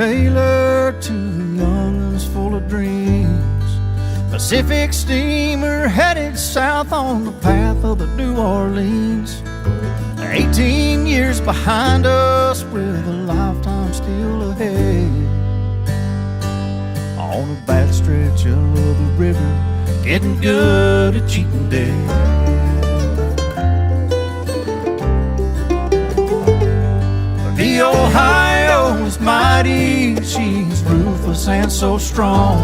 tailored to the young'uns full of dreams. Pacific steamer headed south on the path of the New Orleans. 18 years behind us with a lifetime still ahead. On a bad stretch of the river, getting good at cheating dead. The Ohio is mighty, she's ruthless and so strong.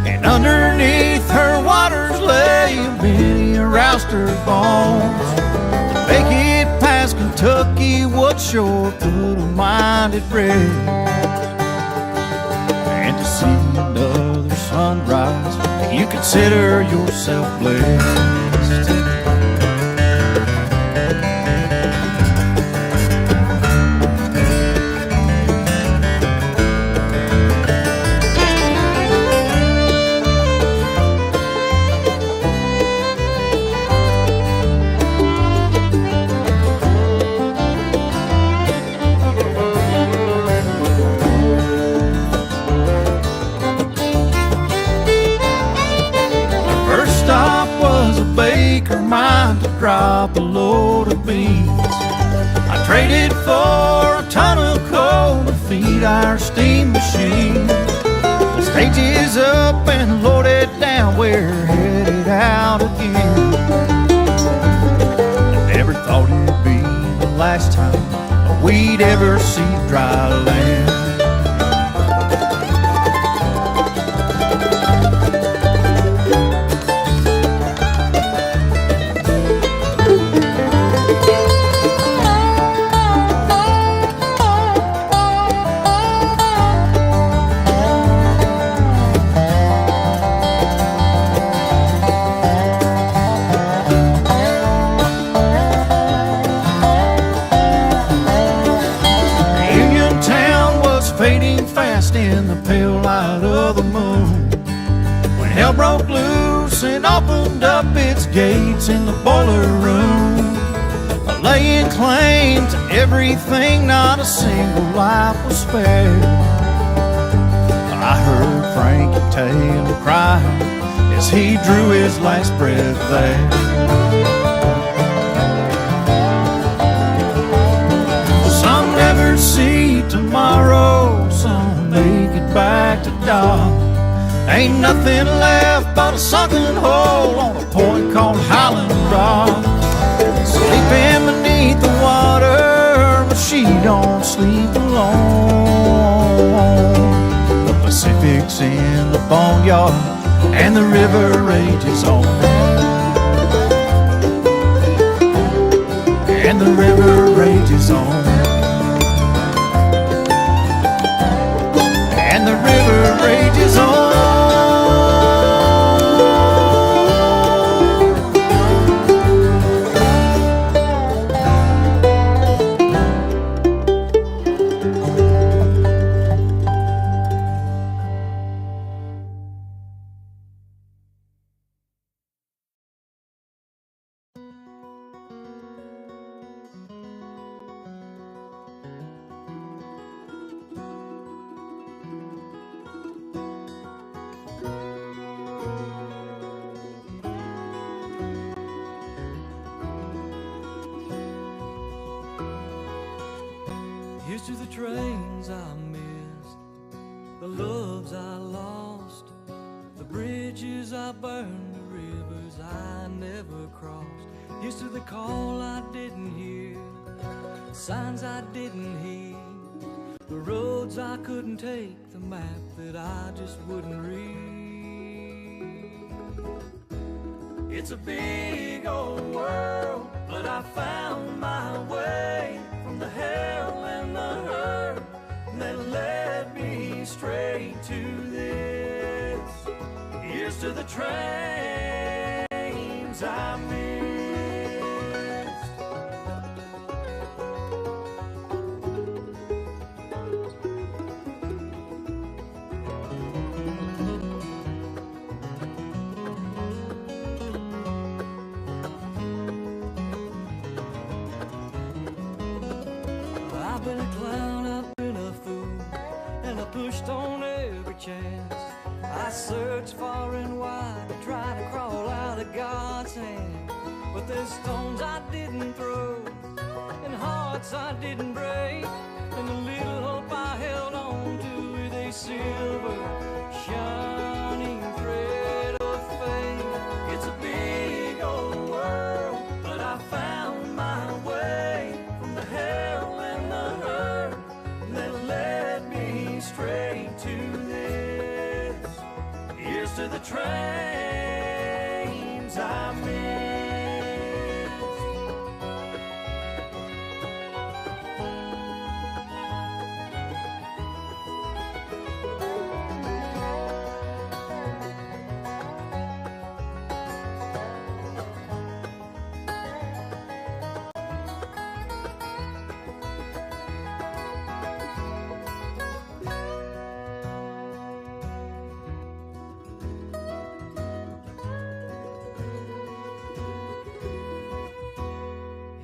And underneath her waters lay many a rouster's bones. To make it past Kentucky would sure put a mind at rest. And to see another sunrise, you consider yourself blessed. Mine to drop a load of beans. I traded for a ton of coal to feed our steam machine. The stage is up and loaded down, we're headed out again. I never thought it'd be the last time we'd ever see dry land. In the pale light of the moon, when hell broke loose and opened up its gates in the boiler room, laying claim to everything, not a single life was spared. I heard Frankie Taylor cry as he drew his last breath there. Some never see tomorrow, some make it back to dawn. Ain't nothing left but a sunken hole on a point called Highland Rock. Sleeping beneath the water, but she don't sleep alone. The Pacific's in the boneyard and the river rages on. And the river rages on. And the river rages on. Here's to the trains I missed, the loves I lost, the bridges I burned, the rivers I never crossed. Here's to the call I didn't hear, the signs I didn't heed, the roads I couldn't take, the map that I just wouldn't read. It's a big old world, but I found my way from the hell and the hurt that led me straight to this. Here's to the trains I missed. I've been a clown, I've been a fool, searched far and wide to try to crawl out of God's hand. But there's stones I didn't throw and hearts I didn't break, and the little hope I held on to with a silver shining thread of faith. It's a big old world, but I found my way from the hell and the hurt that led me straight to this. Here's to the trains I missed.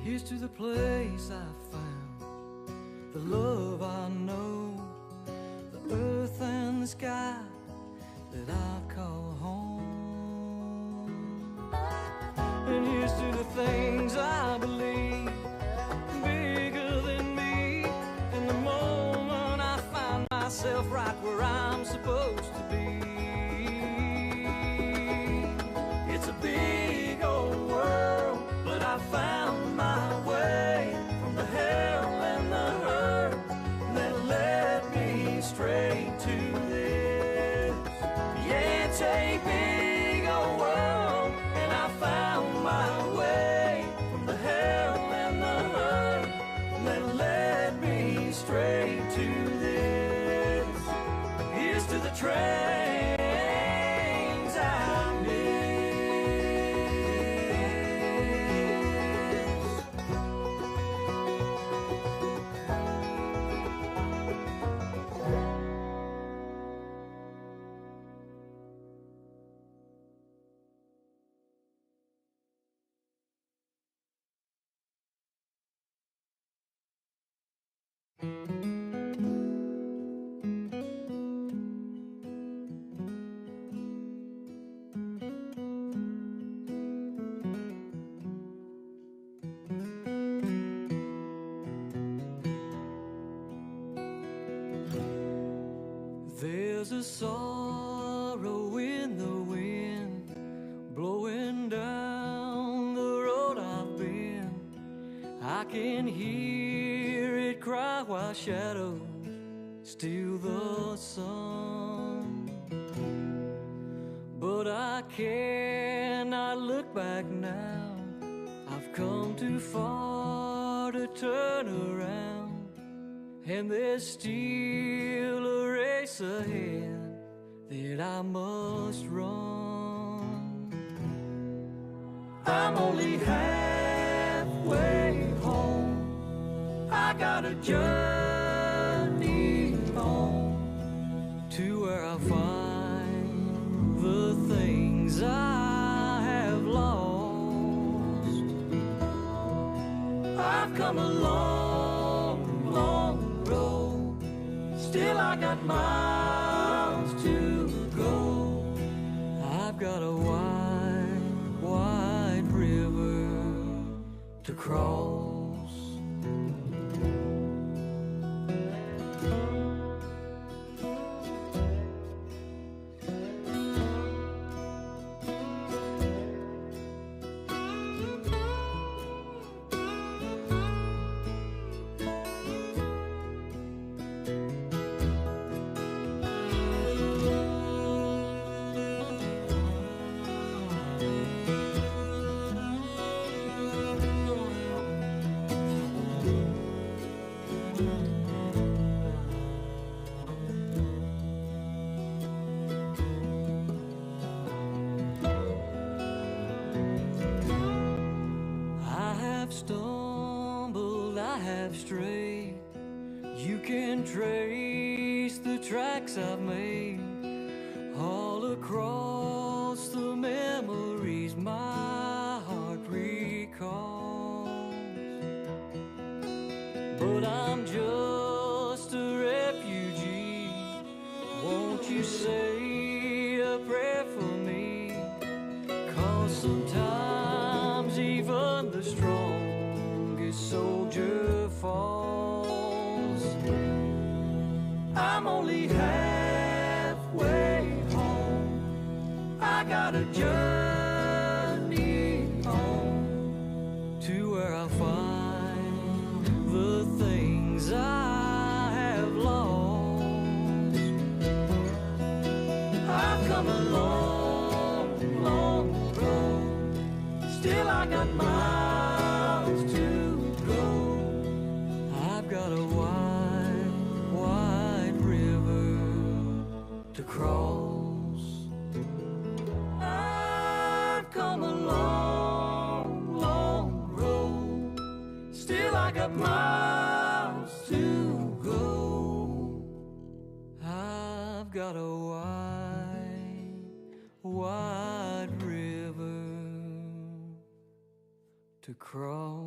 Here's to the place I found, the love I know, the earth and the sky that I call home. And here's to the things I believe, bigger than me, and the moment I find myself right where I'm supposed to be. It's a big old world, but I found my way from the hell and the hurt that led me straight to this. Yeah, it's a big old world, and I found my way from the hell and the hurt that led me straight to this. Here's to the trains I miss. There's a sorrow in the wind blowing down the road I've been. I can hear it cry while shadows steal the sun. But I cannot look back now. I've come too far to turn around. And there's still a race ahead that I must run. I'm only halfway home. I got a journey home to where I find the things I have lost. I've come a long, long road, still I got miles to go. I've got a wide, wide river to cross. Stumbled, I have strayed. You can trace the tracks I've made all across the memories my heart recalls. But I'm just a refugee. Won't you say a the strongest soldier falls. I'm only halfway home. I got a journey home to where I'll find the things I have lost. I've come a long, long road. Still I got miles to go. I've got a wide, wide river to cross. I've come a long, long road. Still I got miles to go. I've got a wide, wide river to cross.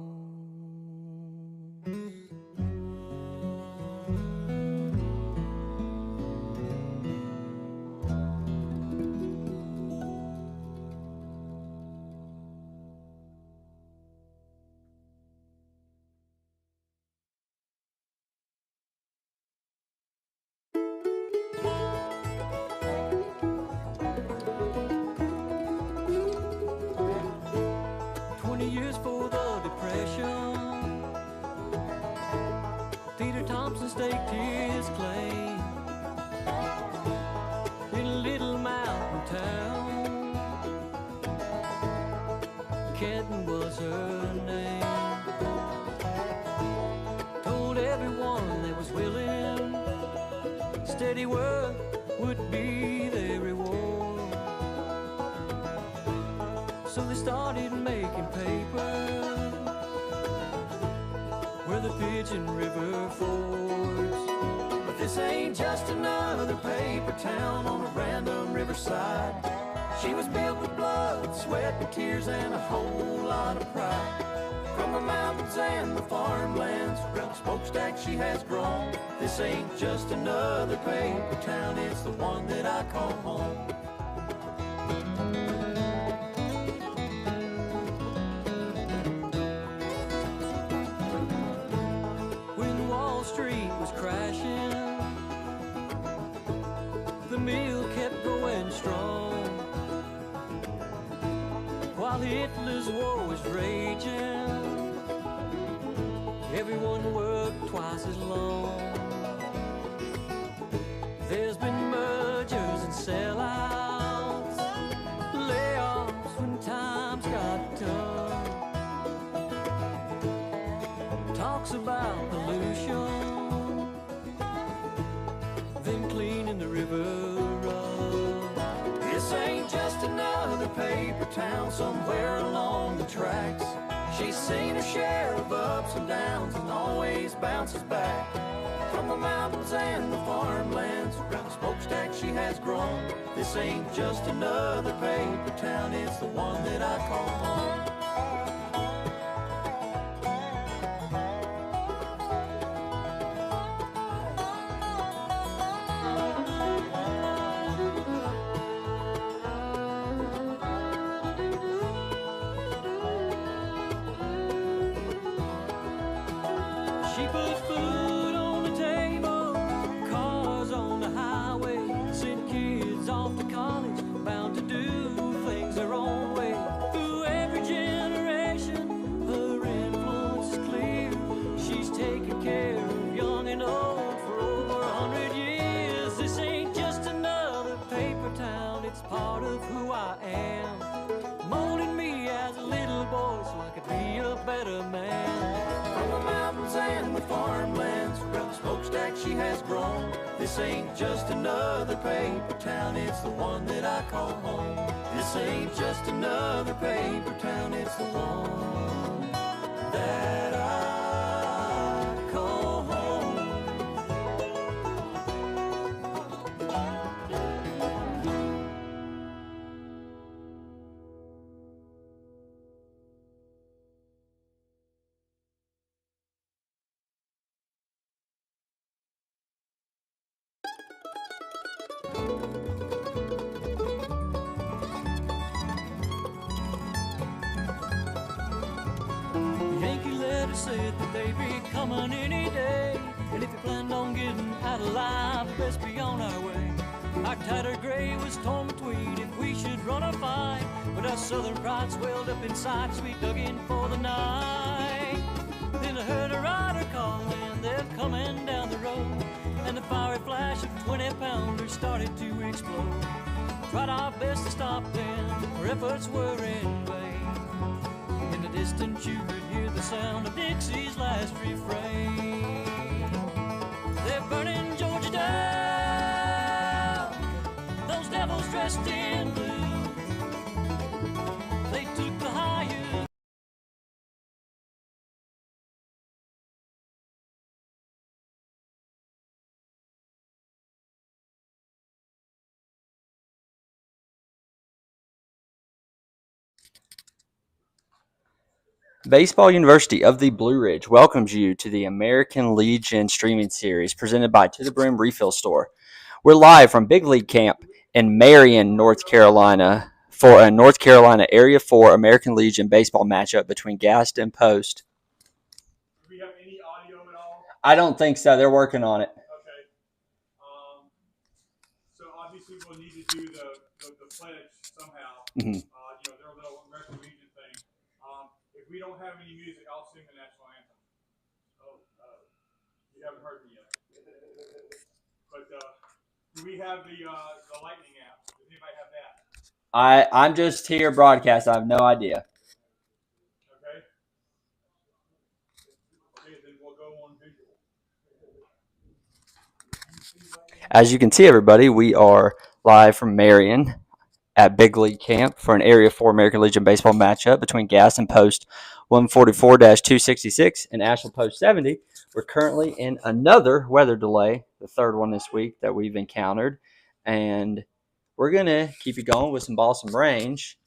20 years for the Depression. Peter Thompson staked his claim in a little mountain town. Kenton was her name. Told everyone that was willing, steady work would be their reward. So they started making paper where the Pigeon River fords. But this ain't just another paper town on a random riverside. She was built with blood, sweat, and tears, and a whole lot of pride. From the mountains and the farmlands, around the smokestack she has grown. This ain't just another paper town, it's the one that I call home. When Wall Street was crashing, the mill kept going strong. While Hitler's war was raging, everyone worked twice as long. There's been mergers and sellouts, layoffs when times got tough. Talks about pollution, then cleaning the river up. This ain't just another paper town somewhere along the tracks. She's seen her share of ups and downs and always bounces back. From the mountains and the farmlands, around the smokestack she has grown. This ain't just another paper town, it's the one that I call home. She puts food on the table, cars on the highway, sent kids off to college, bound to do things their own way. Through every generation, her influence is clear. She's taken care of young and old for over 100 years. This ain't just another paper town, it's part of who I am. Molding me as a little boy so I could be a better man. From the mountains and the farmlands, around the smokestack she has grown. This ain't just another paper town, it's the one that I call home. This ain't just another paper town, it's the one that I call home. coming any day. And if you planned on getting out alive, best be on our way. Our tattered gray was torn between if we should run or fight. But our southern pride swelled up inside as we dug in for the night. Then I heard a rider calling, they're coming down the road. And the fiery flash of 20-pounders started to explode. Tried our best to stop them, our efforts were in vain. In the distance you could hear the sound of Dixie's last refrain. They're burning Georgia down, those devils dressed in blue. They took the highest. Baseball University of the Blue Ridge welcomes you to the American Legion streaming series presented by To the Brim Refill Store. We're live from Big League Camp in Marion, North Carolina for a North Carolina Area 4 American Legion baseball matchup between Gaston Post. Do we have any audio at all? I don't think so. They're working on it. Okay. So obviously we'll need to do the pledge somehow. Mm-hmm. Their little American Legion thing. If we don't have any music, I'll sing the national anthem. You haven't heard me yet. But do we have the Lightning app? Does anybody have that? I'm just here broadcast. I have no idea. Okay. Okay, then we'll go on visual. As you can see, everybody, we are live from Marion at Big League Camp for an Area 4 American Legion baseball matchup between Gaston Post 144-266 and Asheville Post 70. We're currently in another weather delay, the third one this week that we've encountered, and we're going to keep you going with some balsam range.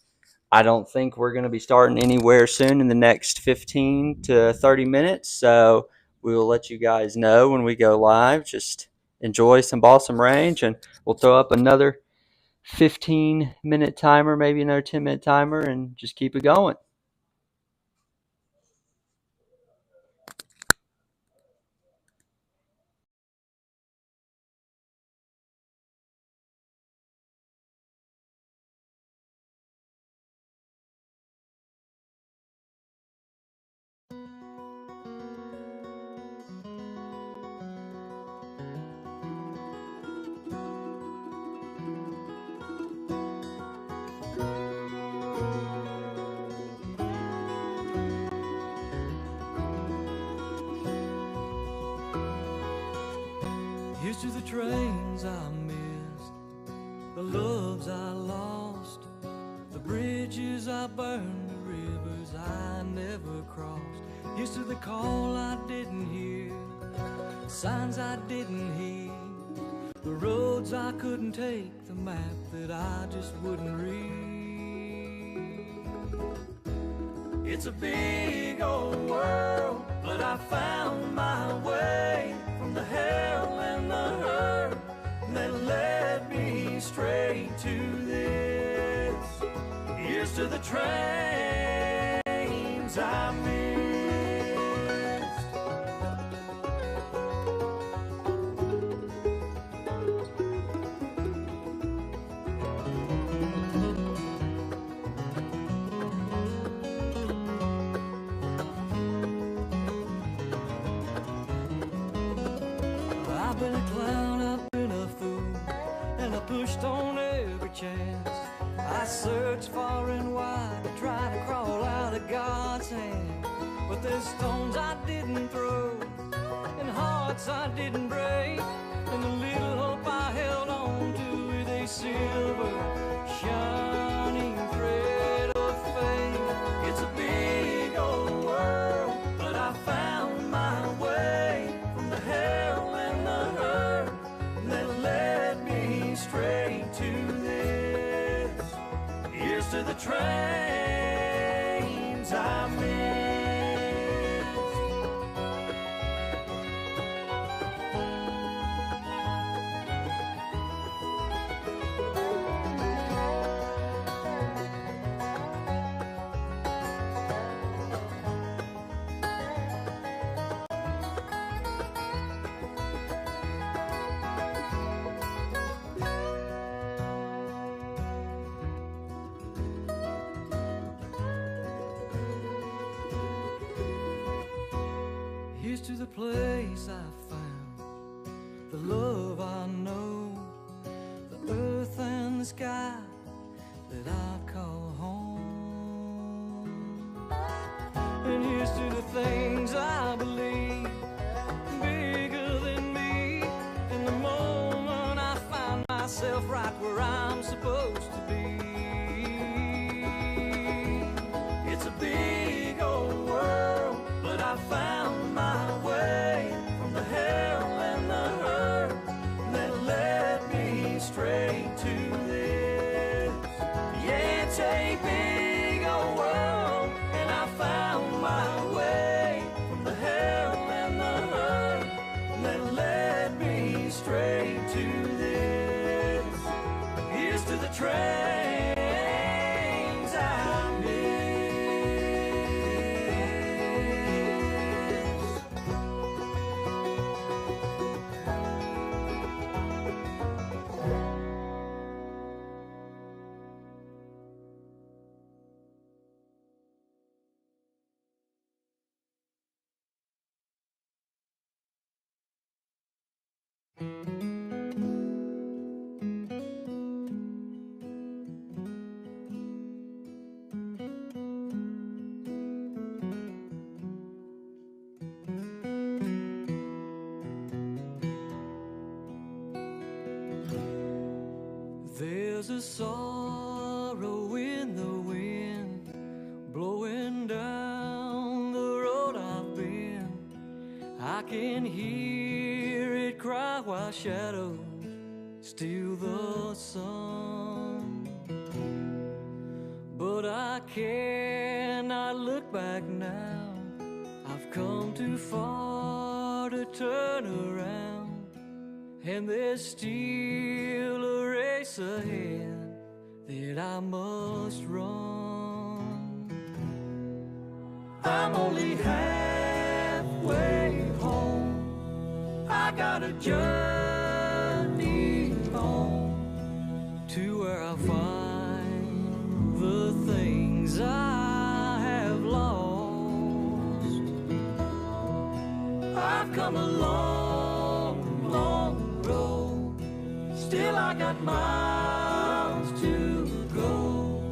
I don't think we're going to be starting anywhere soon in the next 15 to 30 minutes, so we will let you guys know when we go live. Just enjoy some balsam range, and we'll throw up another 15-minute timer, maybe another 10-minute timer, and just keep it going. Here's to the trains I missed, the loves I lost, the bridges I burned, the rivers I never crossed. Here's to the call I didn't hear, signs I didn't heed, the roads I couldn't take, the map that I just wouldn't read. It's a big old world, but I found my way from the hell and the hurt that led me straight to this. Here's to the trains I missed. I've been a clown, I've been a fool, and I pushed on every chance. I searched far and wide to try to crawl out of God's hand. But there's stones I didn't throw, and hearts I didn't break, and the little hope I held on to with a silver shining thread of faith. It's a big old world, but I found my way from the hell and the hurt that led me straight to this. Here's to the trains I missed. place I found the love I know, the earth and the sky that I call home. And here's to the things I believe, bigger than me. In the moment I find myself right where I'm supposed to be. It's a big old world, but I found my way from the hell and the hurt that led me straight to this. Yeah, it's a big old world, and I found my way from the hell and the hurt that led me straight to this. Here's to the trains I miss. There's a sorrow in the wind, blowing down the road I've been. I can hear it cry while shadows steal the sun. But I cannot look back now. I've come too far to turn around, and there's still a race ahead that I must run. I'm only halfway home. I got a journey on to where I'll find the things I have lost. I've come a long, long road. Still I got miles to go.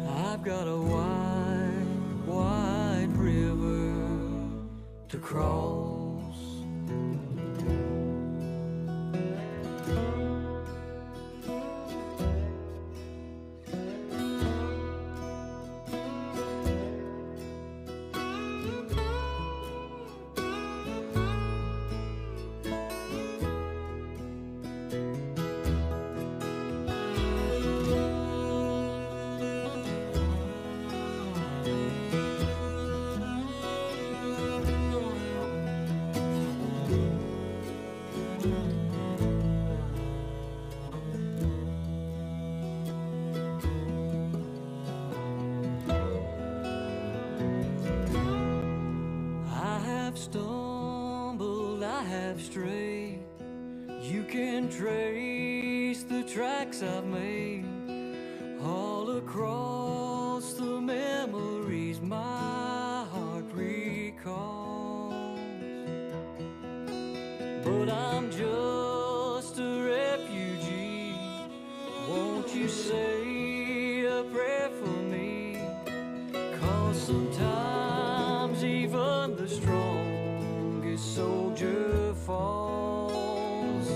I've got a wide, wide river to cross. Stumbled, I have strayed. You can trace the tracks I've made all across the memories my heart recalls. But I'm just a refugee. Won't you say a prayer for me? 'Cause sometimes even the strongest soldier falls.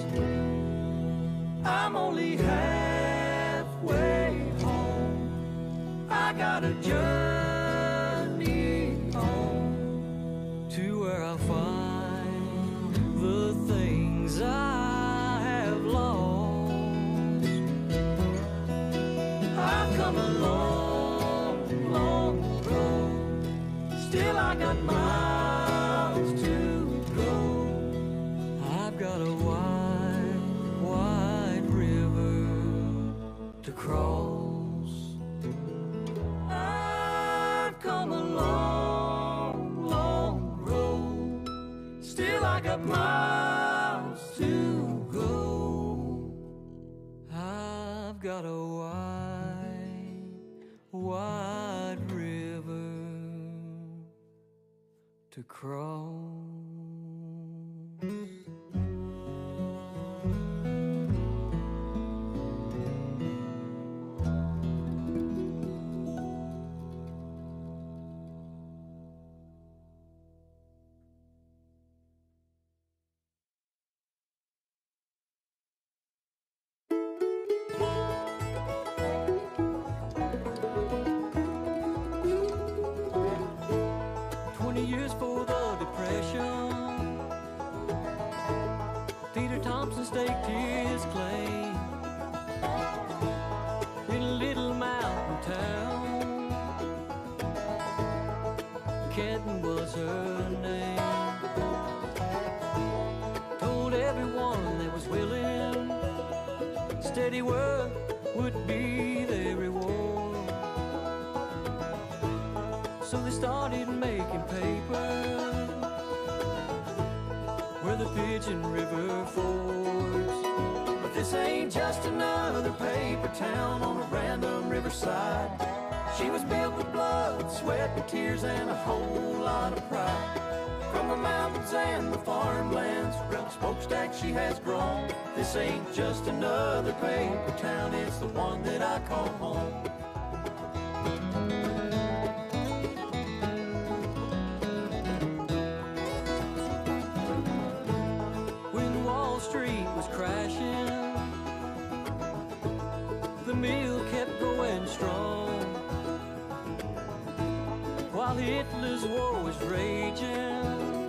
I'm only halfway home. I got a journey on to where I'll find the things I have lost. I've come a long, long road. Still I got miles to go. I've got a wide, wide river to cross. I've come a long, long road. Still I got miles to go. I've got a wide, wide river to cross. 'Cause sometimes even the strongest soldier falls. I'm only halfway home. I got a journey on to where I'll find the things I have lost. I've come a long, long road. Still I got miles to go. I've got a wide, wide river to cross. I've got a wide, wide river to cross. I've come a long, long road. Still I got miles to go. I've got a wide, wide river to cross. his claim in a little mountain town. Kenton was her name. Told everyone that was willing, steady work would be their reward. So they started making paper where the Pigeon River fords. But this ain't just another paper town on a random riverside. She was built with blood, sweat, and tears, and a whole lot of pride. From the mountains and the farmlands, around the smokestack she has grown. This ain't just another paper town, it's the one that I call home. When Wall Street was crashing, the mill kept going strong. While Hitler's war was raging,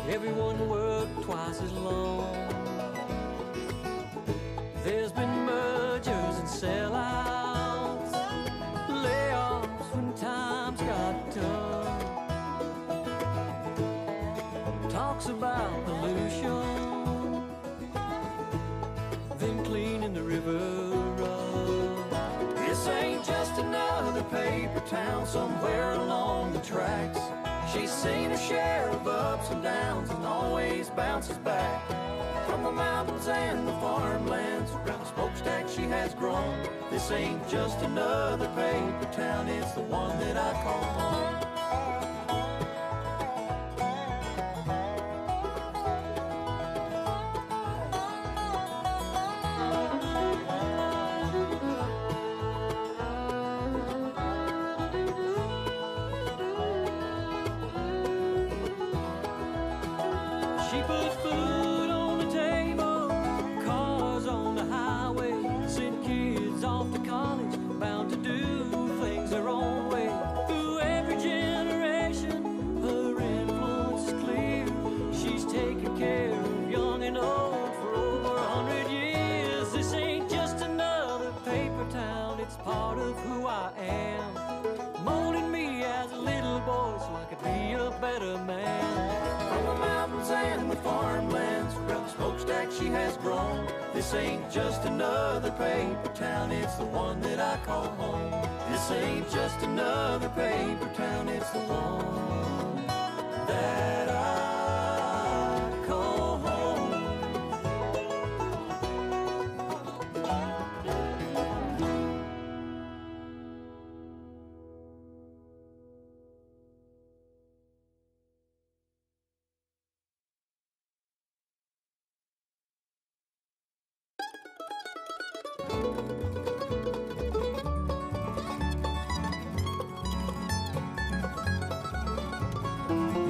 everyone worked twice as long. There's been mergers and sellouts, layoffs when times got tough. Talks about pollution, then cleaning the river up. This ain't just another paper town somewhere along the tracks. She's seen her share of ups and downs and always bounces back. From the mountains and the farmlands, around the smokestack she has grown. This ain't just another paper town, it's the one that I call home. She put food on the table, cars on the highway, sent kids off to college, bound to do things their own way. Through every generation, her influence is clear. She's taken care of young and old for over 100 years. This ain't just another paper town, it's part of who I am, molding me as a little boy so I could be a better man. From the mountains and the farmlands, around the smokestack she has grown. This ain't just another paper town, it's the one that I call home. This ain't just another paper town, it's the one that I call home.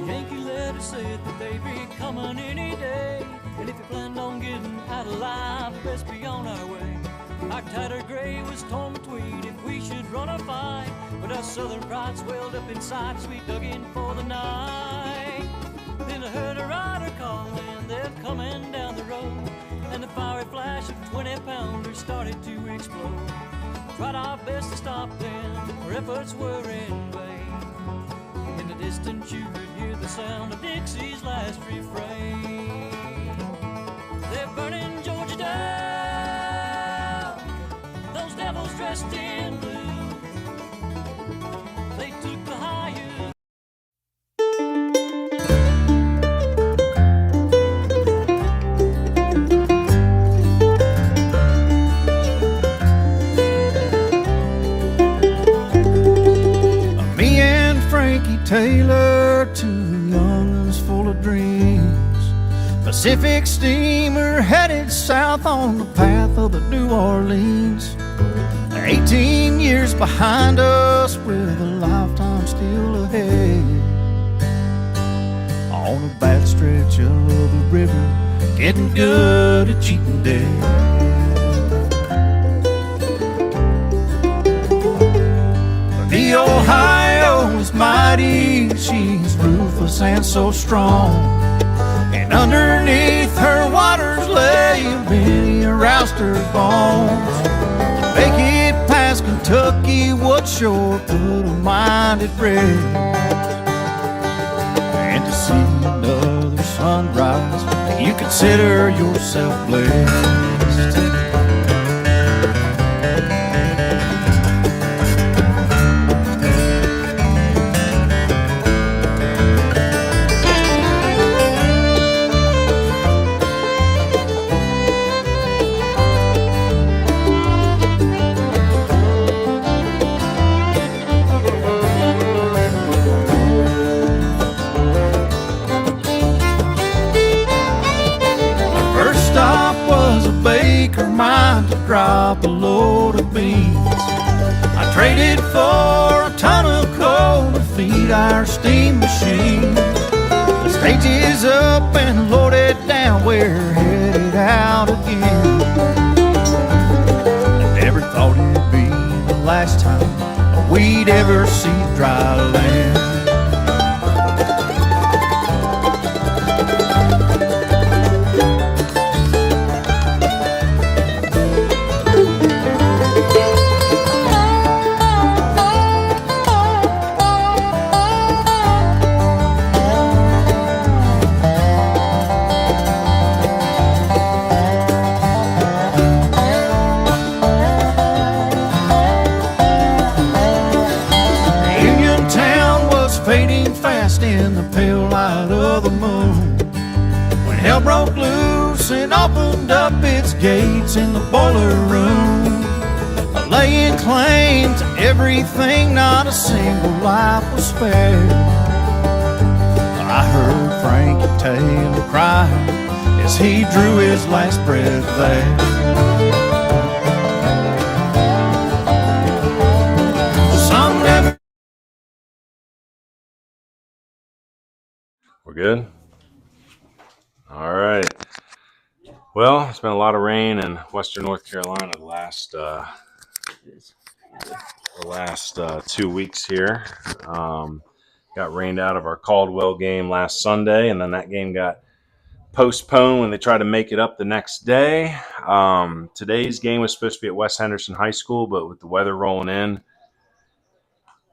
Yankee letter said that they'd be coming any day, and if you planned on getting out alive, best be on our way. Our tattered gray was torn between if we should run or fight, but our southern pride swelled up inside, so we dug in for the night. Then I heard a rider calling, they're coming down the road, and the fiery flash of 20-pounders started to explode. Tried our best to stop them, our efforts were in vain. In the distance you could hear the sound of Dixie's last refrain. They're burning Georgia down, those devils dressed in blue. They took the highest. Me and Frankie Taylor, two young'uns full of dreams. Pacific steamer headed south on the path of the New Orleans. 18 years behind us with a lifetime still ahead. On a bad stretch of the river, getting good at cheating dead. The Ohio is mighty, she's ruthless and so strong, and underneath her waters lay steal many a rouster's bones. To make it past Kentucky would sure put a mind at rest. And to see another sunrise, you consider yourself blessed. To drop a load of beans, I traded for a ton of coal to feed our steam machine. The stage is up and loaded down, we're headed out again. I never thought it'd be the last time we'd ever see dry land. In the pale light of the moon, when hell broke loose and opened up its gates in the boiler room, laying claim to everything, not a single life was spared. I heard Frankie Taylor cry as he drew his last breath there. Some never. We're good? All right. Well, it's been a lot of rain in western North Carolina the last 2 weeks here. Got rained out of our Caldwell game last Sunday, and then that game got postponed when they tried to make it up the next day. Today's game was supposed to be at West Henderson High School, but with the weather rolling in,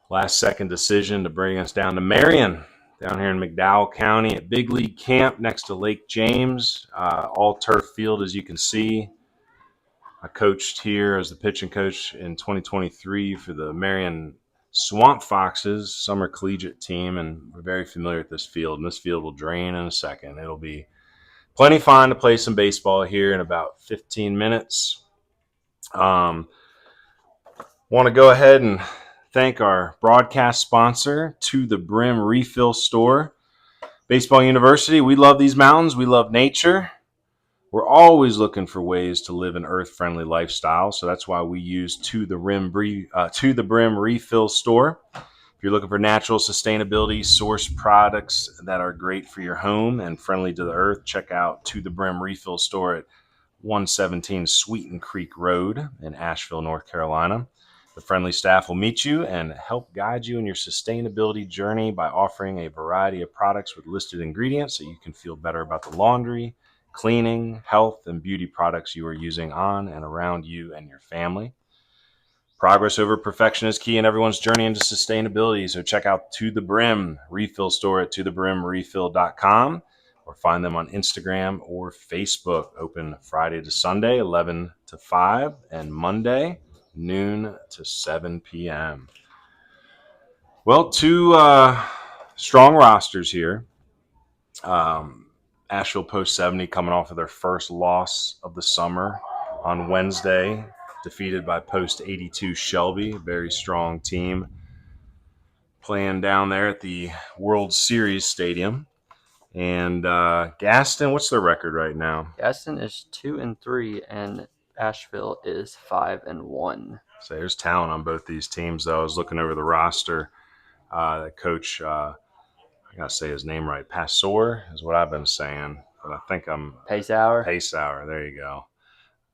last second decision to bring us down to Marion, down here in McDowell County at Big League Camp next to Lake James. All turf field, as you can see. I coached here as the pitching coach in 2023 for the Marion Swamp Foxes summer collegiate team, and we're very familiar with this field. And this field will drain in a second. It'll be plenty fun to play some baseball here in about 15 minutes. Want to go ahead and thank our broadcast sponsor, To the Brim Refill Store. Baseball University, we love these mountains. We love nature. We're always looking for ways to live an earth-friendly lifestyle, so that's why we use To the Brim Refill Store. If you're looking for natural sustainability source products that are great for your home and friendly to the earth, check out To the Brim Refill Store at 117 Sweeten Creek Road in Asheville, North Carolina. The friendly staff will meet you and help guide you in your sustainability journey by offering a variety of products with listed ingredients so you can feel better about the laundry, cleaning, health, and beauty products you are using on and around you and your family. Progress over perfection is key in everyone's journey into sustainability, so check out To the Brim Refill Store at tothe-brim-refill.com or find them on Instagram or Facebook. Open Friday to Sunday, 11 to 5, and Monday, noon to 7 p.m. Well, two strong rosters here. Asheville Post 70 coming off of their first loss of the summer on Wednesday, defeated by Post 82 Shelby, a very strong team playing down there at the World Series Stadium. And Gaston, what's their record right now? Gaston is 2-3, and Asheville is 5-1. So there's talent on both these teams, though. I was looking over the roster. Coach, I gotta say his name right. Passor is what I've been saying, but I think I'm Pacehour. There you go.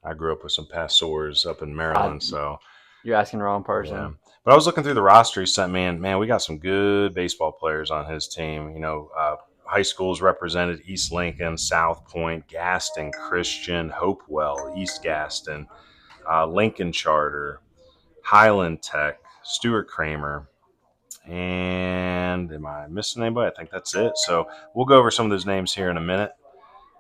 I grew up with some Passors up in Maryland, so you're asking the wrong person. Yeah. But I was looking through the roster he sent me, and man, we got some good baseball players on his team. You know, high schools represented: East Lincoln, South Point, Gaston Christian, Hopewell, East Gaston, Lincoln Charter, Highland Tech, Stuart Kramer. And am I missing anybody? I think that's it. So we'll go over some of those names here in a minute.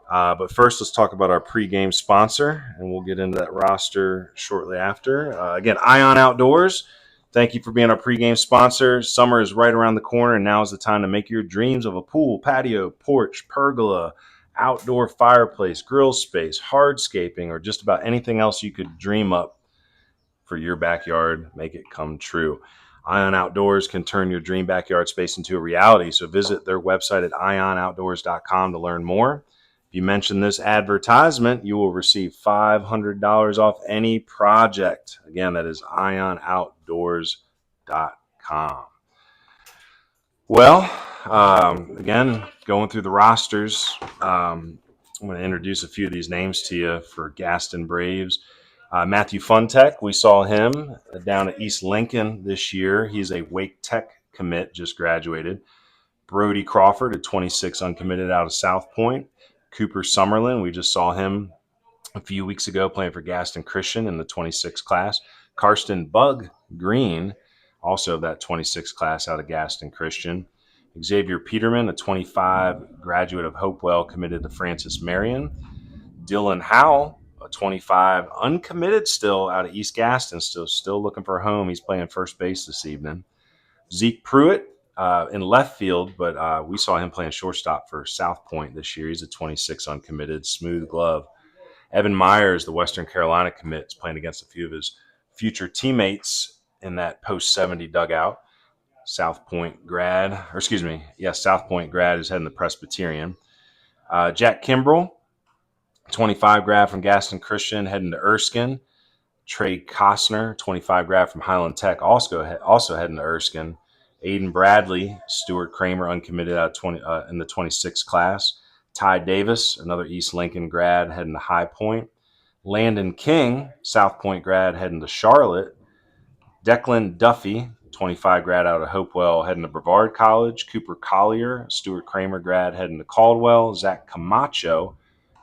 But first, let's talk about our pregame sponsor, and we'll get into that roster shortly after. Again, Ion Outdoors. Thank you for being our pregame sponsor. Summer is right around the corner, and now is the time to make your dreams of a pool, patio, porch, pergola, outdoor fireplace, grill space, hardscaping, or just about anything else you could dream up for your backyard. Make it come true. Ion Outdoors can turn your dream backyard space into a reality. So visit their website at ionoutdoors.com to learn more. If you mention this advertisement, you will receive $500 off any project. Again, that is ionoutdoors.com. Well, again, going through the rosters, I'm going to introduce a few of these names to you for Gaston Braves. Matthew Funtek, we saw him down at East Lincoln this year. He's a Wake Tech commit, just graduated. Brody Crawford, a 26 uncommitted out of South Point. Cooper Summerlin, we just saw him a few weeks ago playing for Gaston Christian in the 26 class. Karsten Bug Green, also of that 26 class out of Gaston Christian. Xavier Peterman, a 25 graduate of Hopewell, committed to Francis Marion. Dylan Howell, a 25 uncommitted still out of East Gaston, still looking for a home. He's playing first base this evening. Zeke Pruitt, in left field, but we saw him playing shortstop for South Point this year. He's a 26 uncommitted, smooth glove. Evan Myers, the Western Carolina commit, is playing against a few of his future teammates in that post-70 dugout. South Point grad is heading to Presbyterian. Jack Kimbrell, 25 grad from Gaston Christian, heading to Erskine. Trey Costner, 25 grad from Highland Tech, also heading to Erskine. Aiden Bradley, Stuart Kramer, uncommitted out of in the 26 class. Ty Davis, another East Lincoln grad, heading to High Point. Landon King, South Point grad, heading to Charlotte. Declan Duffy, 25 grad out of Hopewell, heading to Brevard College. Cooper Collier, Stuart Kramer grad, heading to Caldwell. Zach Camacho,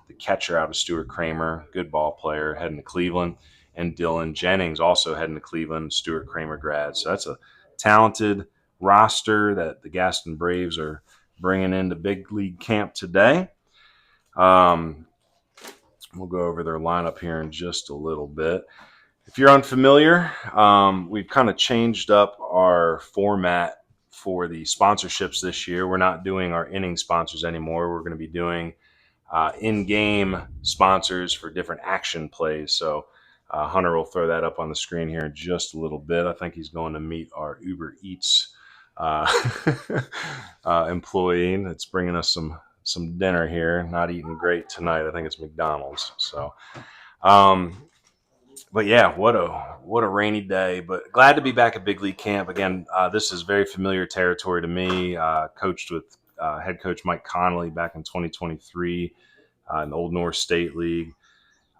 the catcher out of Stuart Kramer, good ball player, heading to Cleveland. And Dylan Jennings, also heading to Cleveland, Stuart Kramer grad. So that's a talented roster that the Gaston Braves are bringing into big league camp today. We'll go over their lineup here in just a little bit. If you're unfamiliar, we've kind of changed up our format for the sponsorships this year. We're not doing our inning sponsors anymore. We're going to be doing in-game sponsors for different action plays. So Hunter will throw that up on the screen here in just a little bit. I think he's going to meet our Uber Eats employee that's bringing us some dinner here. Not eating great tonight. I think it's McDonald's. So, but yeah, what a rainy day. But glad to be back at big league camp again. This is very familiar territory to me. Coached with head coach Mike Connolly back in 2023 in the Old North State League.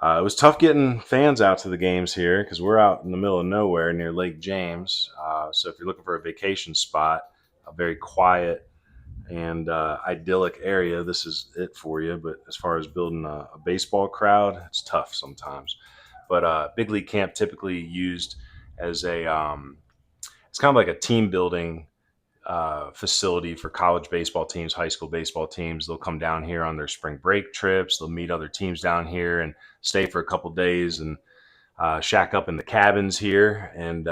It was tough getting fans out to the games here because we're out in the middle of nowhere near Lake James. So if you're looking for a vacation spot, a very quiet and idyllic area, this is it for you. But as far as building a baseball crowd, it's tough sometimes. But big league camp typically used as it's kind of like a team building facility for college baseball teams, high school baseball teams. They'll come down here on their spring break trips. They'll meet other teams down here and stay for a couple days and shack up in the cabins here. And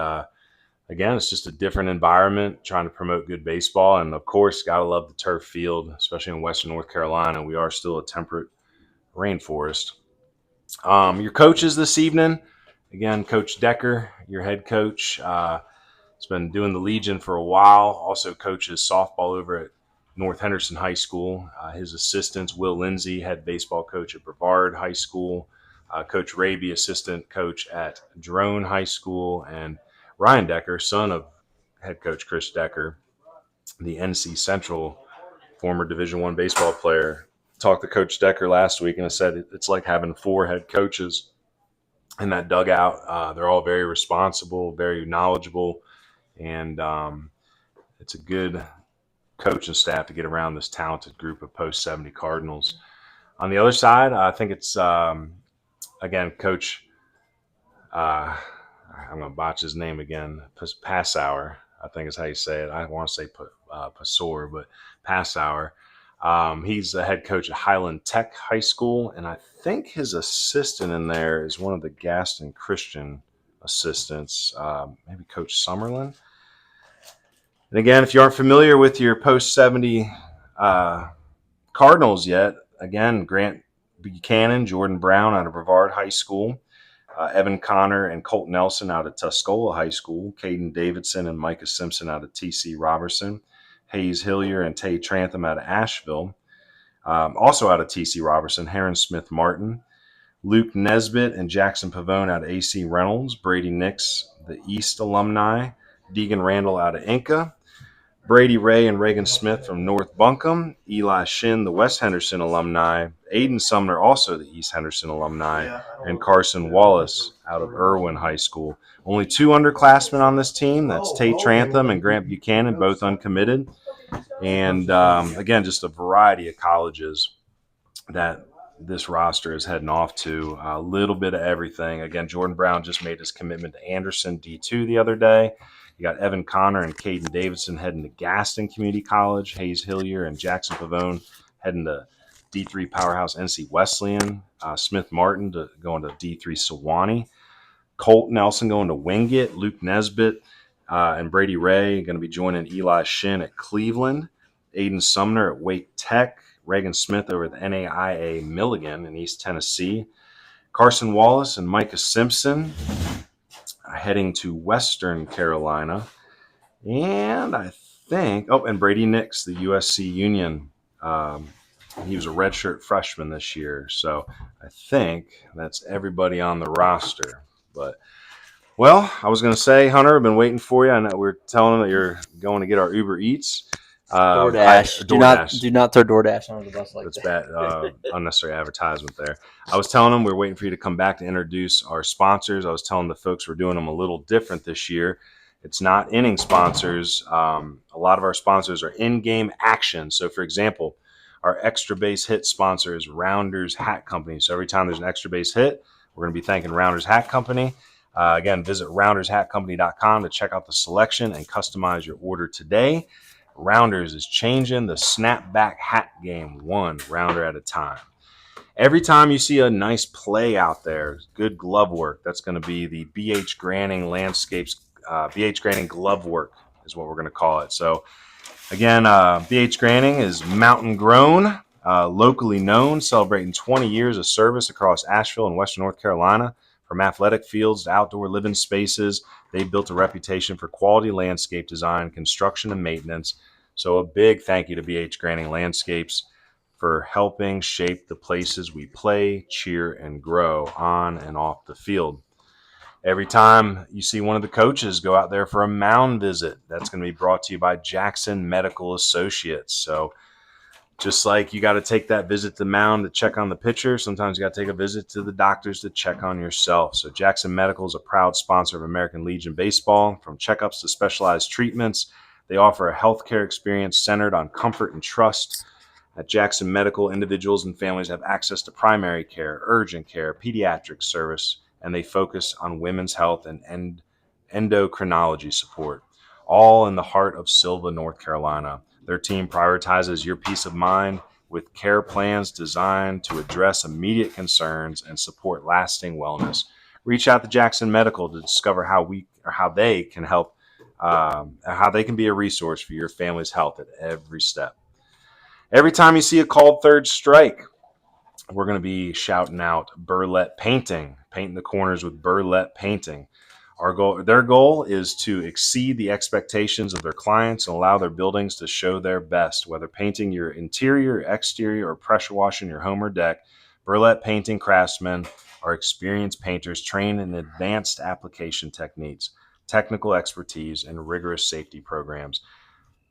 again, it's just a different environment, trying to promote good baseball. And of course, gotta love the turf field, especially in Western North Carolina. We are still a temperate rainforest. Your coaches this evening, again, Coach Decker, your head coach. He's been doing the Legion for a while. Also coaches softball over at North Henderson High School. His assistants, Will Lindsay, head baseball coach at Brevard High School. Coach Raby, assistant coach at Drone High School. And Ryan Decker, son of head coach Chris Decker, the NC Central former Division I baseball player. Talked to Coach Decker last week and I said it's like having 4 head coaches in that dugout. They're all very responsible, very knowledgeable. And it's a good coach and staff to get around this talented group of post 70 Cardinals. On the other side, I think it's, again, Coach, I'm going to botch his name again, Passauer, I think is how you say it. I want to say Pasor, but Passauer. He's the head coach at Highland Tech High School, and I think his assistant in there is one of the Gaston Christian assistants, maybe Coach Summerlin. And again, if you aren't familiar with your post 70 Cardinals yet, again, Grant Buchanan, Jordan Brown out of Brevard High School, Evan Connor and Colt Nelson out of Tuscola High School, Caden Davidson and Micah Simpson out of TC Robertson, Hayes Hillier and Tay Trantham out of Asheville, also out of TC Robertson, Heron Smith Martin, Luke Nesbitt and Jackson Pavone out of AC Reynolds, Brady Nix, the East alumni, Deegan Randall out of Inca, Brady Ray and Reagan Smith from North Buncombe, Eli Shin, the West Henderson alumni, Aiden Sumner, also the East Henderson alumni, and Carson Wallace out of Irwin High School. Only 2 underclassmen on this team. That's Tate Trantham and Grant Buchanan, both uncommitted. And again, just a variety of colleges that this roster is heading off to. A little bit of everything. Again, Jordan Brown just made his commitment to Anderson D2 the other day. You got Evan Connor and Caden Davidson heading to Gaston Community College, Hayes Hillier and Jackson Pavone heading to D3 powerhouse NC Wesleyan, Smith Martin going to D3 Sewanee, Colt Nelson going to Wingate, Luke Nesbitt and Brady Ray going to be joining Eli Shin at Cleveland, Aiden Sumner at Wake Tech, Reagan Smith over at the NAIA Milligan in East Tennessee, Carson Wallace and Micah Simpson heading to Western Carolina. And I think, and Brady Nix, the USC Union. He was a redshirt freshman this year. So I think that's everybody on the roster. But, well, I was going to say, Hunter, I've been waiting for you. I know we're telling them that you're going to get our Uber Eats. DoorDash. Do not throw DoorDash under the bus like That's that. bad. Unnecessary advertisement there. I was telling them we're waiting for you to come back to introduce our sponsors. I was telling the folks we're doing them a little different this year. It's not inning sponsors. A lot of our sponsors are in-game action. So, for example, our extra base hit sponsor is Rounders Hat Company. So every time there's an extra base hit, we're going to be thanking Rounders Hat Company. Again, visit roundershatcompany.com to check out the selection and customize your order today. Rounders is changing the snapback hat game, one rounder at a time. Every time you see a nice play out there, good glove work, that's going to be the BH Granning Landscapes, BH Granning glove work is what we're going to call it. So again, BH Granning is mountain grown, locally known, celebrating 20 years of service across Asheville and Western North Carolina. From athletic fields to outdoor living spaces, they've built a reputation for quality landscape design, construction, and maintenance. So a big thank you to BH Granning Landscapes for helping shape the places we play, cheer, and grow on and off the field. Every time you see one of the coaches go out there for a mound visit, that's going to be brought to you by Jackson Medical Associates. So just like you got to take that visit to the mound to check on the pitcher, sometimes you got to take a visit to the doctors to check on yourself. So Jackson Medical is a proud sponsor of American Legion Baseball. From checkups to specialized treatments, they offer a healthcare experience centered on comfort and trust. At Jackson Medical, individuals and families have access to primary care, urgent care, pediatric service, and they focus on women's health and endocrinology support, all in the heart of Sylva, North Carolina. Their team prioritizes your peace of mind with care plans designed to address immediate concerns and support lasting wellness. Reach out to Jackson Medical to discover how they can help, how they can be a resource for your family's health at every step. Every time you see a called third strike, we're going to be shouting out Burlette Painting, painting the corners with Burlette Painting. Their goal is to exceed the expectations of their clients and allow their buildings to show their best. Whether painting your interior, exterior, or pressure washing your home or deck, Burlette Painting craftsmen are experienced painters trained in advanced application techniques, technical expertise, and rigorous safety programs.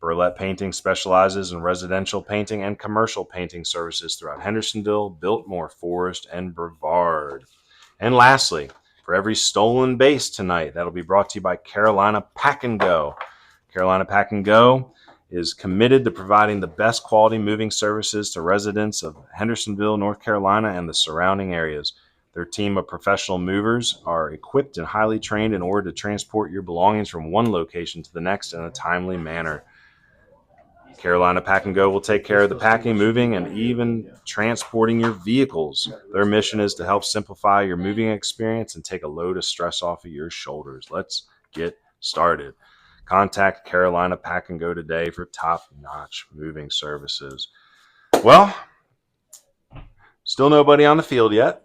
Burlette Painting specializes in residential painting and commercial painting services throughout Hendersonville, Biltmore, Forest, and Brevard. And lastly, for every stolen base tonight, that'll be brought to you by Carolina Pack and Go. Carolina Pack and Go is committed to providing the best quality moving services to residents of Hendersonville, North Carolina, and the surrounding areas. Their team of professional movers are equipped and highly trained in order to transport your belongings from one location to the next in a timely manner. Carolina Pack and Go will take care of the packing, moving, and even transporting your vehicles. Their mission is to help simplify your moving experience and take a load of stress off of your shoulders. Let's get started. Contact Carolina Pack and Go today for top-notch moving services. Well, still nobody on the field yet.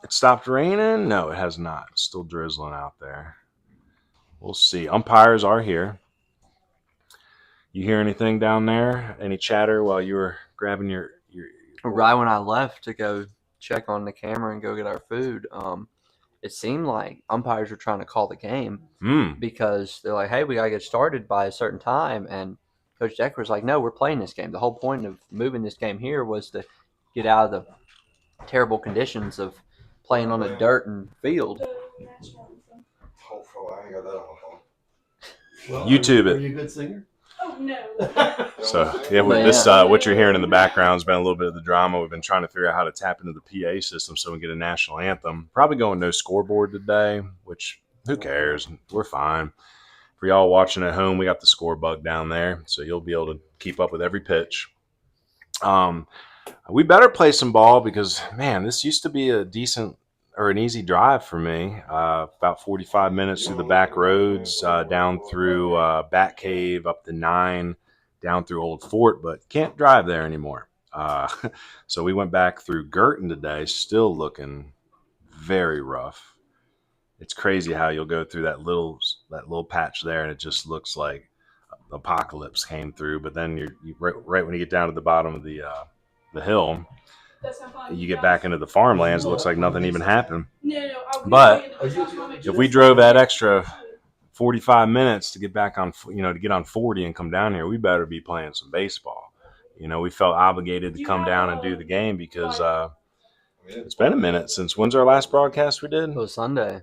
It stopped raining? No, it has not. It's still drizzling out there. We'll see. Umpires are here. You hear anything down there? Any chatter while you were grabbing your Right when I left to go check on the camera and go get our food, it seemed like umpires were trying to call the game because they're like, hey, we got to get started by a certain time. And Coach Decker was like, no, we're playing this game. The whole point of moving this game here was to get out of the terrible conditions of playing on a dirt and field. YouTube Are it. you a good singer? Oh, no. So, yeah, with this, what you're hearing in the background has been a little bit of the drama. We've been trying to figure out how to tap into the PA system so we can get a national anthem. Probably going no scoreboard today, which who cares? We're fine. For y'all watching at home, we got the score bug down there, so you'll be able to keep up with every pitch. We better play some ball because, man, this used to be a decent or an easy drive for me. About 45 minutes through the back roads, down through Bat Cave, up to 9, down through Old Fort, but can't drive there anymore. So we went back through Girton today, still looking very rough. It's crazy how you'll go through that little patch there, and it just looks like apocalypse came through. But then you right when you get down to the bottom of the hill, you get back into the farmlands. It looks like nothing even happened. But if we drove that extra 45 minutes to get back on, to get on 40 and come down here, we better be playing some baseball. We felt obligated to come down and do the game because it's been a minute since when's our last broadcast we did? It was Sunday.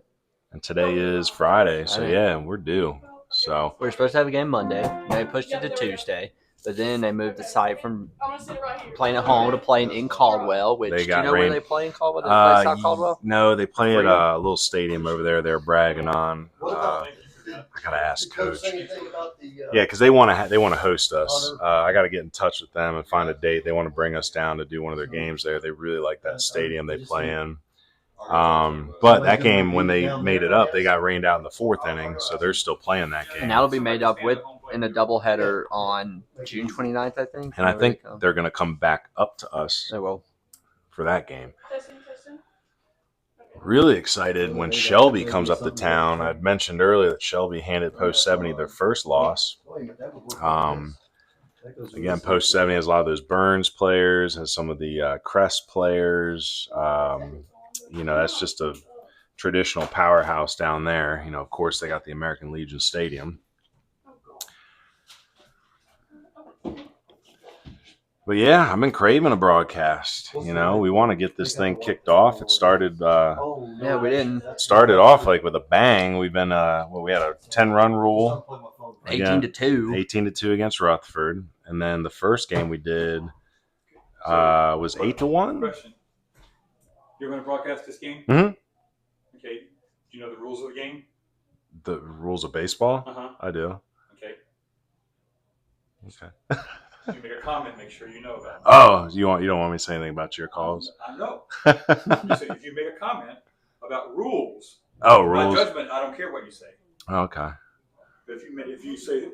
And today is Friday. So, yeah, we're due. So we were supposed to have a game Monday. They pushed it to Tuesday. But then they moved the site from playing at home to playing in Caldwell, which, do you know where they play in Caldwell? Do they play South Caldwell? No, they play at a little stadium over there they're bragging on. I got to ask Coach. Yeah, because they want to host us. I got to get in touch with them and find a date. They want to bring us down to do one of their games there. They really like that stadium they play in. But that game, when they made it up, they got rained out in the 4th inning, so they're still playing that game. And that'll be made up in a doubleheader on June 29th, I think. And I think they're going to come back up to us for that game. Really excited when Shelby comes up to town. I'd mentioned earlier that Shelby handed Post 70 their first loss. Again, Post 70 has a lot of those Burns players, has some of the Crest players. That's just a traditional powerhouse down there. Of course, they got the American Legion Stadium. But yeah, I've been craving a broadcast. We want to get this thing kicked off. It started. We didn't. Started off with a bang. We've been. We had a 10-run rule. 18-2. 18-2 against Rutherford, and then the first game we did was 8-1. Question. You're going to broadcast this game? Mm-hmm. Okay. Do you know the rules of the game? The rules of baseball? Uh-huh. I do. Okay. Okay. If you make a comment, make sure you know about it. Oh, you don't want me to say anything about your calls? I know. You say if you make a comment about rules. Oh, My rules. judgment, I don't care what you say. Okay. If you say,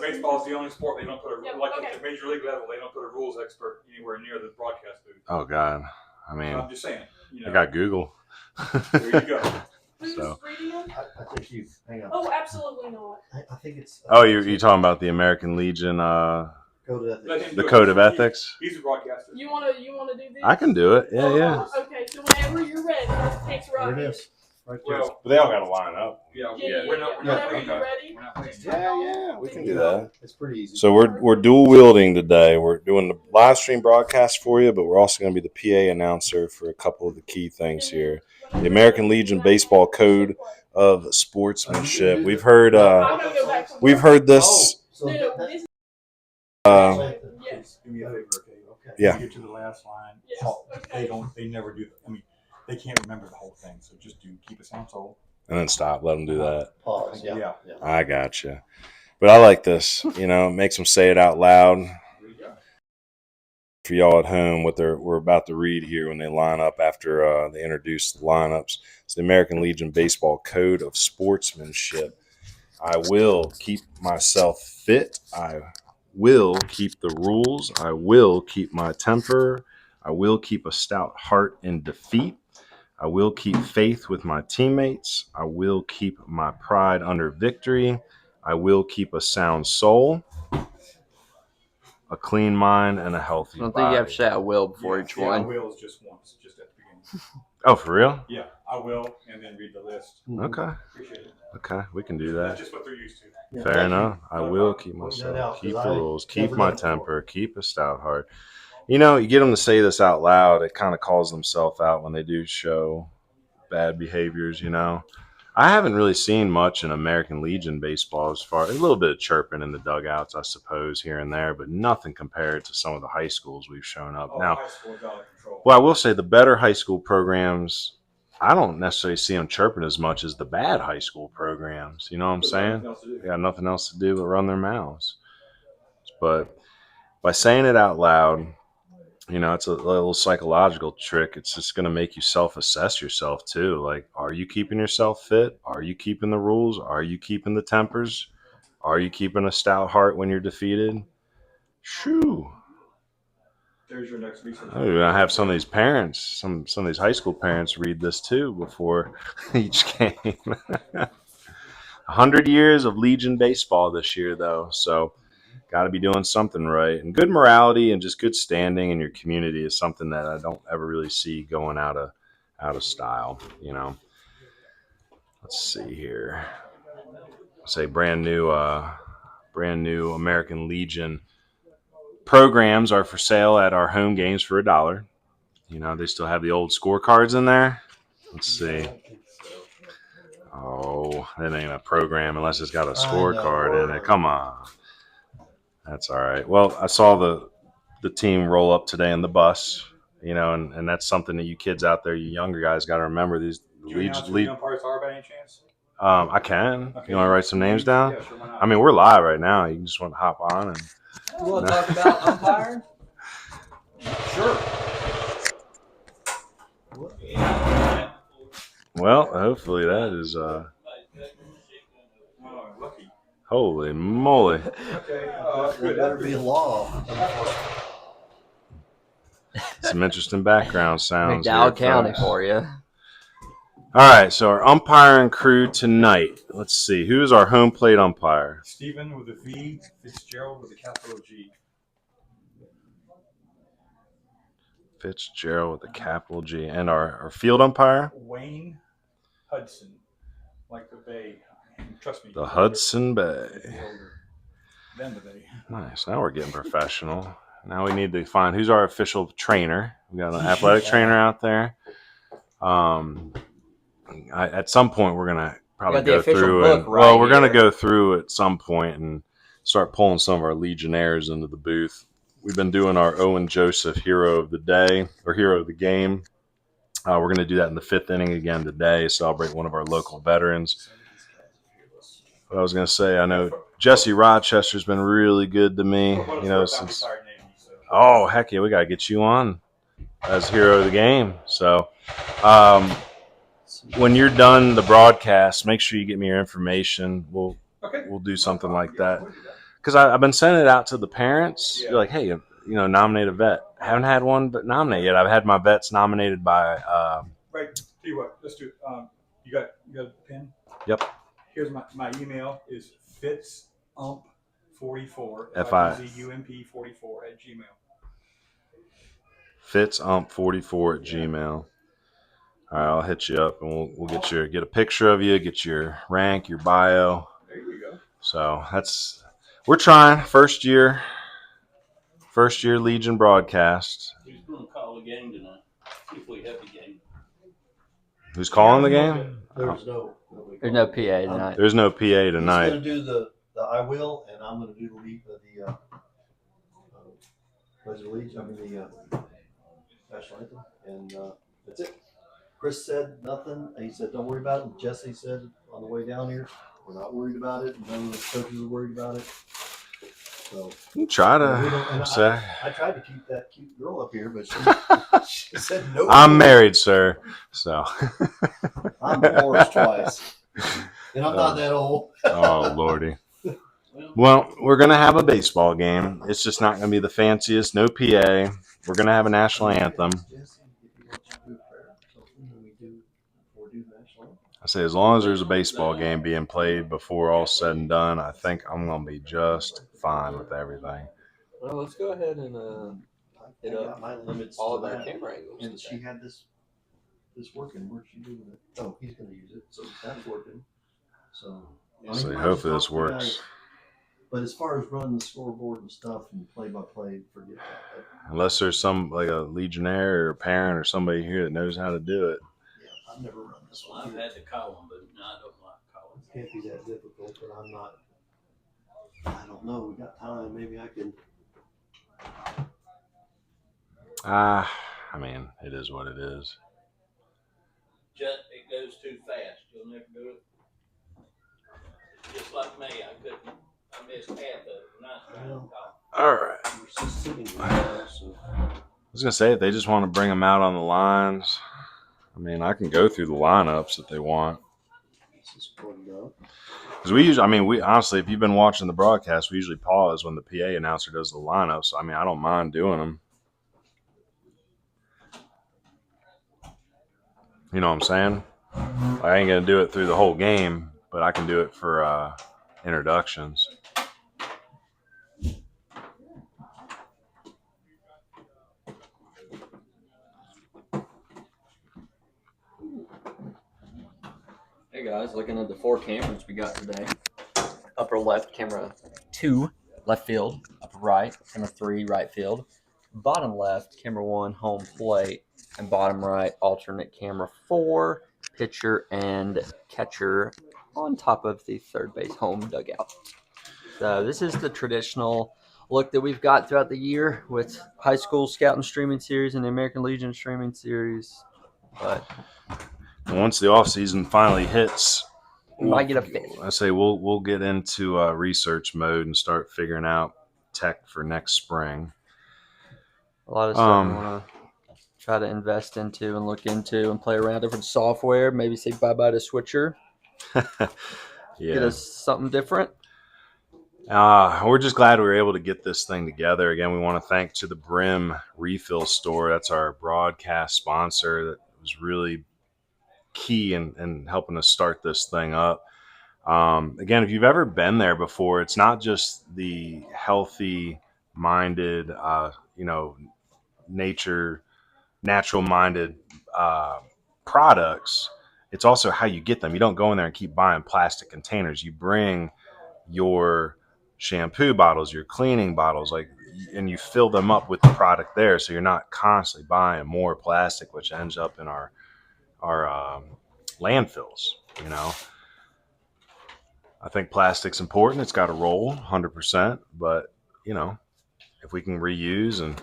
baseball is the only sport they don't put at the major league level, they don't put a rules expert anywhere near the broadcast booth. Oh God. I mean, I'm just saying. I got Google. There you go. Who's reading it? I think you. Hang on. Oh, absolutely not. I think it's. Oh, you're talking about the American Legion, Code of ethics. Let him the do it. Code of Ethics? He's a broadcaster. You wanna do this? I can do it. Yeah. Okay, so whenever you're ready, it's right. There it is. Right there. Well, But they all got to line up. yeah. Yeah. We're not Whenever playing. you're ready. We're not playing. Yeah, we can do that. It's pretty easy. So we're dual wielding today. We're doing the live stream broadcast for you, but we're also going to be the PA announcer for a couple of the key things here. The American Legion Baseball Code of Sportsmanship. We've heard this No, this is yes. Do me a favor, okay? Yeah. When you get to the last line. Yes, They okay. they never do. I mean, they can't remember the whole thing. So just keep it sound soul. And then stop. Let them do that. Pause. Yeah. I gotcha. But I like this. You know, it makes them say it out loud. For y'all at home, what we're about to read here when they line up after they introduce the lineups. It's the American Legion Baseball Code of Sportsmanship. I will keep myself fit. I will keep the rules. I will keep my temper. I will keep a stout heart in defeat. I will keep faith with my teammates. I will keep my pride under victory. I will keep a sound soul, a clean mind, and a healthy I don't body. think you have to say I will before each I one. will is just once, just at the beginning. Oh, for real? Yeah, I will, and then read the list. Okay. Appreciate it. Okay, we can do That's that. just what they're used to. Fair enough. I will keep Point that myself, out, keep 'cause the I rules, keep never my done it before. temper, keep a stout heart. You know, you get them to say this out loud, it kind of calls themselves out when they do show bad behaviors, you know. I haven't really seen much in American Legion baseball as far a little bit of chirping in the dugouts, I suppose, here and there, but nothing compared to some of the high schools we've shown up. Now, High school is out of control. well, I will say the better high school programs, I don't necessarily see them chirping as much as the bad high school programs. You know what I'm saying? They got nothing else to do but run their mouths. But by saying it out loud, you know, it's a little psychological trick. It's just going to make you self-assess yourself too. Like, are you keeping yourself fit? Are you keeping the rules? Are you keeping the tempers? Are you keeping a stout heart when you're defeated? Shoo. There's your next research. I'm gonna have some of these parents, some of these high school parents read this too before each game. 100 years of Legion baseball this year, though, so got to be doing something right. And good morality and just good standing in your community is something that I don't ever really see going out of style. You know. Let's see here. Say brand new American Legion programs are for sale at our home games for $1. You know, they still have the old scorecards in there. Let's see. Oh, that ain't a program unless it's got a scorecard in it. Come on. That's all right. Well, I saw the team roll up today in the bus, you know, and that's something that you kids out there, you younger guys, got to remember. These Lead umpires are by any chance? I can. Okay. You want to write some names down? Yeah, sure, why not? I mean, we're live right now. You just want to hop on and. You want to talk about umpiring? Sure. Well, hopefully that is. Oh, lucky. Holy moly! Okay. There better be law. Some interesting background sounds. McDowell here, County folks. for you. All right, so our umpiring crew tonight. Let's see, who's our home plate umpire? Stephen with a V, Fitzgerald with a capital G. Fitzgerald with a capital G, and our field umpire. Wayne Hudson, like the bay. Trust me. The Hudson Bay. Then the bay. Nice. Now we're getting professional. Now we need to find who's our official trainer. We got an athletic trainer out there. At some point, we're gonna probably go through. We're gonna go through at some point and start pulling some of our Legionnaires into the booth. We've been doing our Owen Joseph Hero of the Day or Hero of the Game. We're going to do that in the 5th inning again today, celebrate one of our local veterans. What I was going to say, I know Jesse Rochester's been really good to me. You know, since heck yeah, we got to get you on as Hero of the Game. So, when you're done the broadcast, make sure you get me your information. We'll do something like that. Because I've been sending it out to the parents. You're like, hey, you know, nominate a vet. I haven't had one but nominate yet. I've had my vets nominated by. Right. Tell you what, let's do it. You got a pen? Yep. Here's my email is fitzump44 FIZUMP44 at Gmail. Fitzump44 at Gmail. All right, I'll hit you up and we'll get a picture of you, get your rank, your bio. There you go. So we're trying. First year Legion broadcast. Who's going to call the game tonight? See if we have the game. Who's calling the game? There's no There's no PA tonight. There's no PA He's tonight. going to do the I will, and I'm going to do the Pledge of Allegiance. I mean the national anthem, and that's it. Chris said nothing. He said, "Don't worry about it." And Jesse said on the way down here, "We're not worried about it." And none of the coaches are worried about it. So You try and to say. I tried to keep that cute girl up here, but she said no. I'm married, sir. So I'm divorced twice, and I'm not that old. Oh, Lordy. Well, we're going to have a baseball game. It's just not going to be the fanciest. No PA. We're going to have a national anthem. I say as long as there's a baseball game being played before all said and done, I think I'm going to be just fine with everything. Well, let's go ahead and hit up my limits all to of our that. camera angles. And today. she had this working. Where's she doing it? Oh, he's going to use it. So that's working. So Hopefully this works. But as far as running the scoreboard and stuff and play-by-play, forget that. Unless there's some like a legionnaire or a parent or somebody here that knows how to do it. Yeah, I've never run this Well, one. I've had to call them, but no, I don't like calling. It can't be that difficult, but I'm not. I don't know. We got time. Maybe I can. I mean, it is what it is. Just it goes too fast. You'll never do it. Just like me, I missed half of it. Not trying to call. All right. We're just sitting there, so. I was going to say, if they just want to bring them out on the lines, I mean, I can go through the lineups if they want. This is plugged up. Because we honestly, if you've been watching the broadcast, we usually pause when the PA announcer does the lineup. So, I mean, I don't mind doing them. You know what I'm saying? I ain't going to do it through the whole game, but I can do it for introductions. Hey guys, looking at the 4 cameras we got today. Upper left, camera 2, left field. Upper right, camera 3, right field. Bottom left, camera 1, home plate. And bottom right, alternate camera 4, pitcher and catcher on top of the third base home dugout. So this is the traditional look that we've got throughout the year with high school scouting streaming series and the American Legion streaming series. But once the off season finally hits, we might get a fifth. I say we'll get into research mode and start figuring out tech for next spring. A lot of stuff we want to try to invest into and look into and play around different software. Maybe say bye-bye to Switcher. Yeah. Get us something different. We're just glad we were able to get this thing together. Again, we want to thank to the Brim Refill Store. That's our broadcast sponsor that was really key in helping us start this thing up. Again, if you've ever been there before, it's not just the healthy-minded, natural-minded products. It's also how you get them. You don't go in there and keep buying plastic containers. You bring your shampoo bottles, your cleaning bottles, and you fill them up with the product there, so you're not constantly buying more plastic, which ends up in our landfills. I think plastic's important. It's got a role, 100%. But if we can reuse and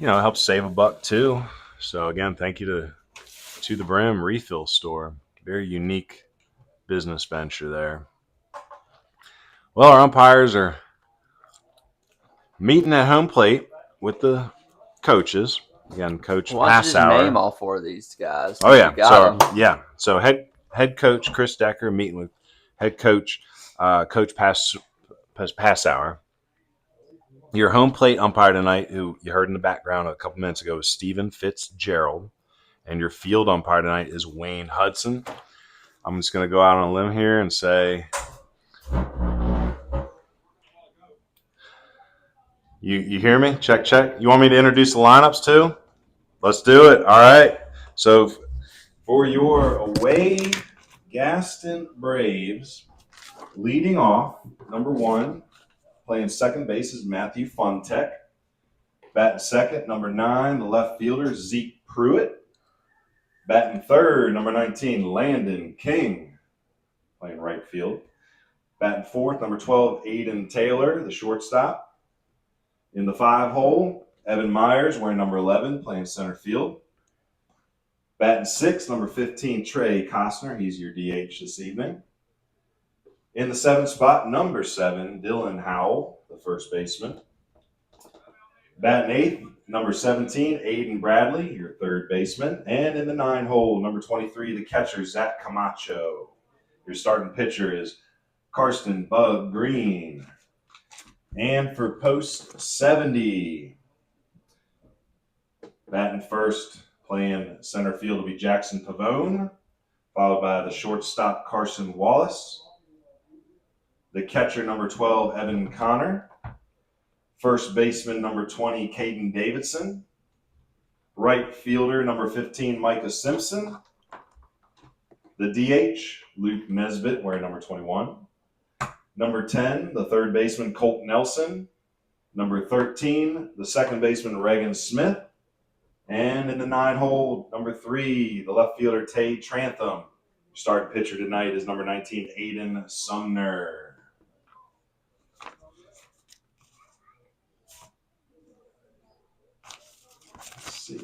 help save a buck too. So again, thank you to the Brim Refill Store. Very unique business venture there. Well, our umpires are meeting at home plate with the coaches. Again, Coach Why don't you just Passauer. name all 4 of these guys? Oh yeah, You got 'em. So head coach Chris Decker meeting with head coach Coach Passauer. Your home plate umpire tonight, who you heard in the background a couple minutes ago, is Stephen Fitzgerald, and your field umpire tonight is Wayne Hudson. I'm just going to go out on a limb here and say, you hear me? Check. You want me to introduce the lineups too? Let's do it. All right. So for your away Gaston Braves, leading off, number 1, playing second base is Matthew Funtek. Batting second, number 9, the left fielder, Zeke Pruitt. Batting third, number 19, Landon King, playing right field. Batting fourth, number 12, Aiden Taylor, the shortstop. In the 5 hole, Evan Myers, wearing number 11, playing center field. Batting sixth, number 15, Trey Costner. He's your DH this evening. In the 7th spot, number 7, Dylan Howell, the first baseman. Batting eighth, number 17, Aiden Bradley, your third baseman. And in the 9 hole, number 23, the catcher, Zach Camacho. Your starting pitcher is Karsten Bug Green. And for post 70, batting first, playing center field will be Jackson Pavone, followed by the shortstop Carson Wallace. The catcher, number 12, Evan Connor. First baseman, number 20, Caden Davidson. Right fielder, number 15, Micah Simpson. The DH, Luke Nesbitt, wearing number 21. Number 10, the third baseman, Colt Nelson. Number 13, the second baseman, Reagan Smith. And in the 9 hole, number 3, the left fielder, Tay Trantham. Starting pitcher tonight is number 19, Aiden Sumner.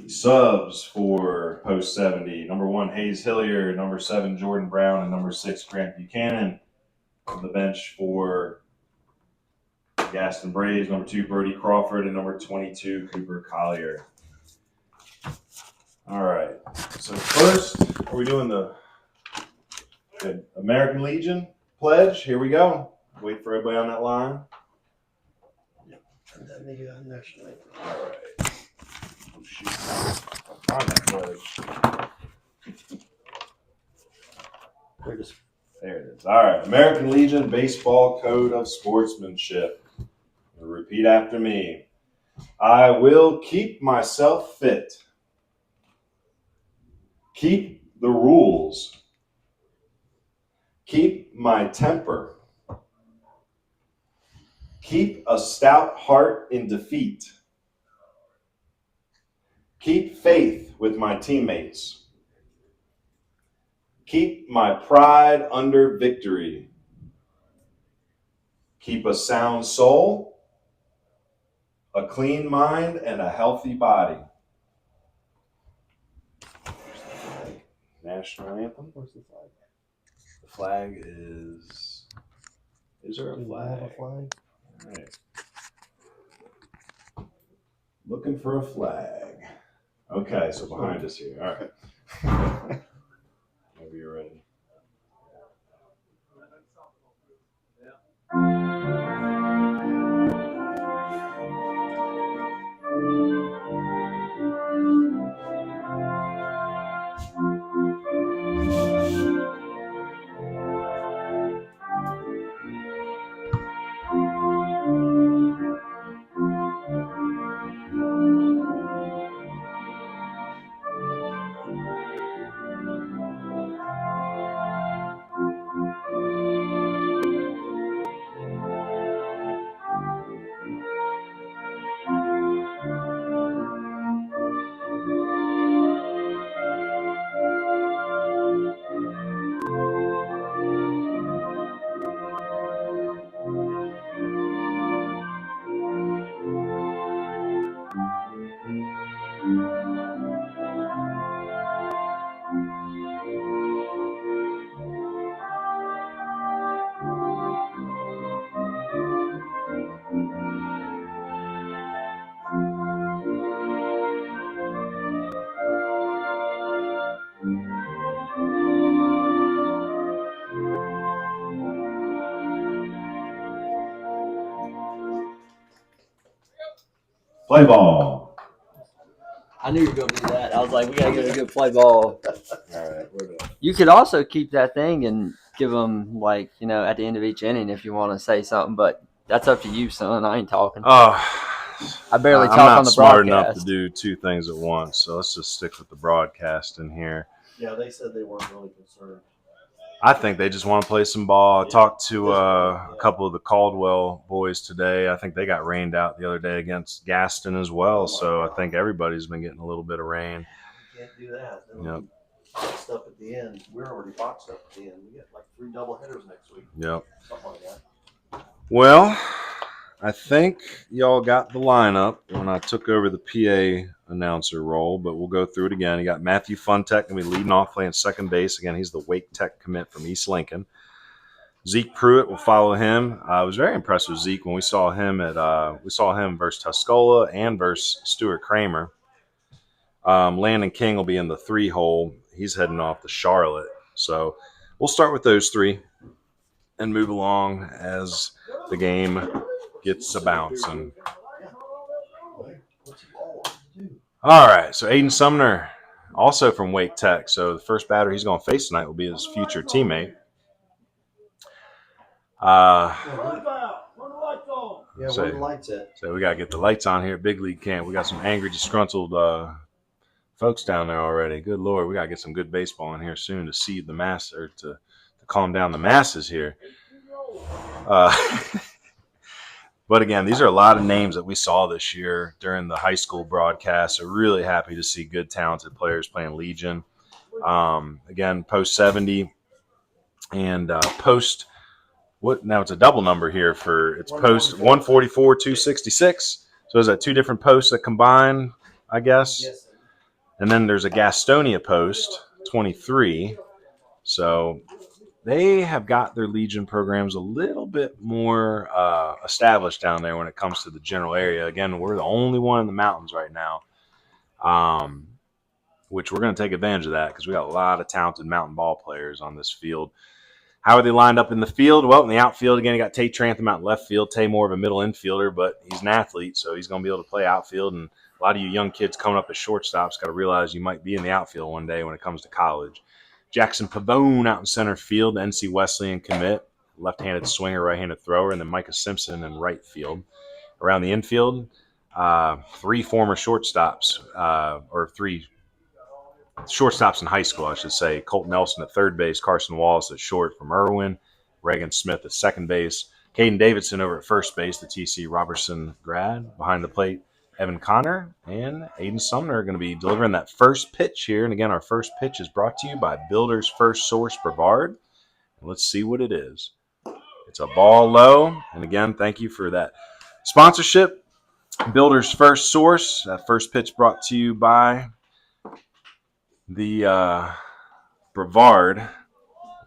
Subs for post 70. Number 1, Hayes Hilliard. Number 7, Jordan Brown. And number 6, Grant Buchanan. On the bench for Gaston Braves, number 2, Brody Crawford. And number 22, Cooper Collier. All right. So first, are we doing the American Legion pledge? Here we go. Wait for everybody on that line. And then the national anthem. All right. Oh, shoot. I'll find that pledge. There it is. All right. American Legion Baseball Code of Sportsmanship. Repeat after me. I will keep myself fit. Keep the rules. Keep my temper. Keep a stout heart in defeat. Keep faith with my teammates. Keep my pride under victory. Keep a sound soul, a clean mind, and a healthy body. National anthem. Where's the flag? The flag is there a flag? All right. Looking for a flag. Okay, so behind us here. All right. Maybe you're ready. Play ball. I knew you were going to do that. I was like, we got to get a good play ball. All right, we're done. You could also keep that thing and give them, like, you know, at the end of each inning if you want to say something, but that's up to you, son. I ain't talking. Oh, I barely I'm talk not on the smart broadcast. enough to do 2 things at once, so let's just stick with the broadcast in here. Yeah, they said they weren't really concerned. I think they just want to play some ball. I talked to a couple of the Caldwell boys today. I think they got rained out the other day against Gaston as well. So I think everybody's been getting a little bit of rain. Can't do that. Yep. boxed up at the end. We're already boxed up at the end. We get like 3 double headers next week. Yep. Something like that. Well, I think y'all got the lineup when I took over the PA announcer role, but we'll go through it again. You got Matthew Funtek going to be leading off playing second base. Again, he's the Wake Tech commit from East Lincoln. Zeke Pruitt will follow him. I was very impressed with Zeke when we saw him versus Tuscola and versus Stuart Kramer. Landon King will be in the 3 hole. He's heading off to Charlotte. So we'll start with those 3 and move along as the game gets a bouncing. All right, so Aiden Sumner, also from Wake Tech. So the first batter he's going to face tonight will be his future teammate. Yeah, where the lights at? So we got to get the lights on here at Big League Camp. We got some angry, disgruntled folks down there already. Good Lord, we got to get some good baseball in here soon to seed the mass, or to calm down the masses here. But again, these are a lot of names that we saw this year during the high school broadcast. So really happy to see good, talented players playing Legion. Again, post 70 and post. What now? It's a double number here for it's post 144, 266. So is that 2 different posts that combine, I guess? Yes. And then there's a Gastonia post 23. So they have got their Legion programs a little bit more established down there when it comes to the general area. Again, we're the only one in the mountains right now, which we're going to take advantage of that because we got a lot of talented mountain ball players on this field. How are they lined up in the field? Well, in the outfield, again, you got Tay Trantham out in left field. Tay more of a middle infielder, but he's an athlete, so he's going to be able to play outfield. And a lot of you young kids coming up as shortstops got to realize you might be in the outfield one day when it comes to college. Jackson Pavone out in center field, NC Wesleyan commit, left-handed swinger, right-handed thrower, and then Micah Simpson in right field. Around the infield, 3 former shortstops, or 3 shortstops in high school, I should say. Colt Nelson at third base, Carson Wallace at short from Irwin, Reagan Smith at second base, Caden Davidson over at first base, the TC Robertson grad. Behind the plate, Evan Connor and Aiden Sumner are going to be delivering that first pitch here. And again, our first pitch is brought to you by Builder's First Source Brevard. Let's see what it is. It's a ball low. And again, thank you for that sponsorship. Builder's First Source. That first pitch brought to you by the Brevard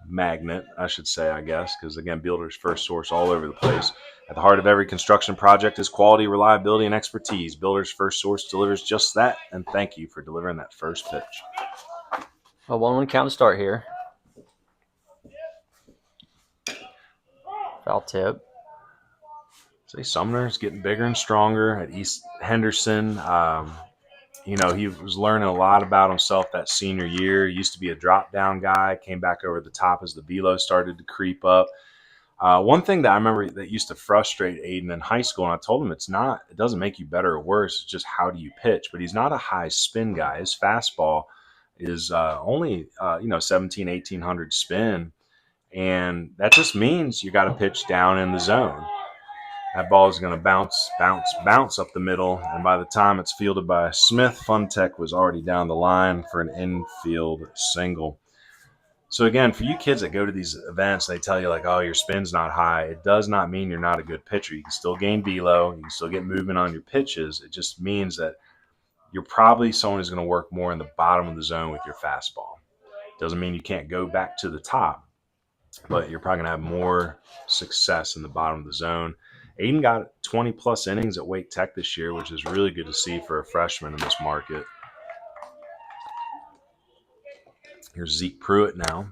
magnet, I should say, I guess, because again, Builder's First Source all over the place. At the heart of every construction project is quality, reliability, and expertise. Builder's First Source delivers just that, and thank you for delivering that first pitch. A 1-1 count to start here. Foul tip. Say Sumner's getting bigger and stronger at East Henderson. He was learning a lot about himself that senior year. He used to be a drop-down guy, came back over the top as the velo started to creep up. One thing that I remember that used to frustrate Aiden in high school, and I told him it doesn't make you better or worse, it's just how do you pitch. But he's not a high spin guy. His fastball is only 1,1800 spin, and that just means you got to pitch down in the zone. That ball is going to bounce up the middle, and by the time it's fielded by Smith, Funtech was already down the line for an infield single. So again, for you kids that go to these events, they tell you like, oh, your spin's not high. It does not mean you're not a good pitcher. You can still gain velo. You can still get movement on your pitches. It just means that you're probably someone who's going to work more in the bottom of the zone with your fastball. Doesn't mean you can't go back to the top, but you're probably going to have more success in the bottom of the zone. Aiden got 20-plus innings at Wake Tech this year, which is really good to see for a freshman in this market. Here's Zeke Pruitt now.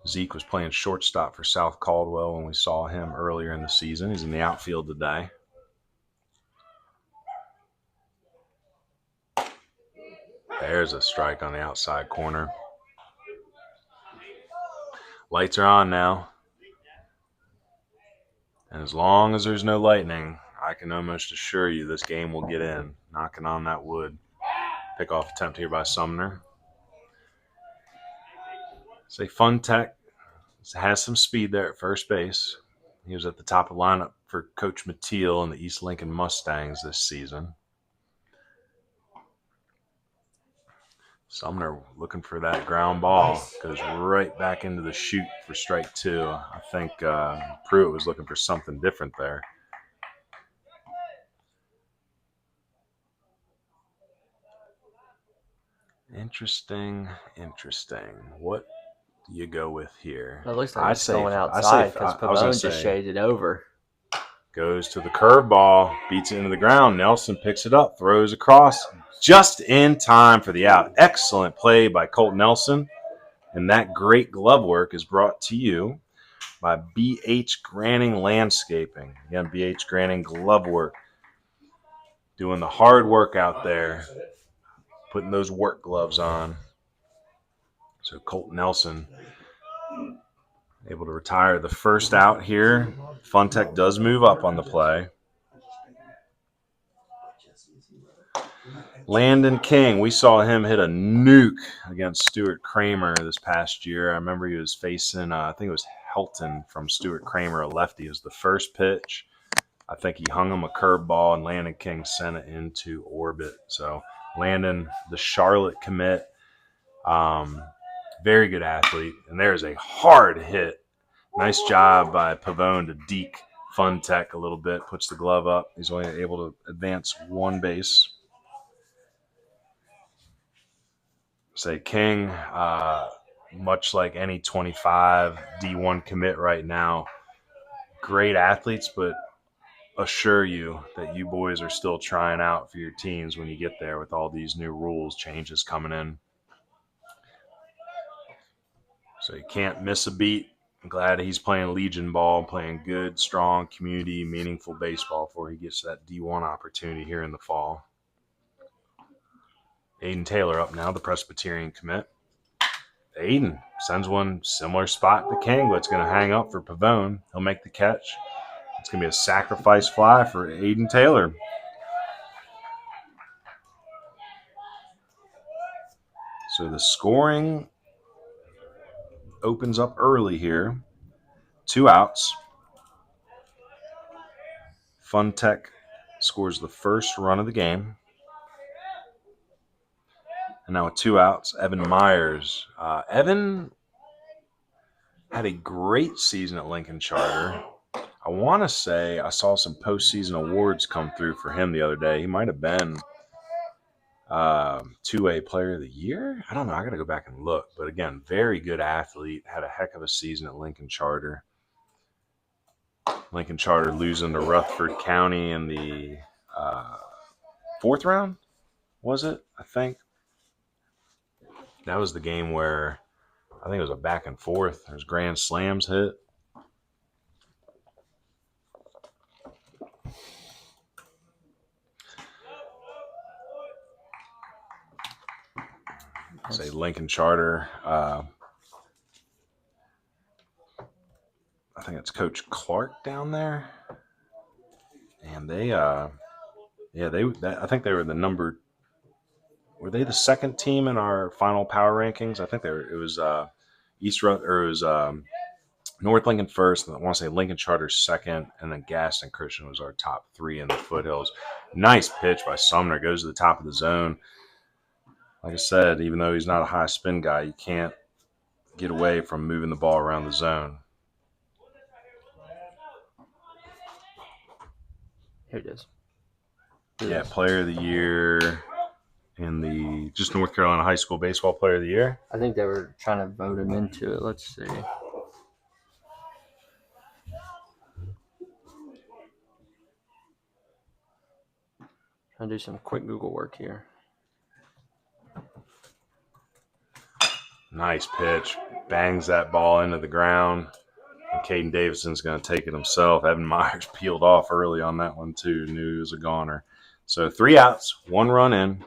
Zeke was playing shortstop for South Caldwell when we saw him earlier in the season. He's in the outfield today. There's a strike on the outside corner. Lights are on now. And as long as there's no lightning, I can almost assure you this game will get in. Knocking on that wood. Pickoff attempt here by Sumner. Say Funtech has some speed there at first base. He was at the top of the lineup for Coach Mateel and the East Lincoln Mustangs this season. Sumner looking for that ground ball. Goes right back into the chute for strike 2. I think Pruitt was looking for something different there. Interesting. What do you go with here? It looks like it's going outside because I was gonna Pavone just say, shaded over. goes to the curveball, beats it into the ground. Nelson picks it up, throws across just in time for the out. Excellent play by Colt Nelson. And that great glove work is brought to you by B.H. Granning Landscaping. Again, B.H. Granning glove work. Doing the hard work out there. Putting those work gloves on. So Colt Nelson able to retire the first out here. Funtech does move up on the play. Landon King, we saw him hit a nuke against Stuart Kramer this past year. I remember he was facing, I think it was Helton from Stuart Kramer, a lefty. It was the first pitch. I think he hung him a curveball, and Landon King sent it into orbit. So Landon, the Charlotte commit, very good athlete. And there's a hard hit. Nice job by Pavone to deke Funtech a little bit. Puts the glove up. He's only able to advance one base. Say King, much like any 25 D1 commit right now, great athletes, but assure you that you boys are still trying out for your teams when you get there with all these new rules changes coming in. So you can't miss a beat. I'm glad he's playing Legion ball, playing good, strong, community, meaningful baseball before he gets that D1 opportunity here in the fall. Aiden Taylor up now, the Presbyterian commit. Aiden sends one similar spot to King, but it's going to hang up for Pavone. He'll make the catch. It's going to be a sacrifice fly for Aiden Taylor. So the scoring opens up early here. 2 outs. Funtech scores the first run of the game. And now with 2 outs, Evan Myers. Evan had a great season at Lincoln Charter. I want to say I saw some postseason awards come through for him the other day. He might have been 2A Player of the Year. I don't know. I got to go back and look. But again, very good athlete. Had a heck of a season at Lincoln Charter. Lincoln Charter losing to Rutherford County in the 4th round, was it? I think. That was the game where I think it was a back and forth. There's grand slams hit. Say Lincoln Charter. I think it's Coach Clark down there, and they, I think they were the number. Were they the 2nd team in our final power rankings? I think they were. It was North Lincoln first, and I want to say Lincoln Charter 2nd, and then Gaston Christian was our top 3 in the foothills. Nice pitch by Sumner, goes to the top of the zone. Like I said, even though he's not a high spin guy, you can't get away from moving the ball around the zone. Here it is. Yeah, Player of the Year in the just North Carolina High School Baseball Player of the Year. I think they were trying to vote him into it. Let's see. Trying to do some quick Google work here. Nice pitch. Bangs that ball into the ground. And Caden Davidson's going to take it himself. Evan Myers peeled off early on that one, too. Knew he was a goner. So 3 outs, 1 run in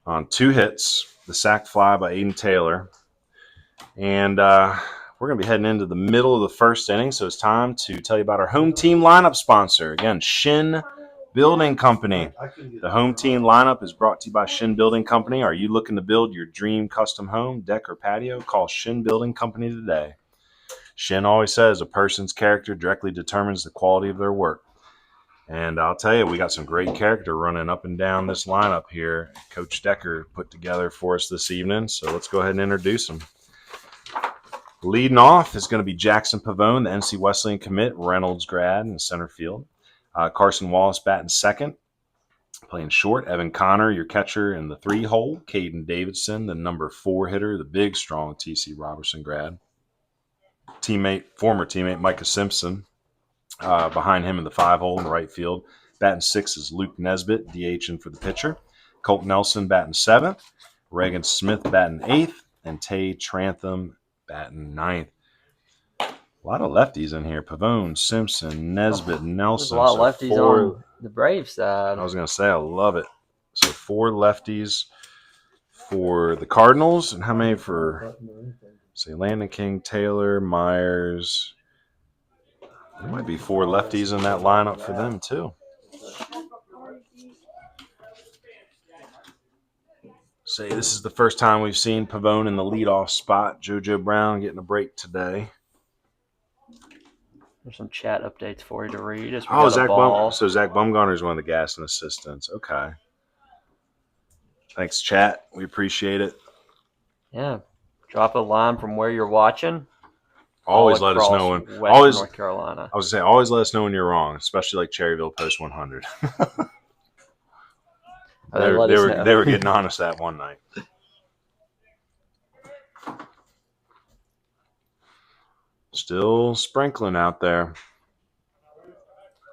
on 2 hits. The sac fly by Aiden Taylor. And we're going to be heading into the middle of the 1st inning, so it's time to tell you about our home team lineup sponsor. Again, Shin Building Company. The home team lineup is brought to you by Shin Building Company. Are you looking to build your dream custom home, deck, or patio? Call Shin Building Company today. Shin always says a person's character directly determines the quality of their work. And I'll tell you, we got some great character running up and down this lineup here. Coach Decker put together for us this evening. So let's go ahead and introduce them. Leading off is going to be Jackson Pavone, the NC Wesleyan commit, Reynolds grad in center field. Carson Wallace batting second. Playing short, Evan Connor, your catcher in the 3-hole. Caden Davidson, the number 4 hitter, the big, strong TC Robertson grad. Former teammate Micah Simpson behind him in the 5-hole in the right field. Batting 6 is Luke Nesbitt, DHing for the pitcher. Colt Nelson batting 7th. Reagan Smith batting 8th. And Tay Trantham batting 9th. A lot of lefties in here. Pavone, Simpson, Nesbitt, Nelson. There's a lot of lefties on the Brave side. I was going to say, I love it. So 4 lefties for the Cardinals. And how many for, say, Landon King, Taylor, Myers? There might be 4 lefties in that lineup for them, too. Say this is the first time we've seen Pavone in the leadoff spot. JoJo Brown getting a break today. There's some chat updates for you to read. So Zach Bumgarner is one of the Gaston assistants. Okay. Thanks, chat. We appreciate it. Yeah. Drop a line from where you're watching. Always let us know when. North Carolina. I was going to say, always let us know when you're wrong, especially like Cherryville Post 100. They were getting honest that one night. Still sprinkling out there.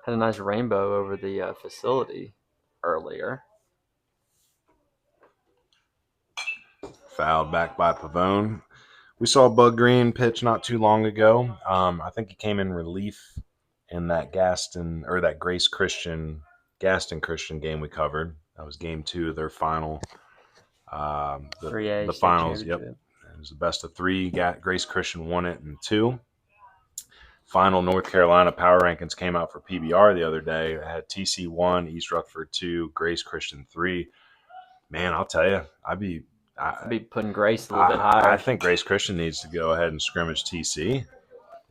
Had a nice rainbow over the facility earlier. Fouled back by Pavone. We saw Bug Green pitch not too long ago. I think he came in relief in that Gaston Christian game we covered. That was game 2 of their final. The finals, yep. It was the best of 3. Grace Christian won it in 2. Final North Carolina power rankings came out for PBR the other day. It had TC 1, East Rutherford 2, Grace Christian 3. Man, I'll tell you, I'd be putting Grace a little bit higher. I think Grace Christian needs to go ahead and scrimmage TC.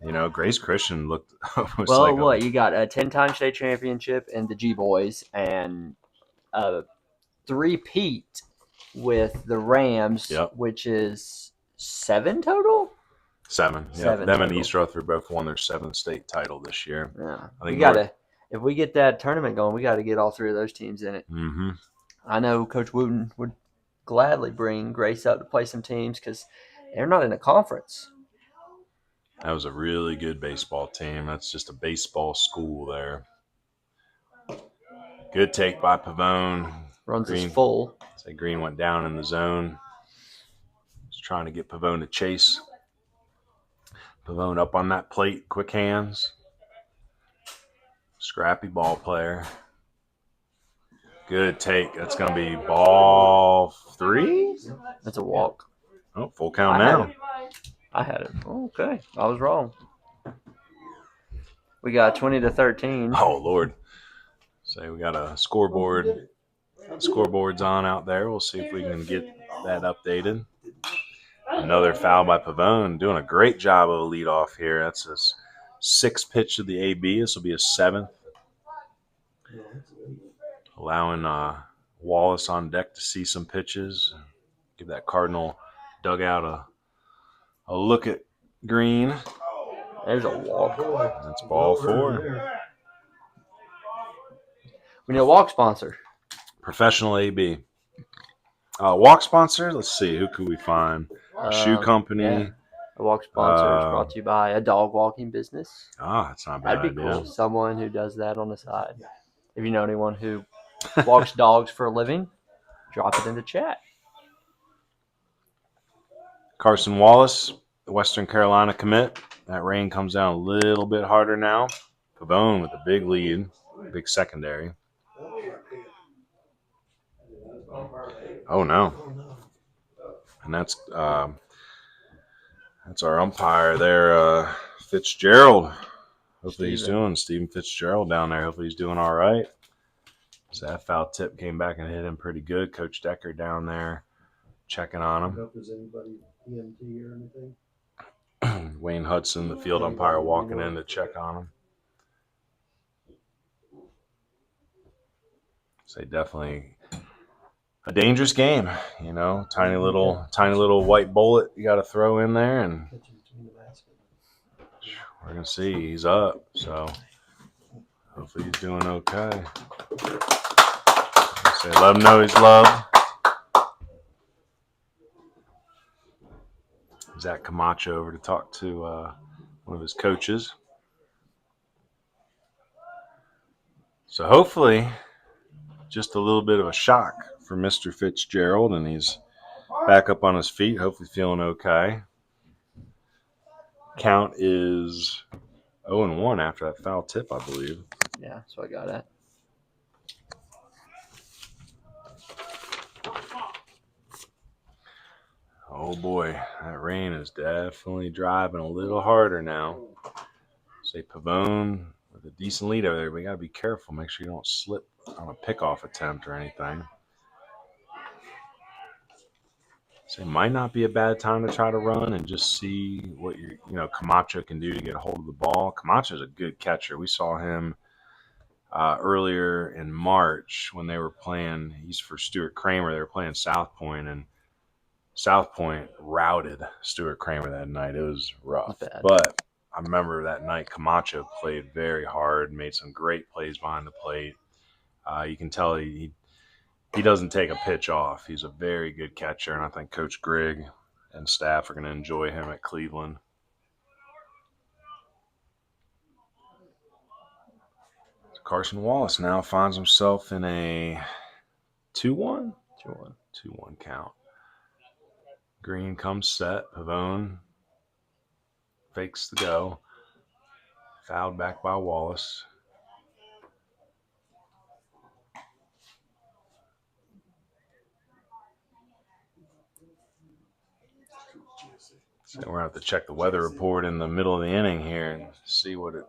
You know, Grace Christian looked. You got a 10-time state championship in the G Boys and a 3-peat with the Rams, which is 7 total. 7. Yeah, them and East Rutherford both won their 7th state title this year. Yeah, I think if we get that tournament going, we got to get all 3 of those teams in it. Mm-hmm. I know Coach Wooten would gladly bring Grace up to play some teams because they're not in a conference. That was a really good baseball team. That's just a baseball school there. Good take by Pavone. Runs is full. Say Green went down in the zone. Just trying to get Pavone to chase. Pavone up on that plate, quick hands. Scrappy ball player. Good take. That's going to be ball 3? That's a walk. Oh, full count now. I had it. Okay. I was wrong. We got 20-13. Oh, Lord. Say we got a scoreboard. Scoreboard's on out there. We'll see if we can get that updated. Another foul by Pavone. Doing a great job of a leadoff here. That's his 6th pitch of the AB. This will be his 7th. Allowing Wallace on deck to see some pitches. Give that Cardinal dugout a look at Green. There's a walk. That's ball 4. We need a walk sponsor. Professional AB. Walk sponsor? Let's see. Who could we find? Shoe company. Yeah. A walk sponsor is brought to you by a dog walking business. That's not a bad That'd be idea. cool. Someone who does that on the side. If you know anyone who walks dogs for a living, drop it in the chat. Carson Wallace, the Western Carolina commit. That rain comes down a little bit harder now. Pavone with a big lead, big secondary. Oh, no. And that's our umpire there, Fitzgerald. Hopefully Stephen Fitzgerald down there. Hopefully he's doing all right. So that foul tip came back and hit him pretty good. Coach Decker down there checking on him. If there's anybody EMT or anything. Wayne Hudson, the field umpire, walking in to check on him. say definitely a dangerous game. You know, tiny little white bullet you got to throw in there, and we're gonna see he's up. So hopefully he's doing okay. Say, let him know he's loved. Zach Camacho over to talk to one of his coaches. So hopefully, just a little bit of a shock for Mr. Fitzgerald, and he's back up on his feet, hopefully feeling okay. Count is 0-1 after that foul tip, I believe. Yeah, that's what I got at. Oh boy, that rain is definitely driving a little harder now. Say Pavone with a decent lead over there, but you got to be careful. Make sure you don't slip on a pickoff attempt or anything. So it might not be a bad time to try to run and just see what Camacho can do to get a hold of the ball. Camacho's a good catcher. We saw him earlier in March when they were playing. He's for Stuart Kramer. They were playing South Point, and South Point routed Stuart Kramer that night. It was rough, but I remember that night Camacho played very hard, made some great plays behind the plate. You can tell he doesn't take a pitch off. He's a very good catcher, and I think Coach Grigg and staff are going to enjoy him at Cleveland. Carson Wallace now finds himself in a 2-1 count. Green comes set. Pavone fakes the go. Fouled back by Wallace. So we're going to have to check the weather report in the middle of the inning here and see what the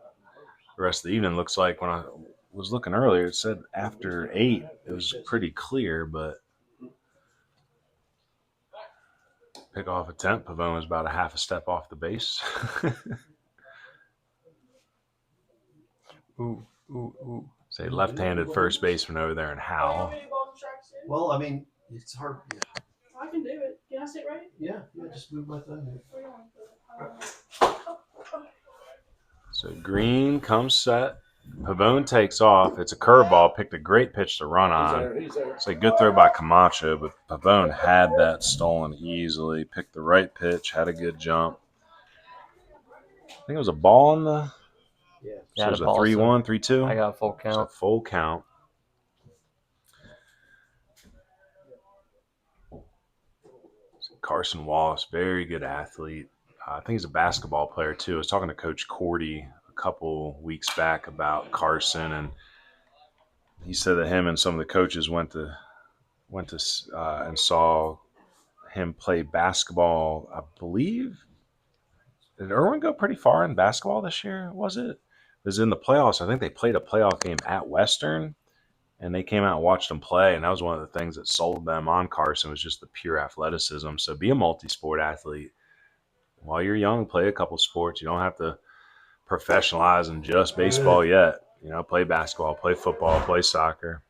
rest of the evening looks like. When I was looking earlier, it said after 8 it was pretty clear, but pickoff attempt. Pavone was about a half a step off the base. Ooh. Say left-handed first baseman over there in Howell. Well, I mean, it's hard. Yeah. I can do it. Can I sit right? Yeah, just move my thing. So Green comes set. Pavone takes off. It's a curveball. Picked a great pitch to run on. It's a good throw by Camacho, but Pavone had that stolen easily. Picked the right pitch. Had a good jump. I think it was a ball on the. Yeah. So it was a 3-1, 3-2. I got a full count. So full count. Carson Wallace, very good athlete. I think he's a basketball player too. I was talking to Coach Cordy a couple weeks back about Carson, and he said that him and some of the coaches went to and saw him play basketball. I believe, did Irwin go pretty far in basketball this year? Was it? It was in the playoffs. I think they played a playoff game at Western, and they came out and watched him play, and that was one of the things that sold them on Carson was just the pure athleticism. So be a multi-sport athlete. While you're young, play a couple sports. You don't have to professionalize in just baseball yet. You know, play basketball, play football, play soccer.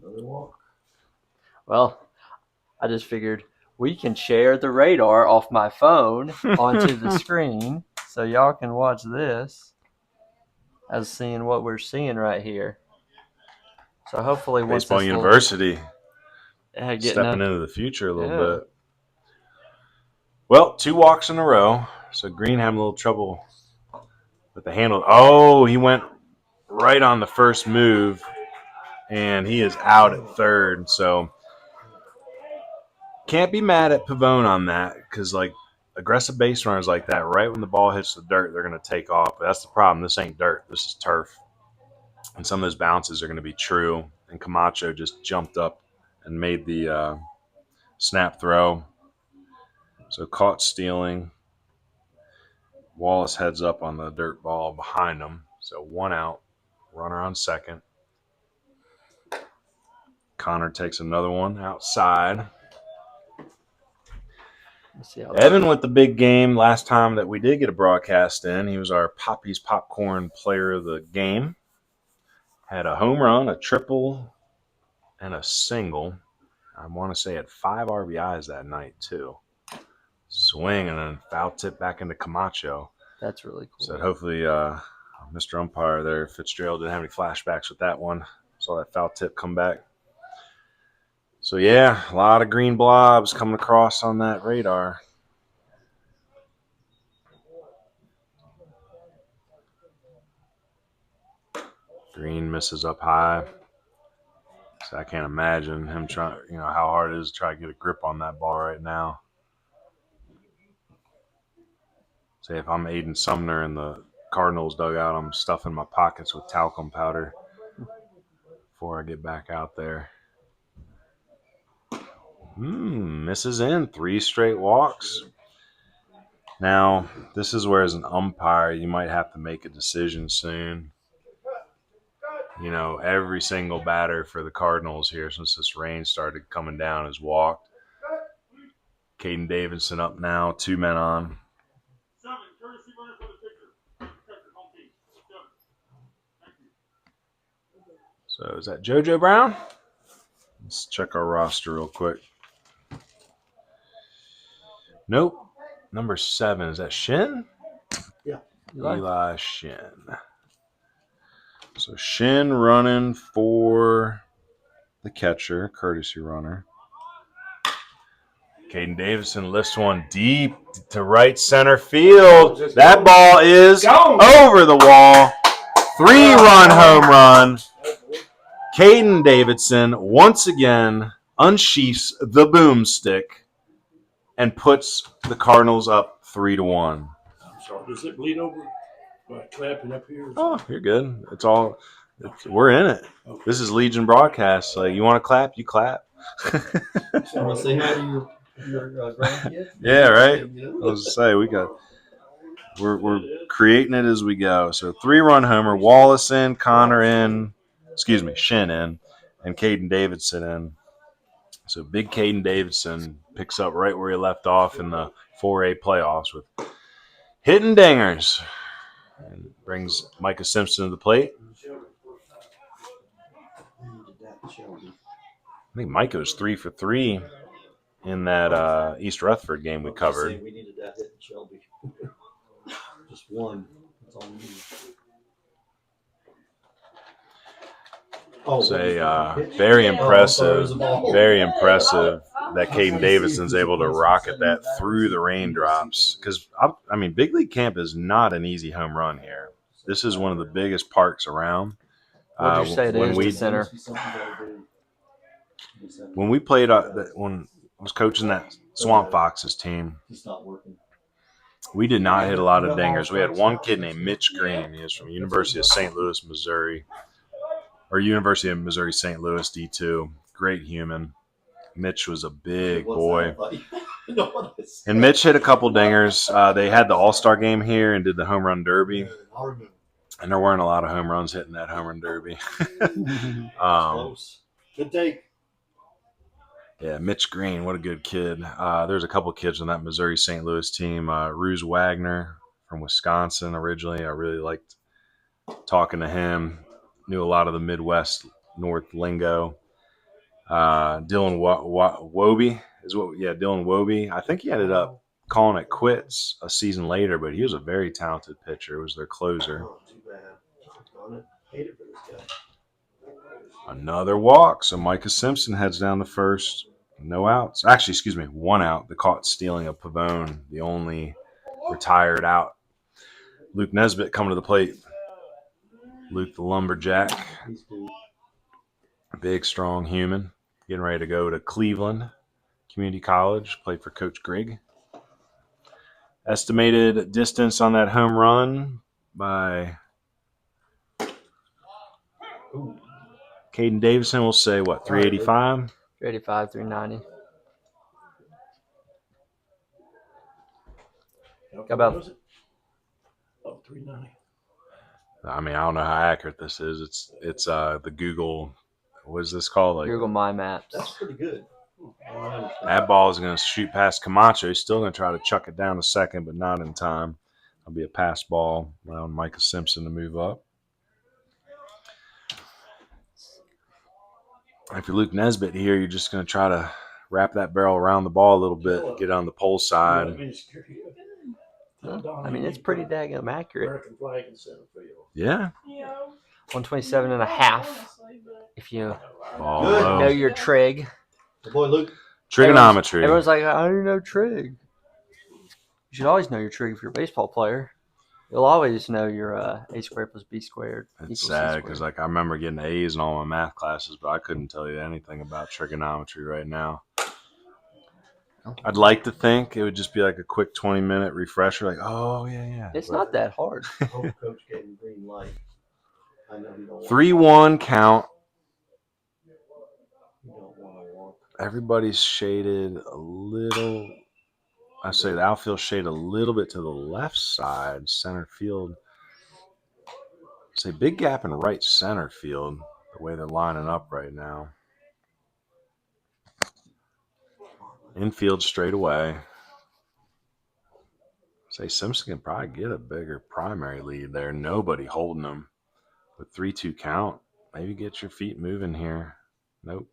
Another walk. Well, I just figured we can share the radar off my phone onto the screen so y'all can watch this as seeing what we're seeing right here. So hopefully once Baseball University getting stepping into the future a little bit. Well, 2 walks in a row. So Green having a little trouble with the handle. Oh, he went right on the first move, and he is out at third. So can't be mad at Pavone on that because, like, aggressive base runners like that, right when the ball hits the dirt, they're going to take off. But that's the problem. This ain't dirt. This is turf. And some of those bounces are going to be true. And Camacho just jumped up and made the snap throw. So caught stealing. Wallace heads up on the dirt ball behind him. So 1 out. Runner on second. Connor takes another one outside. Evan with the big game last time that we did get a broadcast in. He was our Poppy's Popcorn player of the game. had a home run, a triple, and a single. I want to say had 5 RBIs that night too. Swing and then foul tip back into Camacho. That's really cool. So hopefully Mr. Umpire there, Fitzgerald, didn't have any flashbacks with that one. Saw that foul tip come back. So yeah, a lot of green blobs coming across on that radar. Green misses up high. So I can't imagine him trying, how hard it is to try to get a grip on that ball right now. Say if I'm Aiden Sumner in the Cardinals dugout, I'm stuffing my pockets with talcum powder before I get back out there. Misses in. 3 straight walks. Now, this is where as an umpire, you might have to make a decision soon. Every single batter for the Cardinals here since this rain started coming down has walked. Caden Davidson up now, 2 men on. So is that JoJo Brown? Let's check our roster real quick. Nope. Number 7, is that Shin? Yeah. Eli Shin. So Shin running for the catcher, courtesy runner. Caden Davidson lifts one deep to right center field. That ball is over the wall. 3-run home run. Caden Davidson once again unsheaths the boomstick and puts the Cardinals up 3-1. So does it bleed over by clapping up here? Oh, you're good. We're in it. Okay. This is Legion broadcast. Like, you want to clap, you clap. So I want to say hi to your grandkid. Yeah, right. I was gonna say we're creating it as we go. So 3-run homer, Wallace in, Connor in, Shin in, and Caden Davidson in. So big Caden Davidson picks up right where he left off in the 4A playoffs with hitting dingers, and brings Micah Simpson to the plate. I think Micah was 3 for 3 in that East Rutherford game we covered. We needed that hit in Shelby. Just one. That's all we needed. Very impressive that Caden Davidson's able to rocket that through the raindrops. Because, Big League Camp is not an easy home run here. This is one of the biggest parks around. What would you say it is, the center? When we played, when I was coaching that Swamp Foxes team, we did not hit a lot of dingers. We had one kid named Mitch Green. He was from University of St. Louis, Missouri. Or University of Missouri St. Louis D2. Great human. Mitch was a big boy. And Mitch hit a couple dingers. They had the All-Star game here and did the home run derby. And there weren't a lot of home runs hitting that home run derby. Good take. Yeah, Mitch Green, what a good kid. There's a couple kids on that Missouri St. Louis team. Ruse Wagner from Wisconsin originally. I really liked talking to him. Knew a lot of the Midwest North lingo. Dylan Woby Dylan Woby. I think he ended up calling it quits a season later, but he was a very talented pitcher. It was their closer. Oh, too bad. Hate it for this guy. Another walk. So Micah Simpson heads down to first. No outs. Actually, 1 out. The caught stealing of Pavone, the only retired out. Luke Nesbitt coming to the plate. Luke the Lumberjack. Big, strong human. Getting ready to go to Cleveland Community College. Play for Coach Grigg. Estimated distance on that home run by Caden Davidson, we'll say, 385? 385, 390. Got about 390. I don't know how accurate this is. It's the Google. What is this called? Google My Maps. That's pretty good. That ball is going to shoot past Camacho. He's still going to try to chuck it down to second, but not in time. It'll be a pass ball allowing Micah Simpson to move up. If you're Luke Nesbitt here, you're just going to try to wrap that barrel around the ball a little bit, get on the pole side. I mean, it's pretty daggum accurate. American flag in center field. Yeah. 127 and a half. If you Ball Good. low. know your trig. Good boy, Luke. Trigonometry. Everyone's like, I don't know trig. You should always know your trig if you're a baseball player. You'll always know your a squared plus b squared. It's sad because like I remember getting A's in all my math classes, but I couldn't tell you anything about trigonometry right now. I'd like to think it would just be like a quick 20-minute refresher, like, oh yeah. It's not that hard. Hope coach gave him green light. I know you don't want 3-1 count. you don't want to walk. Everybody's shaded a little. I say the outfield shade a little bit to the left side. Center field. Say big gap in right center field. The way they're lining up right now. Infield straight away. Say Simpson can probably get a bigger primary lead there. Nobody holding them. With 3-2 count. Maybe get your feet moving here. Nope.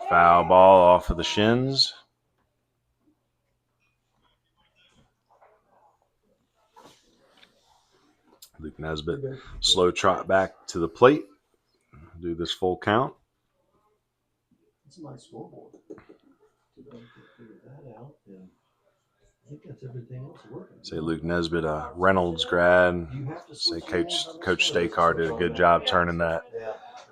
Foul ball off of the shins. Luke Nesbitt, slow trot back to the plate. Do this full count. It's a nice scoreboard. Figure that out. And I think that's everything else working. Say Luke Nesbitt, a Reynolds grad. Say Coach Stakar did a good job turning that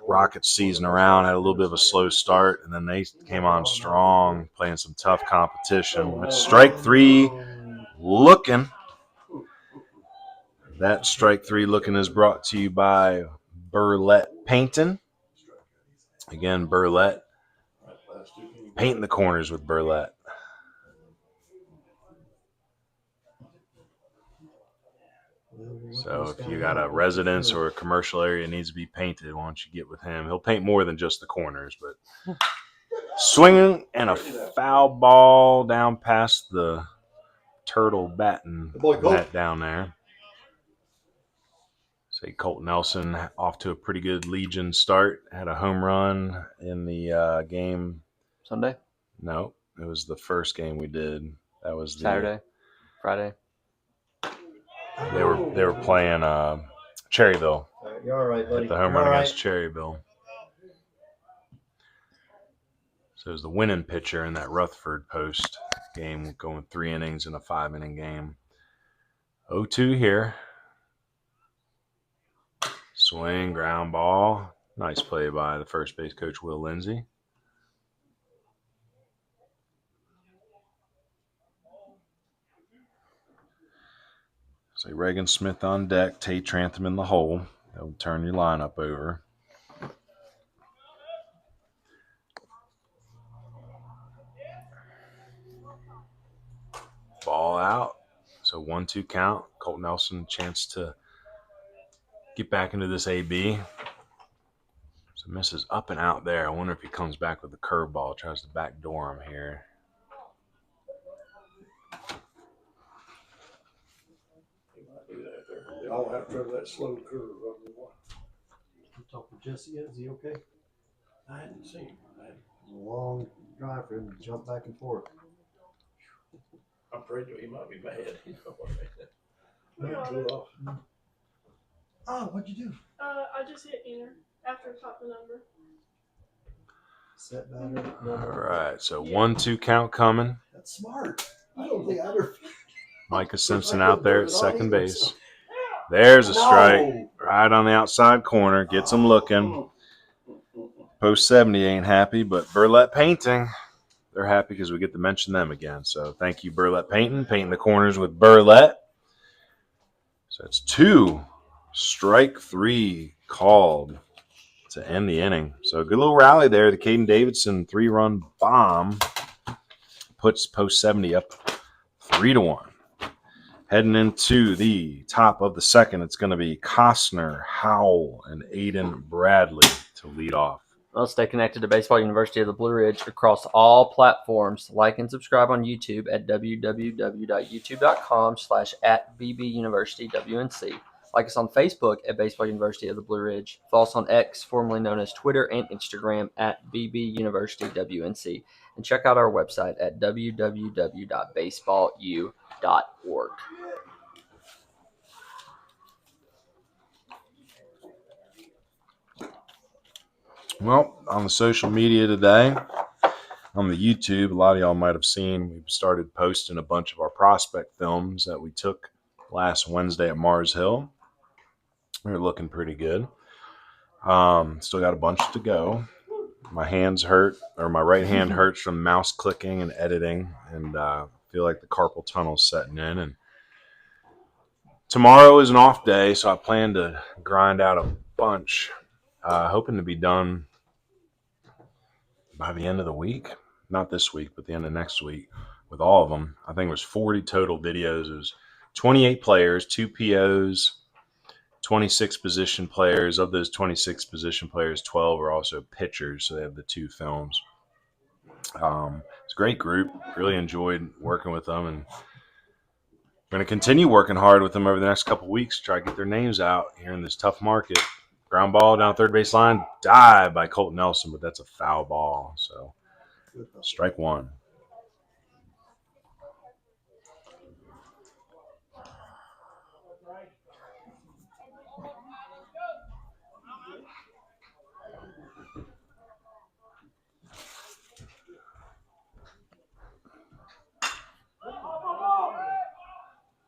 Rockets season around. Had a little bit of a slow start, and then they came on strong, playing some tough competition. It's strike 3 looking. That strike 3 looking is brought to you by Burlette Painting. Again, Burlette. Painting the corners with Burlette. So if you got a residence or a commercial area that needs to be painted, why don't you get with him? He'll paint more than just the corners, but swinging and a foul ball down past the turtle batting net down there. Say Colt Nelson off to a pretty good Legion start. Had a home run in the game. Sunday? No, it was the first game we did. That was Saturday? Friday? They were playing Cherryville. You're all right, buddy. At the home run against Cherryville. So it was the winning pitcher in that Rutherford Post game, going 3 innings in a 5-inning game. 0-2 here. Swing, ground ball. Nice play by the first base coach, Will Lindsay. Say Reagan Smith on deck, Tay Trantham in the hole. That will turn your lineup over. Ball out. So 1-2 count. Colt Nelson chance to get back into this AB. So misses up and out there. I wonder if he comes back with a curveball, tries to backdoor him here. They all have to have that slow curve. You talk to Jesse yet? Is he okay? I hadn't seen him. A long drive for him to jump back and forth. I'm afraid he might be mad. You know what I mean? Yeah. Cool off. Oh, what'd you do? I just hit enter after I caught the number. Set batter. All right, so 1-2 count coming. That's smart. I don't think I ever. Micah Simpson out there at second base. There's a strike right on the outside corner. Gets him looking. Post 70 ain't happy, but Burlette Painting, they're happy because we get to mention them again. So thank you, Burlette Painting. Painting the corners with Burlette. So it's 2. Strike 3 called to end the inning. So a good little rally there. The Caden Davidson 3-run bomb puts Post 70 up 3-1. Heading into the top of the second, it's going to be Costner, Howell, and Aiden Bradley to lead off. Well, stay connected to Baseball University of the Blue Ridge across all platforms. Like and subscribe on YouTube at www.youtube.com/@bbuniversitywNC. Like us on Facebook at Baseball University of the Blue Ridge. Follow us on X, formerly known as Twitter and Instagram at BB University WNC. And check out our website at www.baseballu.org. Well, on the social media today, on the YouTube, a lot of y'all might have seen we've started posting a bunch of our prospect films that we took last Wednesday at Mars Hill. They're looking pretty good. Still got a bunch to go. My hands hurt, or my right hand hurts from mouse clicking and editing, and feel like the carpal tunnel's setting in. And tomorrow is an off day, so I plan to grind out a bunch, hoping to be done by the end of the week. Not this week, but the end of next week with all of them. I think it was 40 total videos. It was 28 players, 2 POs, 26 position players. Of those 26 position players, 12 are also pitchers, so they have the 2 films. It's a great group. Really enjoyed working with them, and I'm going to continue working hard with them over the next couple weeks to try to get their names out here in this tough market. Ground ball down third base line, dive by Colton Nelson, but that's a foul ball, so strike one.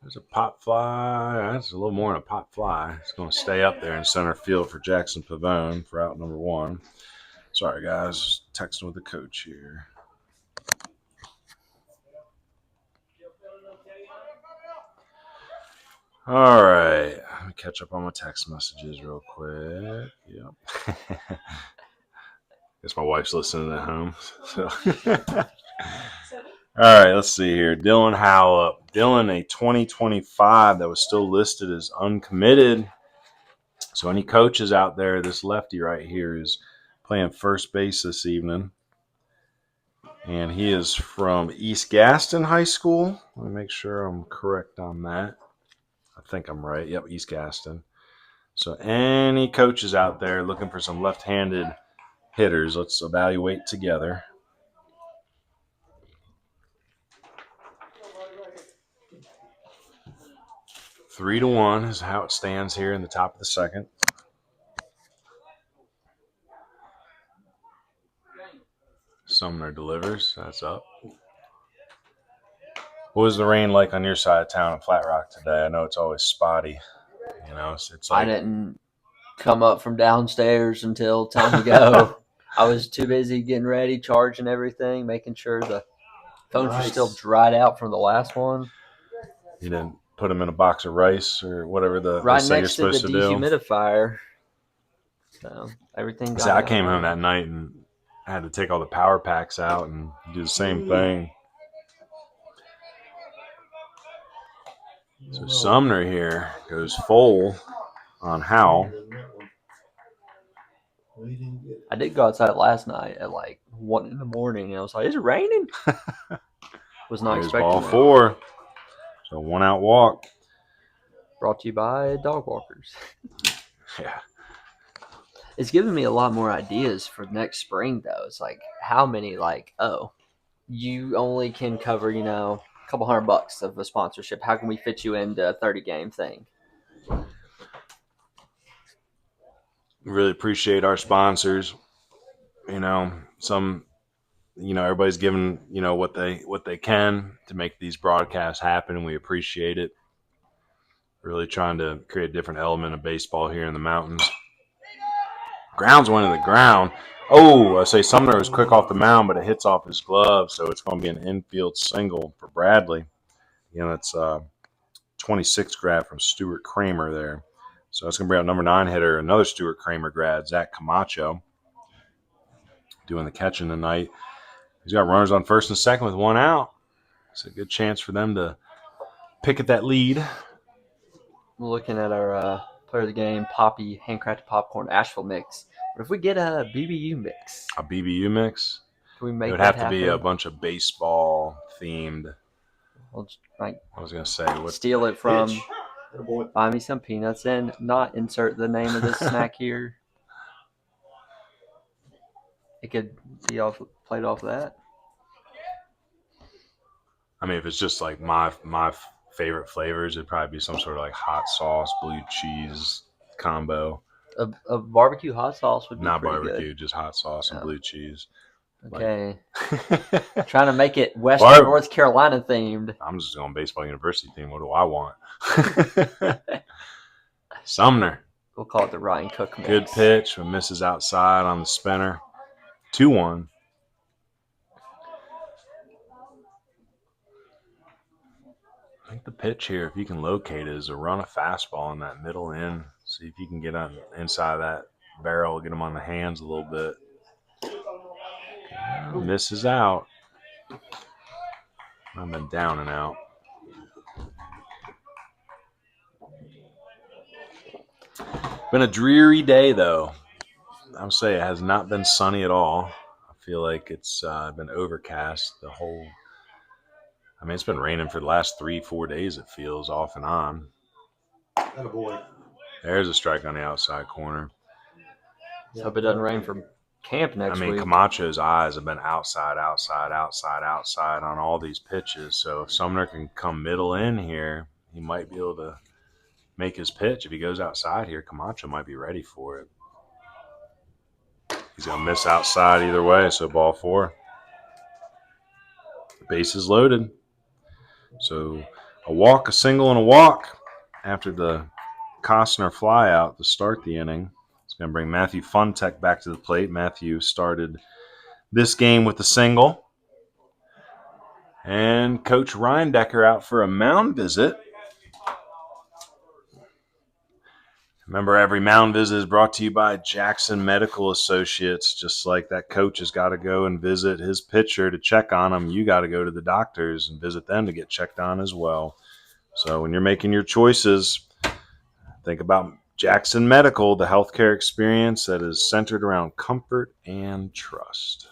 There's a pop fly. That's a little more than a pop fly. It's going to stay up there in center field for Jackson Pavone for out number 1. Sorry, guys. Texting with the coach here. All right. Let me catch up on my text messages real quick. Yep. Guess my wife's listening at home. So. All right, let's see here. Dylan Howell. Dylan, a 2025 that was still listed as uncommitted. So any coaches out there, this lefty right here is playing first base this evening. And he is from East Gaston High School. Let me make sure I'm correct on that. I think I'm right. Yep, East Gaston. So any coaches out there looking for some left-handed hitters, let's evaluate together. Three to 1 is how it stands here in the top of the second. Sumner delivers. That's up. What was the rain like on your side of town in Flat Rock today? I know it's always spotty. You know, it's like I didn't come up from downstairs until time to go. I was too busy getting ready, charging everything, making sure the phones were still dried out from the last one. You didn't put them in a box of rice or whatever they Right say you're next to the supposed to do. dehumidifier. So everything See, I came home that night and I had to take all the power packs out and do the same thing. So Sumner here goes full on Howell. I did go outside last night at like 1 in the morning, and I was like, "Is it raining?" Was not There's expecting ball that. 4. So 1 out walk. Brought to you by dog walkers. Yeah. It's giving me a lot more ideas for next spring, though. It's like, how many, you only can cover, a couple $100 of a sponsorship. How can we fit you into a 30-game thing? Really appreciate our sponsors. Everybody's giving, what they can to make these broadcasts happen, and we appreciate it. Really trying to create a different element of baseball here in the mountains. Grounds went to the ground. Oh, I say Sumner was quick off the mound, but it hits off his glove, so it's going to be an infield single for Bradley. It's 26 grad from Stuart Kramer there. So that's going to bring out number 9 hitter, another Stuart Kramer grad, Zach Camacho, doing the catching tonight. He's got runners on first and second with 1 out. It's a good chance for them to pick at that lead. We're looking at our player of the game, Poppy handcrafted popcorn Asheville mix. What if we get a BBU mix? A BBU mix? Can we make it would that have to be a happen? bunch of baseball themed. We'll just, I was going to say, what? Steal it from Boy. Buy me some peanuts and not insert the name of this snack here. It could be played off of that. I mean, if it's just like my favorite flavors, it'd probably be some sort of like hot sauce, blue cheese combo. A barbecue hot sauce would be Not pretty barbecue, good. just hot sauce and blue cheese. Okay. Like, Trying to make it Western North Carolina themed. I'm just going baseball university theme. What do I want? Sumner. We'll call it the Ryan Cook mix. Good pitch, but misses outside on the spinner. 2-1. I think the pitch here, if you can locate it, is to run a fastball in that middle end. See if you can get on inside that barrel, get him on the hands a little bit. Misses out. I've been down and out. Been a dreary day, though. I would say it has not been sunny at all. I feel like it's been overcast the whole. I mean, it's been raining for the last 3-4 days, it feels, off and on. Boy. There's a strike on the outside corner. Let's hope it doesn't rain for camp next week. Camacho's eyes have been outside on all these pitches. So if Sumner can come middle in here, he might be able to make his pitch. If he goes outside here, Camacho might be ready for it. He's going to miss outside either way, so ball 4. Bases loaded. So a walk, a single, and a walk after the Costner fly out to start the inning. It's going to bring Matthew Funtek back to the plate. Matthew started this game with a single. And Coach Reindecker out for a mound visit. Remember, every mound visit is brought to you by Jackson Medical Associates. Just like that coach has got to go and visit his pitcher to check on him, you got to go to the doctors and visit them to get checked on as well. So when you're making your choices, think about Jackson Medical, the healthcare experience that is centered around comfort and trust.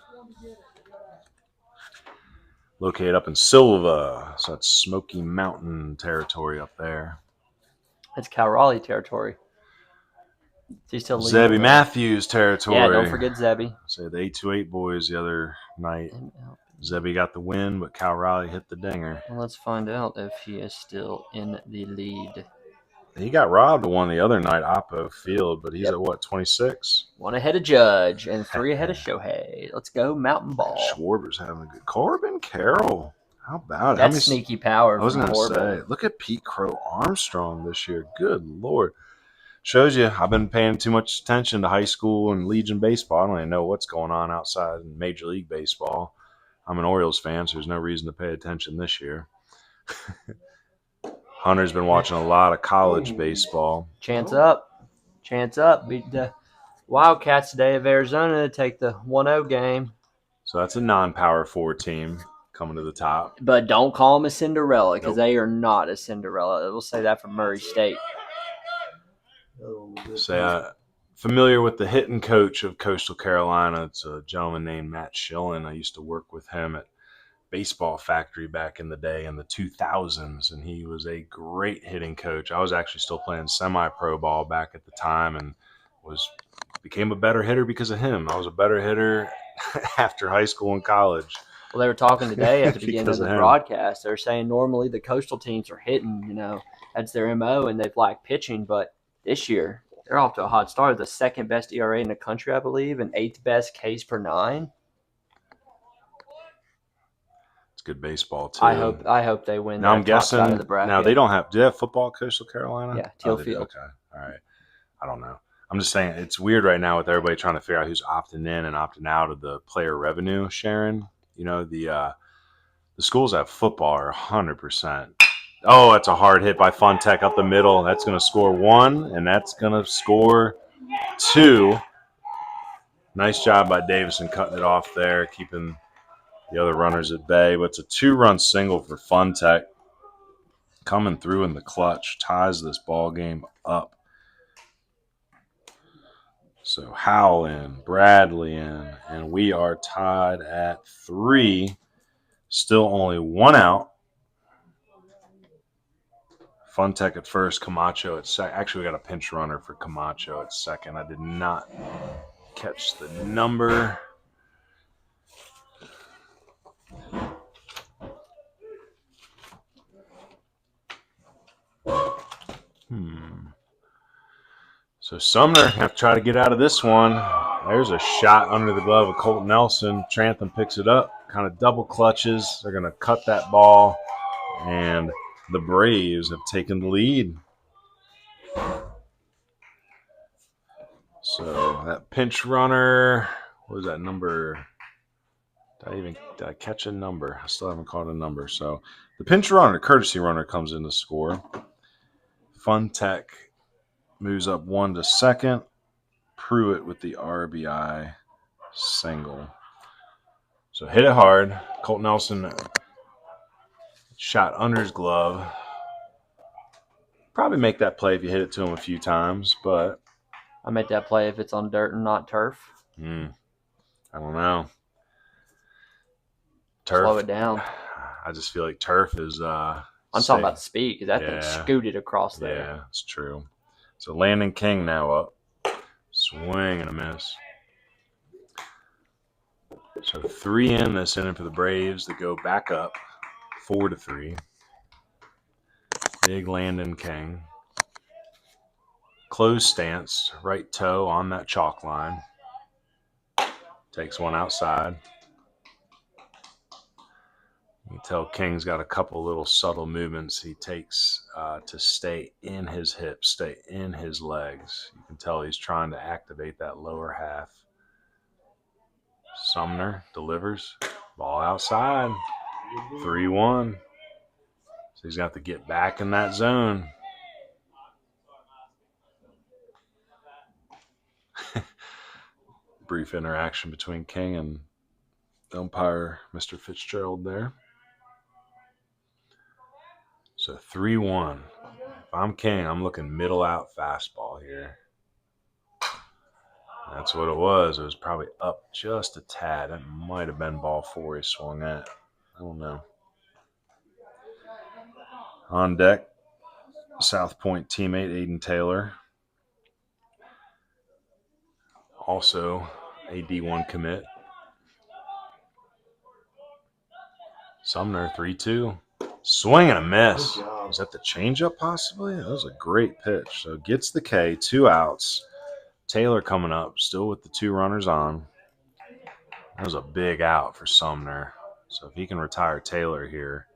Located up in Silva, so that's Smoky Mountain territory up there. It's Cal Raleigh territory. He's still Zebby Matthews territory. Yeah, don't forget Zebby. Say the 828 boys the other night. Zebby got the win, but Cal Raleigh hit the dinger. Well, let's find out if he is still in the lead. He got robbed of one the other night, Oppo Field, but he's at what, 26? 1 ahead of Judge and 3 ahead of Shohei. Let's go Mountain Ball. Schwarber's having a good. Corbin Carroll. How about it? That's sneaky power. I was going to say, look at Pete Crow Armstrong this year. Good Lord. Shows you I've been paying too much attention to high school and Legion baseball. I don't even know what's going on outside in Major League Baseball. I'm an Orioles fan, so there's no reason to pay attention this year. Hunter's been watching a lot of college baseball. Chance up. Beat the Wildcats today of Arizona to take the 1-0 game. So that's a non-power 4 team coming to the top. But don't call them a Cinderella because they are not a Cinderella. We'll say that for Murray State. Familiar with the hitting coach of Coastal Carolina. It's a gentleman named Matt Schillen. I used to work with him at Baseball Factory back in the day in the 2000s, and he was a great hitting coach. I was actually still playing semi-pro ball back at the time and became a better hitter because of him. I was a better hitter after high school and college. Well, they were talking today at the beginning of the broadcast. They're saying normally the coastal teams are hitting, that's their MO, and they've lacked pitching, but this year, they're off to a hot start. The second best ERA in the country, I believe, and 8th best Ks per 9. It's good baseball too. I hope they win. Now I'm guessing. Of the bracket. Now they don't have. Do they have football at Coastal Carolina? Yeah, Teal Field. Okay, all right. I don't know. I'm just saying it's weird right now with everybody trying to figure out who's opting in and opting out of the player revenue sharing. The schools that have football are 100%. Oh, that's a hard hit by Funtech up the middle. That's going to score 1, and that's going to score 2. Nice job by Davison cutting it off there, keeping the other runners at bay. But it's a 2-run single for Funtech. Coming through in the clutch, ties this ball game up. So Howell in, Bradley in, and we are tied at 3. Still only 1 out. Funtech at first, Camacho at second. Actually, we got a pinch runner for Camacho at second. I did not catch the number. So Sumner have to try to get out of this one. There's a shot under the glove of Colt Nelson. Trantham picks it up, kind of double clutches. They're going to cut that ball, and the Braves have taken the lead. So that pinch runner, what was that number? Did I catch a number? I still haven't caught a number. So the pinch runner, courtesy runner, comes in to score. Funtech moves up 1 to second. Pruitt with the RBI single. So hit it hard. Colt Nelson shot under his glove. Probably make that play if you hit it to him a few times, but I make that play if it's on dirt and not turf. I don't know. Turf. Slow it down. I just feel like turf is. I'm talking about the speed because that thing scooted across there. Yeah, it's true. So Landon King now up. Swing and a miss. So 3 in this inning for the Braves that go back up 4-3. Big Landon King. Closed stance, right toe on that chalk line. Takes one outside. You can tell King's got a couple little subtle movements he takes to stay in his hips, stay in his legs. You can tell he's trying to activate that lower half. Sumner delivers. Ball outside. 3-1. So he's got to get back in that zone. Brief interaction between King and the umpire, Mr. Fitzgerald there. So 3-1. If I'm King, I'm looking middle out fastball here. That's what it was. It was probably up just a tad. That might have been ball 4 he swung at. I don't know. On deck, South Point teammate Aiden Taylor. Also a D1 commit. Sumner 3-2. Swing and a miss. Is that the changeup possibly? That was a great pitch. So gets the K, 2 outs. Taylor coming up, still with the 2 runners on. That was a big out for Sumner. So if he can retire Taylor here,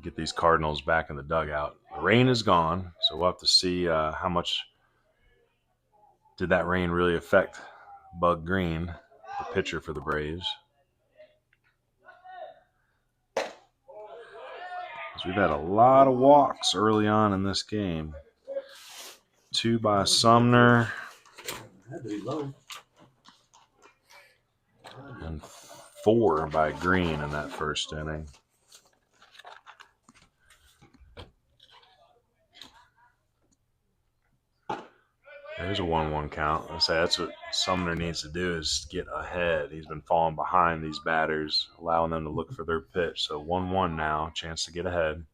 get these Cardinals back in the dugout. The rain is gone, so we'll have to see how much did that rain really affect Bug Green, the pitcher for the Braves. We've had a lot of walks early on in this game. 2 by Sumner. And 4 by Green in that first inning. There's a 1-1 count. I say that's what Sumner needs to do is get ahead. He's been falling behind these batters, allowing them to look for their pitch. So 1-1 now, chance to get ahead.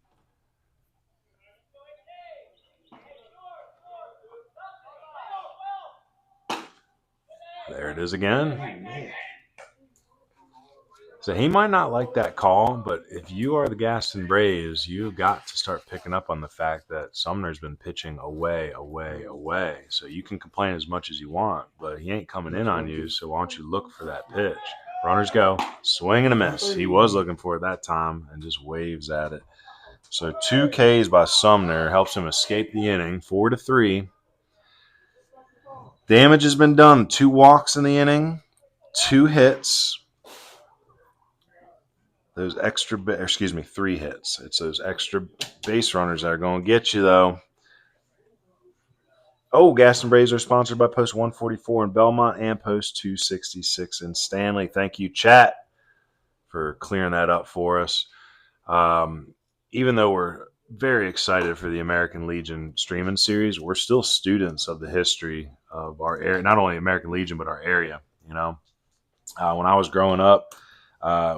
There it is again. So he might not like that call, but if you are the Gaston Braves, you've got to start picking up on the fact that Sumner's been pitching away. So you can complain as much as you want, but he ain't coming in on you, so why don't you look for that pitch? Runners go. Swing and a miss. He was looking for it that time and just waves at it. So 2 Ks by Sumner helps him escape the inning, 4-3. Damage has been done. 2 walks in the inning, 2 hits. Those 3 hits. It's those extra base runners that are going to get you, though. Oh, Gaston Braves are sponsored by Post 144 in Belmont and Post 266 in Stanley. Thank you, chat, for clearing that up for us. Even though we're very excited for the American Legion streaming series, we're still students of the history of our area, not only American Legion, but our area. You know, when I was growing up,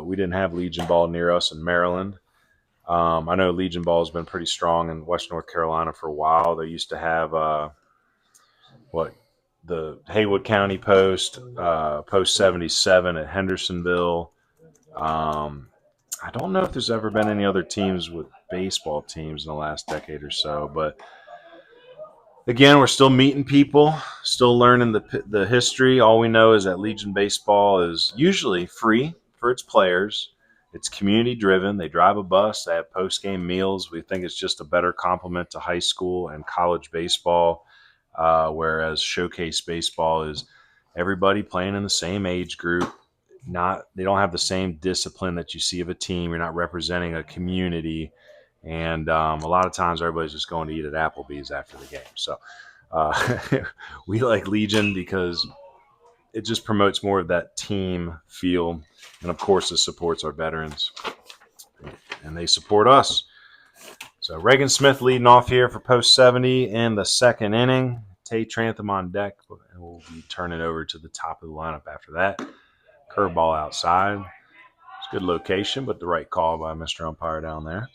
we didn't have Legion ball near us in Maryland. I know Legion Ball has been pretty strong in West North Carolina for a while. They used to have the Haywood County Post, Post 77 at Hendersonville. I don't know if there's ever been any other teams with baseball teams in the last decade or so, but again, we're still meeting people, still learning the history. All we know is that Legion Baseball is usually free for its players. It's community driven. They drive a bus. They have post game meals. We think it's just a better complement to high school and college baseball, whereas showcase baseball is everybody playing in the same age group. They don't have the same discipline that you see of a team. You're not representing a community. And a lot of times everybody's just going to eat at Applebee's after the game. So we like Legion because it just promotes more of that team feel. And, of course, it supports our veterans. And they support us. So Reagan Smith leading off here for Post 70 in the second inning. Tay Trantham on deck. And we'll be turning over to the top of the lineup after that. Curveball outside. It's a good location, but the right call by Mr. Umpire down there.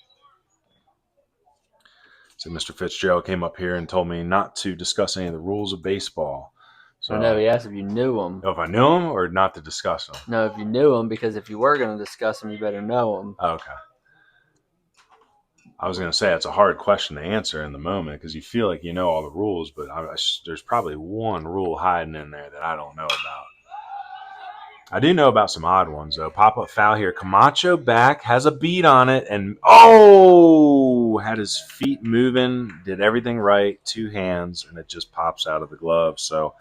So Mr. Fitzgerald came up here and told me not to discuss any of the rules of baseball. So I know he asked if you knew them. if I knew them or not to discuss them. No, if you knew them, because if you were going to discuss them, you better know them. Okay. I was going to say it's a hard question to answer in the moment because you feel like you know all the rules, but there's probably one rule hiding in there that I don't know about. I do know about some odd ones, though. Pop-up foul here. Camacho back, has a beat on it, and had his feet moving, did everything right, two hands, and it just pops out of the glove. So,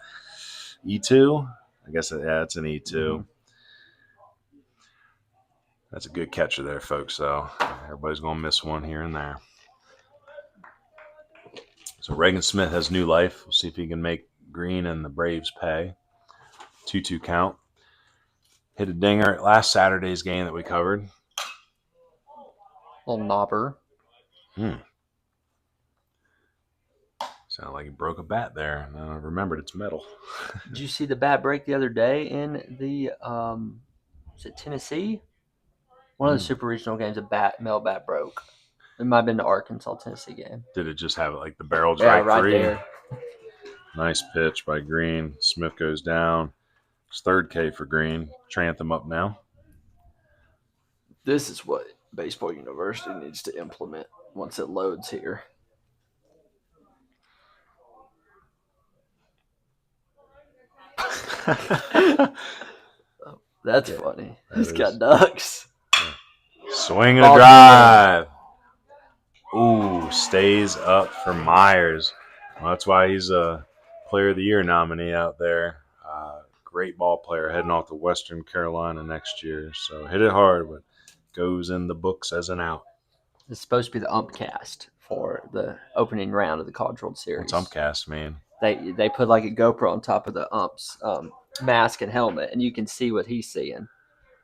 E2? I guess, it's an E2. Mm-hmm. That's a good catcher there, folks, though. Everybody's going to miss one here and there. So, Reagan Smith has new life. We'll see if he can make Green and the Braves pay. 2-2 count. Hit a dinger at last Saturday's game that we covered. Little knobber. Sounded like he broke a bat there. And I remembered it's metal. Did you see the bat break the other day in the is it Tennessee? One of the super regional games, a male bat broke. It might have been the Arkansas-Tennessee game. Did it just have like the barrel right free? There. Nice pitch by Green. Smith goes down. It's third K for Green. Trantham up now. This is what Baseball University needs to implement once it loads here. That's funny. He's got ducks. Swing and a drive. Ooh, stays up for Myers. Well, that's why he's a Player of the Year nominee out there. Great ball player heading off to Western Carolina next year. So hit it hard, but goes in the books as an out. It's supposed to be the umpcast for the opening round of the College World Series. What's umpcast mean? They put like a GoPro on top of the ump's mask and helmet, and you can see what he's seeing.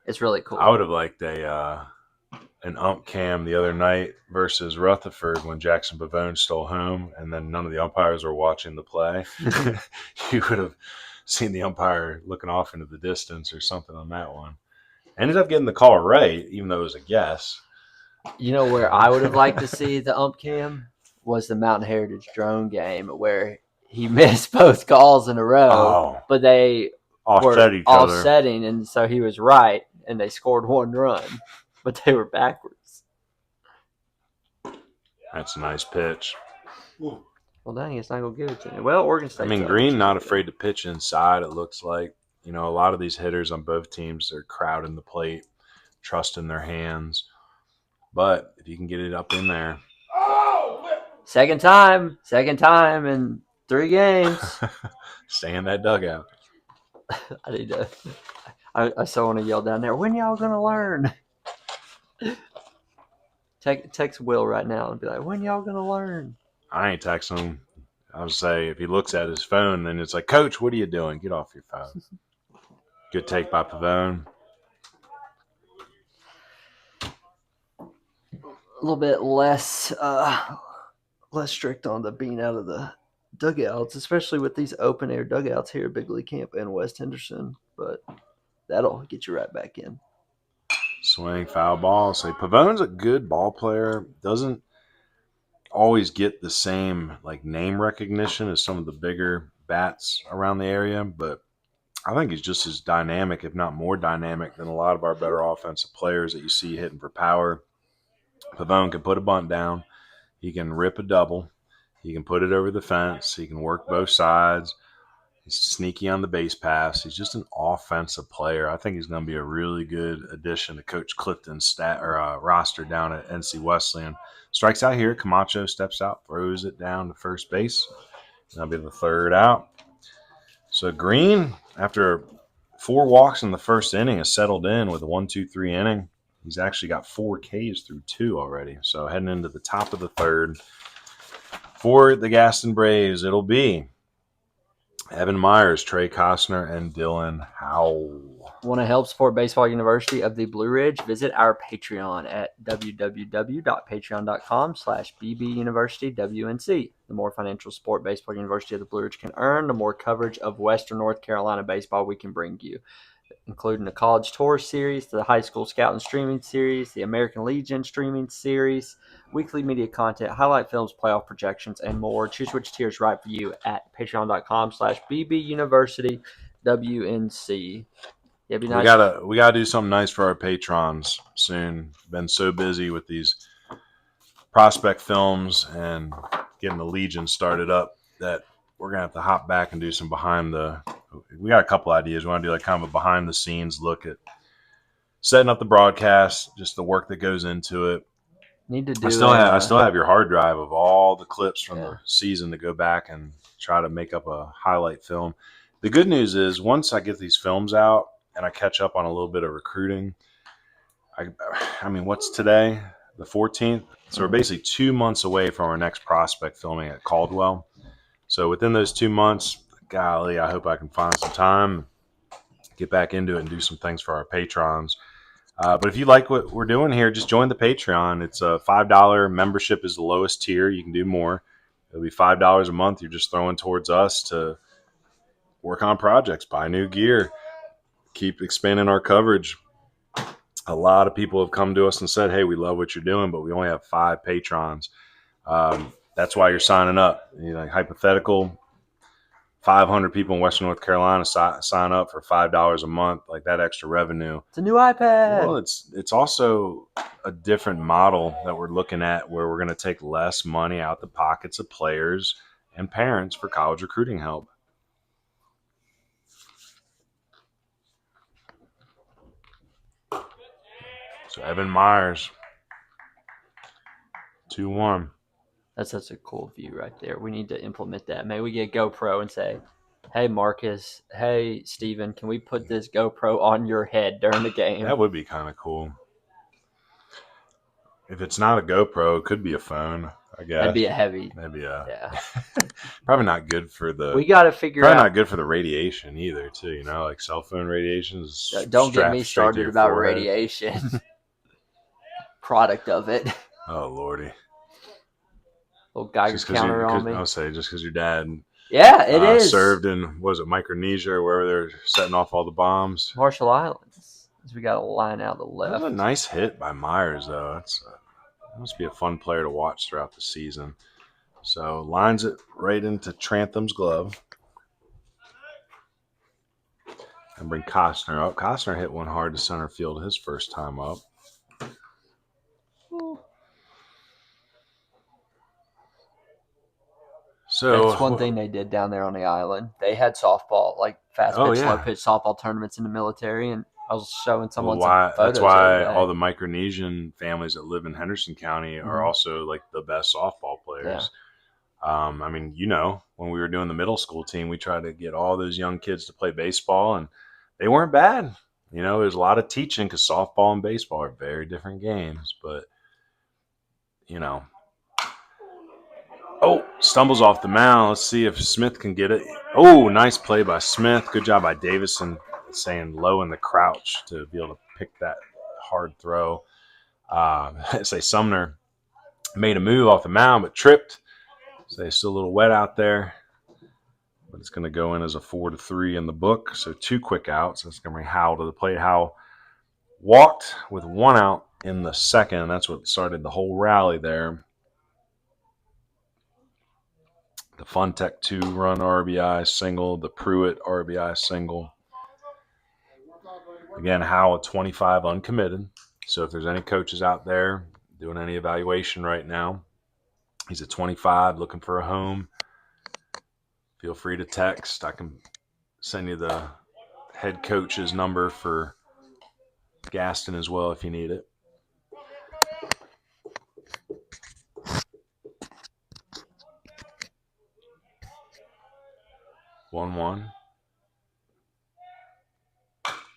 It's really cool. I would have liked an ump cam the other night versus Rutherford when Jackson Pavone stole home, and then none of the umpires were watching the play. You would have seen the umpire looking off into the distance or something on that one. Ended up getting the call right, even though it was a guess. You know where I would have liked to see the ump cam was the Mountain Heritage drone game where he missed both calls in a row, but they were offsetting, and so he was right, and they scored one run, but they were backwards. That's a nice pitch. Well, dang, it's not going to give it to me. Well, Oregon State. Green not afraid to pitch inside, it looks like. You know, a lot of these hitters on both teams are crowding the plate, trusting their hands. But if you can get it up in there. Second time in 3 games. Stay in that dugout. I need to. I still want to yell down there, when y'all going to learn? Text Will right now and be like, when y'all going to learn? I ain't texting him. I would say if he looks at his phone, then it's like, Coach, what are you doing? Get off your phone. Good take by Pavone. A little bit less strict on the being out of the dugouts, especially with these open air dugouts here at Big League Camp and West Henderson. But that'll get you right back in. Swing, foul ball. Say Pavone's a good ball player. Doesn't always get the same like name recognition as some of the bigger bats around the area, but I think he's just as dynamic, if not more dynamic, than a lot of our better offensive players that you see hitting for power. Pavone can put a bunt down. He can rip a double. He can put it over the fence. He can work both sides. He's sneaky on the base pass. He's just an offensive player. I think he's going to be a really good addition to Coach Clifton's roster down at NC Wesleyan. Strikes out here. Camacho steps out, throws it down to first base. That'll be the third out. So Green, after 4 walks in the first inning, has settled in with a 1-2-3 inning. He's actually got 4 Ks through 2 already. So heading into the top of the third. For the Gaston Braves, it'll be Evan Myers, Trey Costner, and Dylan Howell. Want to help support Baseball University of the Blue Ridge? Visit our Patreon at www.patreon.com/bbuniversitywnc. The more financial support Baseball University of the Blue Ridge can earn, the more coverage of Western North Carolina baseball we can bring you, including the College Tour Series, the High School Scout and Streaming Series, the American Legion Streaming Series, weekly media content, highlight films, playoff projections, and more. Choose which tier is right for you at patreon.com/bbuniversitywnc. Yeah, be nice. We gotta do something nice for our patrons soon. Been so busy with these prospect films and getting the Legion started up that we're gonna have to hop back and do some we got a couple ideas. We want to do like kind of a behind the scenes look at setting up the broadcast, just the work that goes into it. Need to do. I still have your hard drive of all the clips from the season to go back and try to make up a highlight film. The good news is once I get these films out and I catch up on a little bit of recruiting, I mean, what's today? The 14th. So we're basically 2 months away from our next prospect filming at Caldwell. So within those 2 months, golly, I hope I can find some time, get back into it, and do some things for our patrons. But if you like what we're doing here, just join the Patreon. It's a $5 membership is the lowest tier. You can do more. It'll be $5 a month. You're just throwing towards us to work on projects, buy new gear, keep expanding our coverage. A lot of people have come to us and said, hey, we love what you're doing, but we only have 5 patrons. That's why you're signing up. Like hypothetical, 500 people in Western North Carolina sign up for $5 a month, like that extra revenue. It's a new iPad. Well, it's also a different model that we're looking at where we're going to take less money out the pockets of players and parents for college recruiting help. So Evan Myers, 2-1. That's such a cool view right there. We need to implement that. Maybe we get GoPro and say, hey, Marcus, hey, Steven, can we put this GoPro on your head during the game? That would be kind of cool. If it's not a GoPro, it could be a phone, I guess. That'd be a heavy. Yeah. Probably not good for we got to figure out. Probably not good for the radiation either, too. Like cell phone radiation is Don't get me started about radiation. Product of it. Oh, Lordy. Little Geiger counter on me. I'll say just because your dad served in, Micronesia or wherever they're setting off all the bombs. Marshall Islands. We got a line out the left. That was a nice hit by Myers, though. That must be a fun player to watch throughout the season. So lines it right into Trantham's glove. And bring Costner up. Costner hit one hard to center field his first time up. So that's one thing they did down there on the island. They had softball, like fast pitch, slow pitch softball tournaments in the military, and I was showing someone some photos. That's why all the Micronesian families that live in Henderson County are also like the best softball players. Yeah. I mean, when we were doing the middle school team, we tried to get all those young kids to play baseball, and they weren't bad. There's a lot of teaching because softball and baseball are very different games, but stumbles off the mound. Let's see if Smith can get it. Oh, nice play by Smith. Good job by Davison staying low in the crouch to be able to pick that hard throw. Sumner made a move off the mound but tripped. It's still a little wet out there, but it's going to go in as a 4-3 in the book. So 2 quick outs. That's going to bring Howell to the plate. Howell walked with 1 out in the second. That's what started the whole rally there. The Funtech 2-run RBI single, the Pruitt RBI single. Again, Howell 25 uncommitted. So if there's any coaches out there doing any evaluation right now, he's at 25 looking for a home. Feel free to text. I can send you the head coach's number for Gaston as well if you need it. One.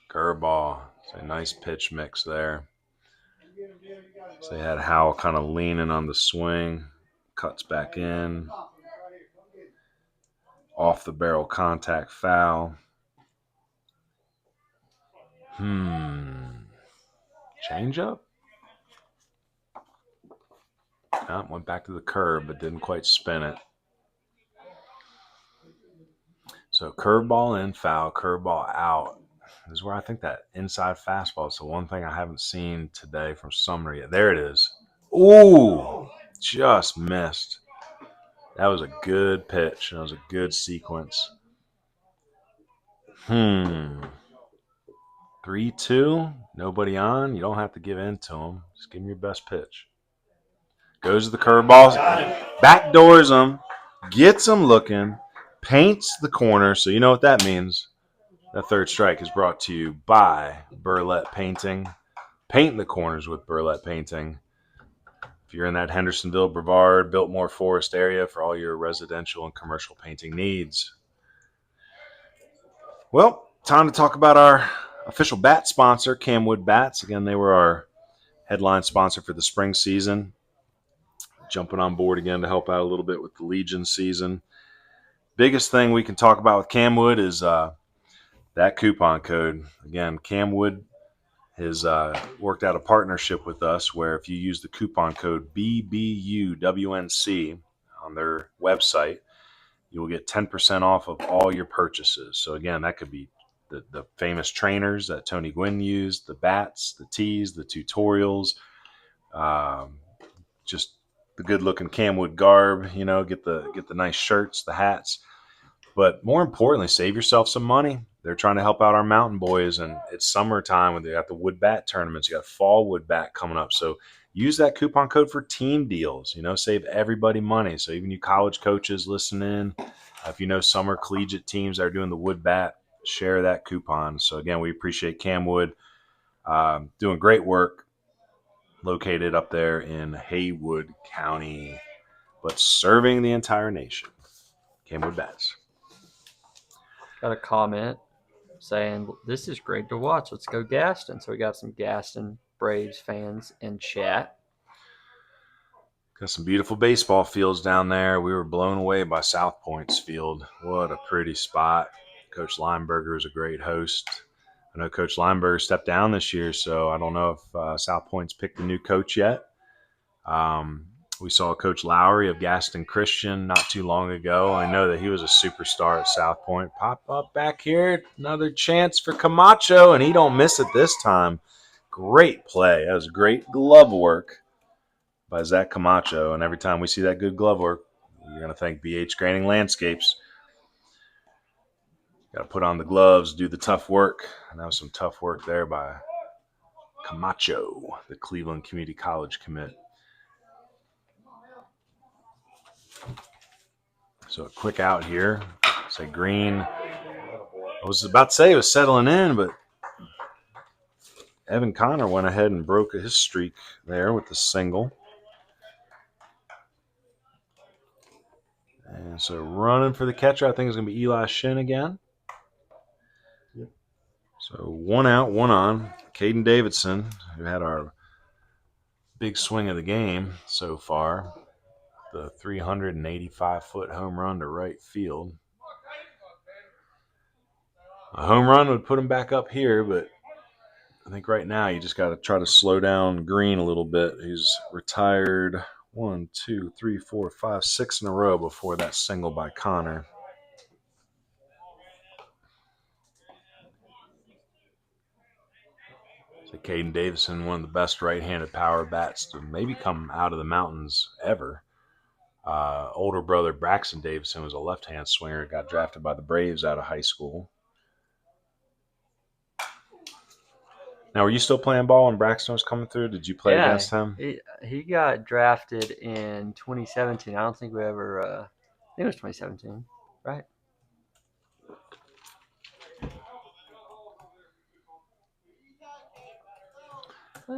Curveball. It's a nice pitch mix there. So they had Howell kind of leaning on the swing. Cuts back in. Off the barrel contact foul. Change up? Went back to the curve, but didn't quite spin it. So curveball in, foul, curveball out. This is where I think that inside fastball is the one thing I haven't seen today from Sumner yet. There it is. Ooh, just missed. That was a good pitch. That was a good sequence. 3-2, nobody on. You don't have to give in to him. Just give him your best pitch. Goes to the curveball, backdoors him, gets him looking, paints the corner. So you know what that means. That third strike is brought to you by Burlette Painting. Paint the corners with Burlette Painting. If you're in that Hendersonville, Brevard, Biltmore Forest area for all your residential and commercial painting needs. Well, time to talk about our official bat sponsor, Camwood Bats. Again, they were our headline sponsor for the spring season. Jumping on board again to help out a little bit with the Legion season. Biggest thing we can talk about with Camwood is that coupon code. Again, Camwood has worked out a partnership with us where if you use the coupon code BBUWNC on their website, you will get 10% off of all your purchases. So again, that could be the famous trainers that Tony Gwynn used, the bats, the tees, the tutorials, just the good-looking Camwood garb. You know, get the nice shirts, the hats. But more importantly, save yourself some money. They're trying to help out our mountain boys, and it's summertime when they got the wood bat tournaments. You got fall wood bat coming up. So use that coupon code for team deals. You know, save everybody money. So even you college coaches listening, if you know summer collegiate teams that are doing the wood bat, share that coupon. So again, we appreciate Camwood doing great work. Located up there in Haywood County, but serving the entire nation. Camwood Bats. Got a comment saying, this is great to watch. Let's go Gaston. So we got some Gaston Braves fans in chat. Got some beautiful baseball fields down there. We were blown away by South Point's field. What a pretty spot. Coach Lineberger is a great host. I know Coach Lineberger stepped down this year, so I don't know if South Point's picked a new coach yet. We saw Coach Lowry of Gaston Christian not too long ago. I know that he was a superstar at South Point. Pop up back here, another chance for Camacho, and he don't miss it this time. Great play. That was great glove work by Zach Camacho, and every time we see that good glove work, you're going to thank BH Grading Landscapes. Got to put on the gloves, do the tough work. And that was some tough work there by Camacho, the Cleveland Community College commit. So a quick out here. Say Green. I was about to say he was settling in, but Evan Connor went ahead and broke his streak there with the single. And so running for the catcher, I think it's going to be Eli Shin again. Yep. So 1 out, 1 on. Caden Davidson, who had our big swing of the game so far, the 385-foot home run to right field. A home run would put him back up here, but I think right now you just got to try to slow down Green a little bit. He's retired 1, 2, 3, 4, 5, 6 in a row before that single by Connor. So Caden Davison, one of the best right-handed power bats to maybe come out of the mountains ever. Older brother Braxton Davison was a left-hand swinger. Got drafted by the Braves out of high school. Now, were you still playing ball when Braxton was coming through? Did you play against him? He got drafted in 2017. I don't think we ever. I think it was 2017, right?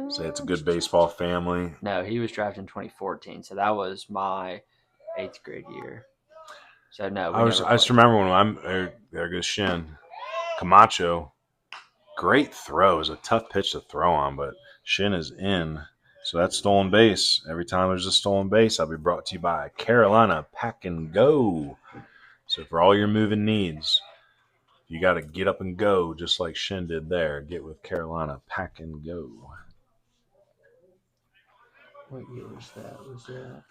Say it's a good baseball family. No, he was drafted in 2014, so that was my 8th grade year. So no, I just remember when there goes Shin Camacho. Great throw. It was a tough pitch to throw on, but Shin is in. So that's stolen base. Every time there's a stolen base, I'll be brought to you by Carolina Pack and Go. So for all your moving needs, you got to get up and go just like Shin did there. Get with Carolina Pack and Go. What year was that? Was that?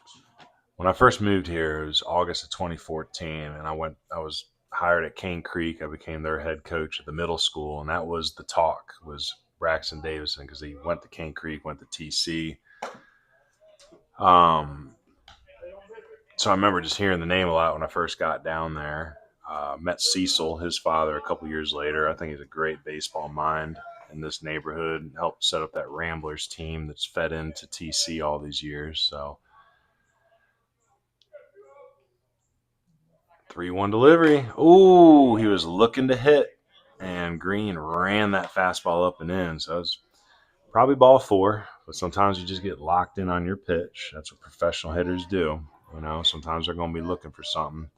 When I first moved here, it was August of 2014, and I was hired at Cane Creek. I became their head coach at the middle school, and that was the talk, was Braxton Davison, because he went to Cane Creek, went to TC. So I remember just hearing the name a lot when I first got down there. Met Cecil, his father, a couple years later. I think he's a great baseball mind in this neighborhood. Helped set up that Ramblers team that's fed into TC all these years. So 3-1 delivery. Ooh, he was looking to hit, and Green ran that fastball up and in. So it was probably ball 4, but sometimes you just get locked in on your pitch. That's what professional hitters do. You know, sometimes they're going to be looking for something.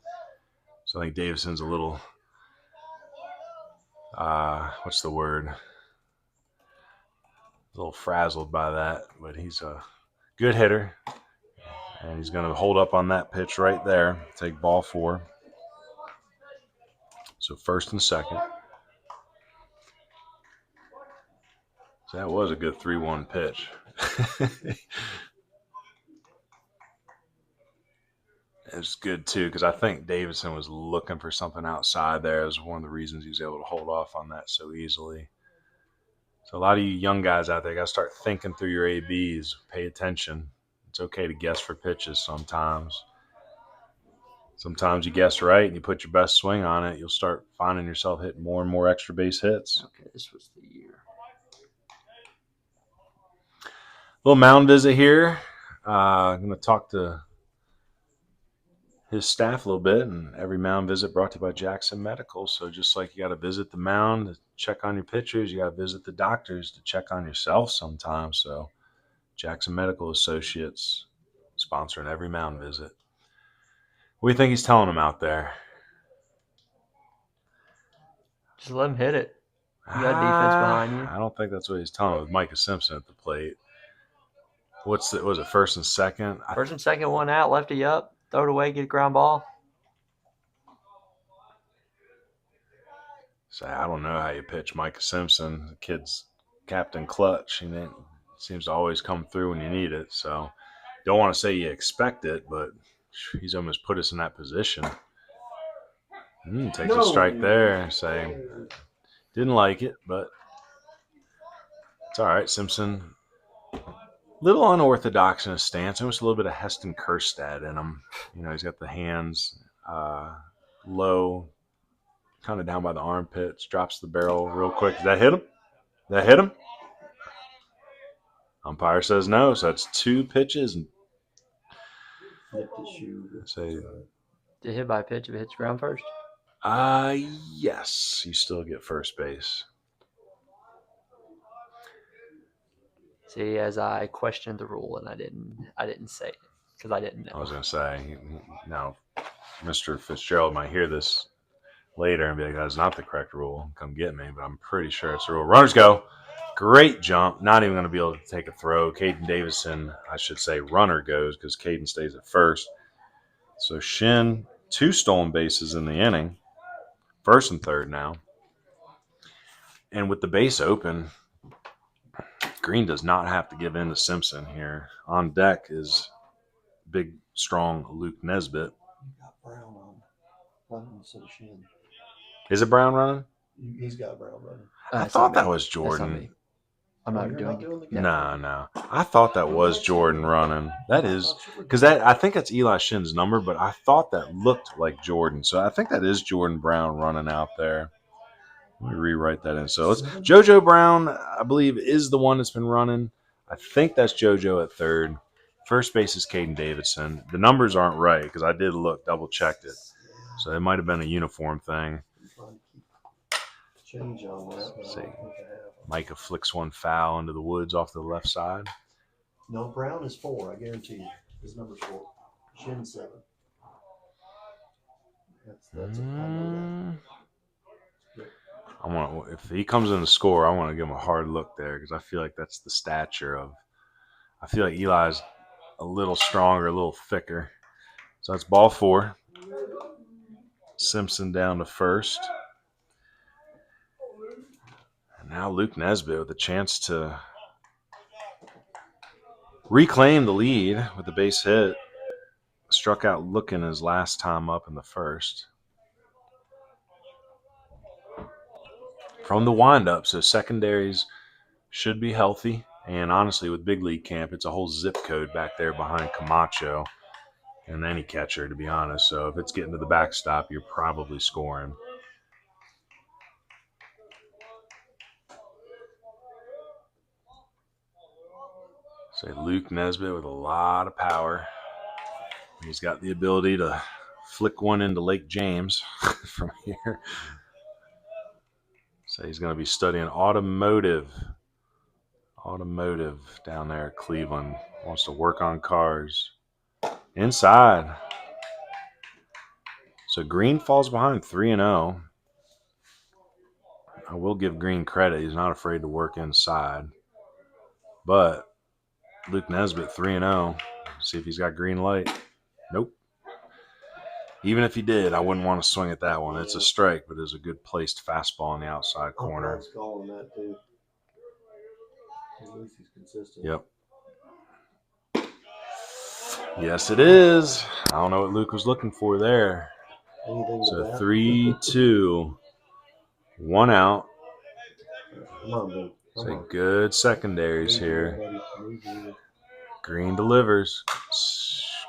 So I think Davison's a little, what's the word? A little frazzled by that, but he's a good hitter. And he's going to hold up on that pitch right there, take ball 4. So first and second. So that was a good 3-1 pitch. It's good, too, because I think Davison was looking for something outside there. It was one of the reasons he was able to hold off on that so easily. So a lot of you young guys out there got to start thinking through your ABs. Pay attention. It's okay to guess for pitches sometimes. Sometimes you guess right and you put your best swing on it, you'll start finding yourself hitting more and more extra base hits. Okay, this was the year. Little mound visit here. I'm going to talk to his staff a little bit, and every mound visit brought to you by Jackson Medical. So just like you got to visit the mound to check on your pitchers, you got to visit the doctors to check on yourself sometimes. So Jackson Medical Associates sponsoring every mound visit. What do you think he's telling them out there? Just let him hit it. You got defense behind you. I don't think that's what he's telling them with Micah Simpson at the plate. Was it first and second? First and second, one out, lefty up, throw it away, get a ground ball. So I don't know how you pitch Micah Simpson. The kid's Captain Clutch. He seems to always come through when you need it. So don't want to say you expect it, but he's almost put us in that position. Takes a strike there. Say, didn't like it, but it's all right. Simpson, little unorthodox in his stance. Almost a little bit of Heston Kjerstad in him. You know, he's got the hands low, kind of down by the armpits, drops the barrel real quick. Did that hit him? Did that hit him? Umpire says no, so that's 2 pitches. Say, Did hit by a pitch if it hits ground first? yes, you still get first base. See, as I questioned the rule and I didn't say it because I didn't know. I was going to say, now, Mr. Fitzgerald might hear this later and be like, that's not the correct rule. Come get me, but I'm pretty sure it's the rule. Runners go. Great jump. Not even going to be able to take a throw. Caden Davison, I should say, runner goes because Caden stays at first. So Shin, 2 stolen bases in the inning. First and third now. And with the base open, Green does not have to give in to Simpson here. On deck is big, strong Luke Nesbitt. Got Brown on running instead of Shin. Is it Brown running? He's got Brown running. I thought that was Jordan. I'm not You're doing not doing the it. game. No. I thought that was Jordan running. That is because I think that's Eli Shin's number, but I thought that looked like Jordan. So I think that is Jordan Brown running out there. Let me rewrite that in. So it's JoJo Brown, I believe, is the one that's been running. I think that's JoJo at third. First base is Caden Davidson. The numbers aren't right because I did look, double checked it. So it might have been a uniform thing. I'm trying to keep change on that, but I don't think I have. Micah flicks one foul into the woods off the left side. No, Brown is 4. I guarantee you. His number's 4. Shin 7. That's I know that. If he comes in the score, I want to give him a hard look there because I feel like that's the stature of. I feel like Eli's a little stronger, a little thicker. So that's ball 4. Simpson down to first. And now Luke Nesbitt with a chance to reclaim the lead with the base hit. Struck out looking his last time up in the first. From the windup, so secondaries should be healthy. And honestly, with big league camp, it's a whole zip code back there behind Camacho and any catcher, to be honest. So if it's getting to the backstop, you're probably scoring. Say Luke Nesbitt with a lot of power. He's got the ability to flick one into Lake James from here. So he's going to be studying automotive down there at Cleveland. Wants to work on cars. Inside. So Green falls behind 3-0. I will give Green credit. He's not afraid to work inside. But Luke Nesbitt 3-0. See if he's got green light. Nope. Even if he did, I wouldn't want to swing at that one. It's a strike, but it's a good placed fastball in the outside corner. Brown's calling that too. At least he's consistent. Yep. Yes, it is. I don't know what Luke was looking for there. Anything So but that? 3-2. 1 out. Come on, dude. Come Say on. good secondaries Need you, here. buddy. Need you. Green delivers.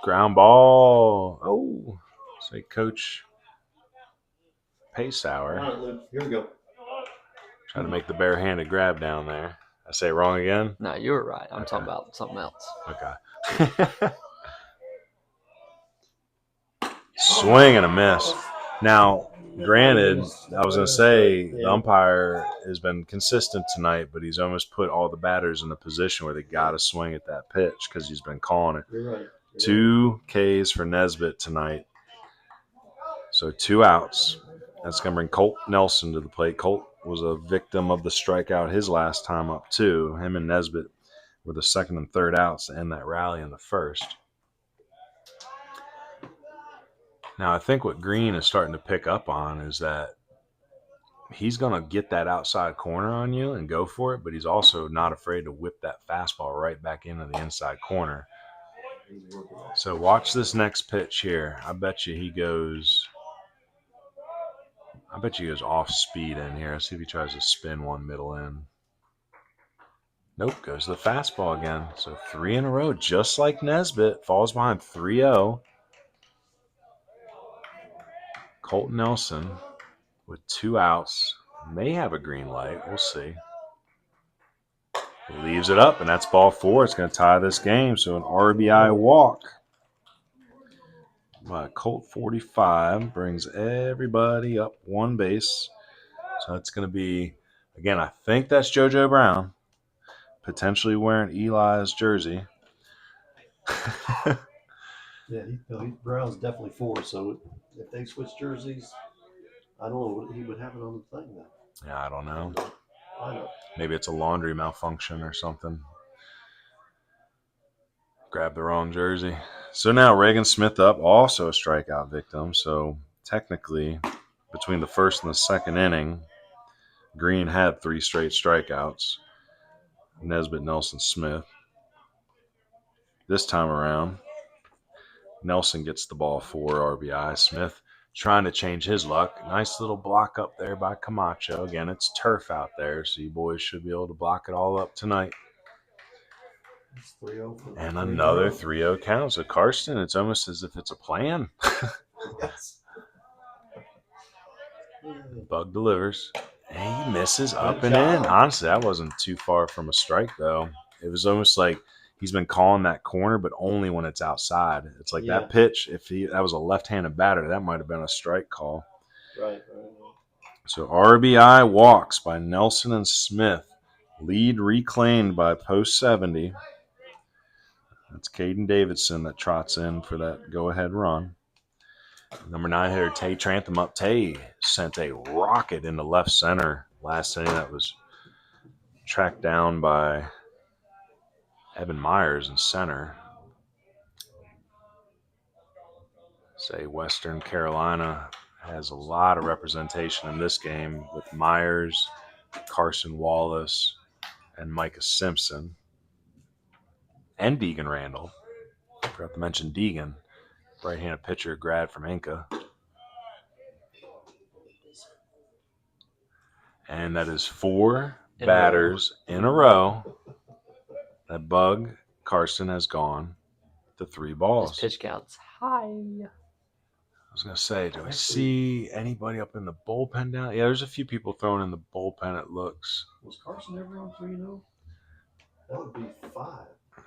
Ground ball. Oh. Say Coach Come Paysauer. on, Luke. Here we go. Trying to make the barehanded grab down there. I say it wrong again? No, you were right. I'm Okay. talking about something else. Okay. Swing and a miss. Now, granted, I was going to say the umpire has been consistent tonight, but he's almost put all the batters in a position where they got to swing at that pitch because he's been calling it. You're right. 2 Ks for Nesbitt tonight. So 2 outs. That's going to bring Colt Nelson to the plate. Colt was a victim of the strikeout his last time up, too. Him and Nesbitt were the second and third outs to end that rally in the first. Now, I think what Green is starting to pick up on is that he's going to get that outside corner on you and go for it, but he's also not afraid to whip that fastball right back into the inside corner. So watch this next pitch here. I bet you he goes off speed in here. Let's see if he tries to spin one middle in. Nope, goes to the fastball again. So 3 in a row, just like Nesbitt. Falls behind 3-0. Colt Nelson with 2 outs. May have a green light. We'll see. He leaves it up, and that's ball 4. It's going to tie this game. So an RBI walk by Colt 45 brings everybody up 1 base. So that's going to be, again, I think that's JoJo Brown, potentially wearing Eli's jersey. Yeah, Brown's definitely 4. So if they switch jerseys, I don't know. He would have it on the thing then. Yeah, I don't know. I know. Maybe it's a laundry malfunction or something. Grab the wrong jersey. So now Reagan Smith up, also a strikeout victim. So technically, between the first and the second inning, Green had 3 straight strikeouts. Nesbitt, Nelson, Smith. This time around, Nelson gets the ball 4 RBI. Smith trying to change his luck. Nice little block up there by Camacho. Again, it's turf out there, so you boys should be able to block it all up tonight. It's 3-0 for And 3 in a another row. 3-0 count. So Karsten, it's almost as if it's a plan. Yes. Bug delivers. And he misses up Good and in. job. Honestly, that wasn't too far from a strike, though. It was almost like he's been calling that corner, but only when it's outside. It's like Yeah. that pitch, if that was a left-handed batter, that might have been a strike call. Right. So RBI walks by Nelson and Smith. Lead reclaimed by Post 70. That's Caden Davidson that trots in for that go-ahead run. Number 9 hitter Tay Trantham up. Tay sent a rocket into left center last inning that was tracked down by Evan Myers in center. Say Western Carolina has a lot of representation in this game with Myers, Carson Wallace, and Micah Simpson, and Deegan Randall. I forgot to mention Deegan, right-handed pitcher, grad from Inca. And that is 4 batters in a row that Bug Carson has gone to 3 balls. His pitch counts high. I was going to say, do I see anybody up in the bullpen down? Yeah, there's a few people throwing in the bullpen, it looks. Was Carson ever on 3-0? That would be 5.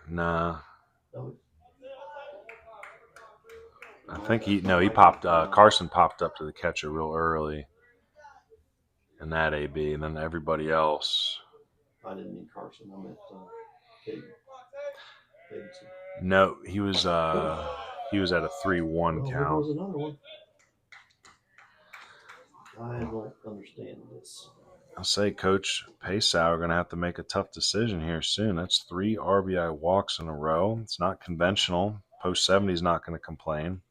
Nah. That would... I think he popped, Carson popped up to the catcher real early in that AB, and then everybody else. I didn't mean Carson. I meant Davidson. No, he was at a 3-1 There count. was another one. I don't understand this. I'll say, Coach Paysau are going to have to make a tough decision here soon. That's 3 RBI walks in a row. It's not conventional. Post 70 is not going to complain.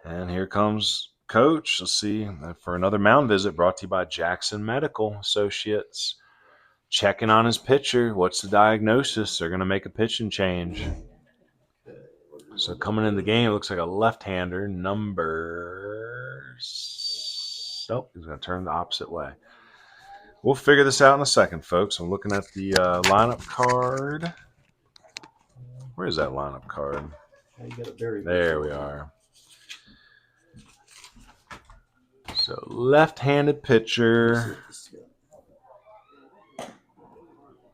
And here comes Coach. Let's see, for another mound visit brought to you by Jackson Medical Associates. Checking on his pitcher. What's the diagnosis? They're going to make a pitching change. So coming in the game, it looks like a left-hander, number... Nope, he's going to turn the opposite way. We'll figure this out in a second, folks. I'm looking at the lineup card. Where is that lineup card? There we are. So left-handed pitcher.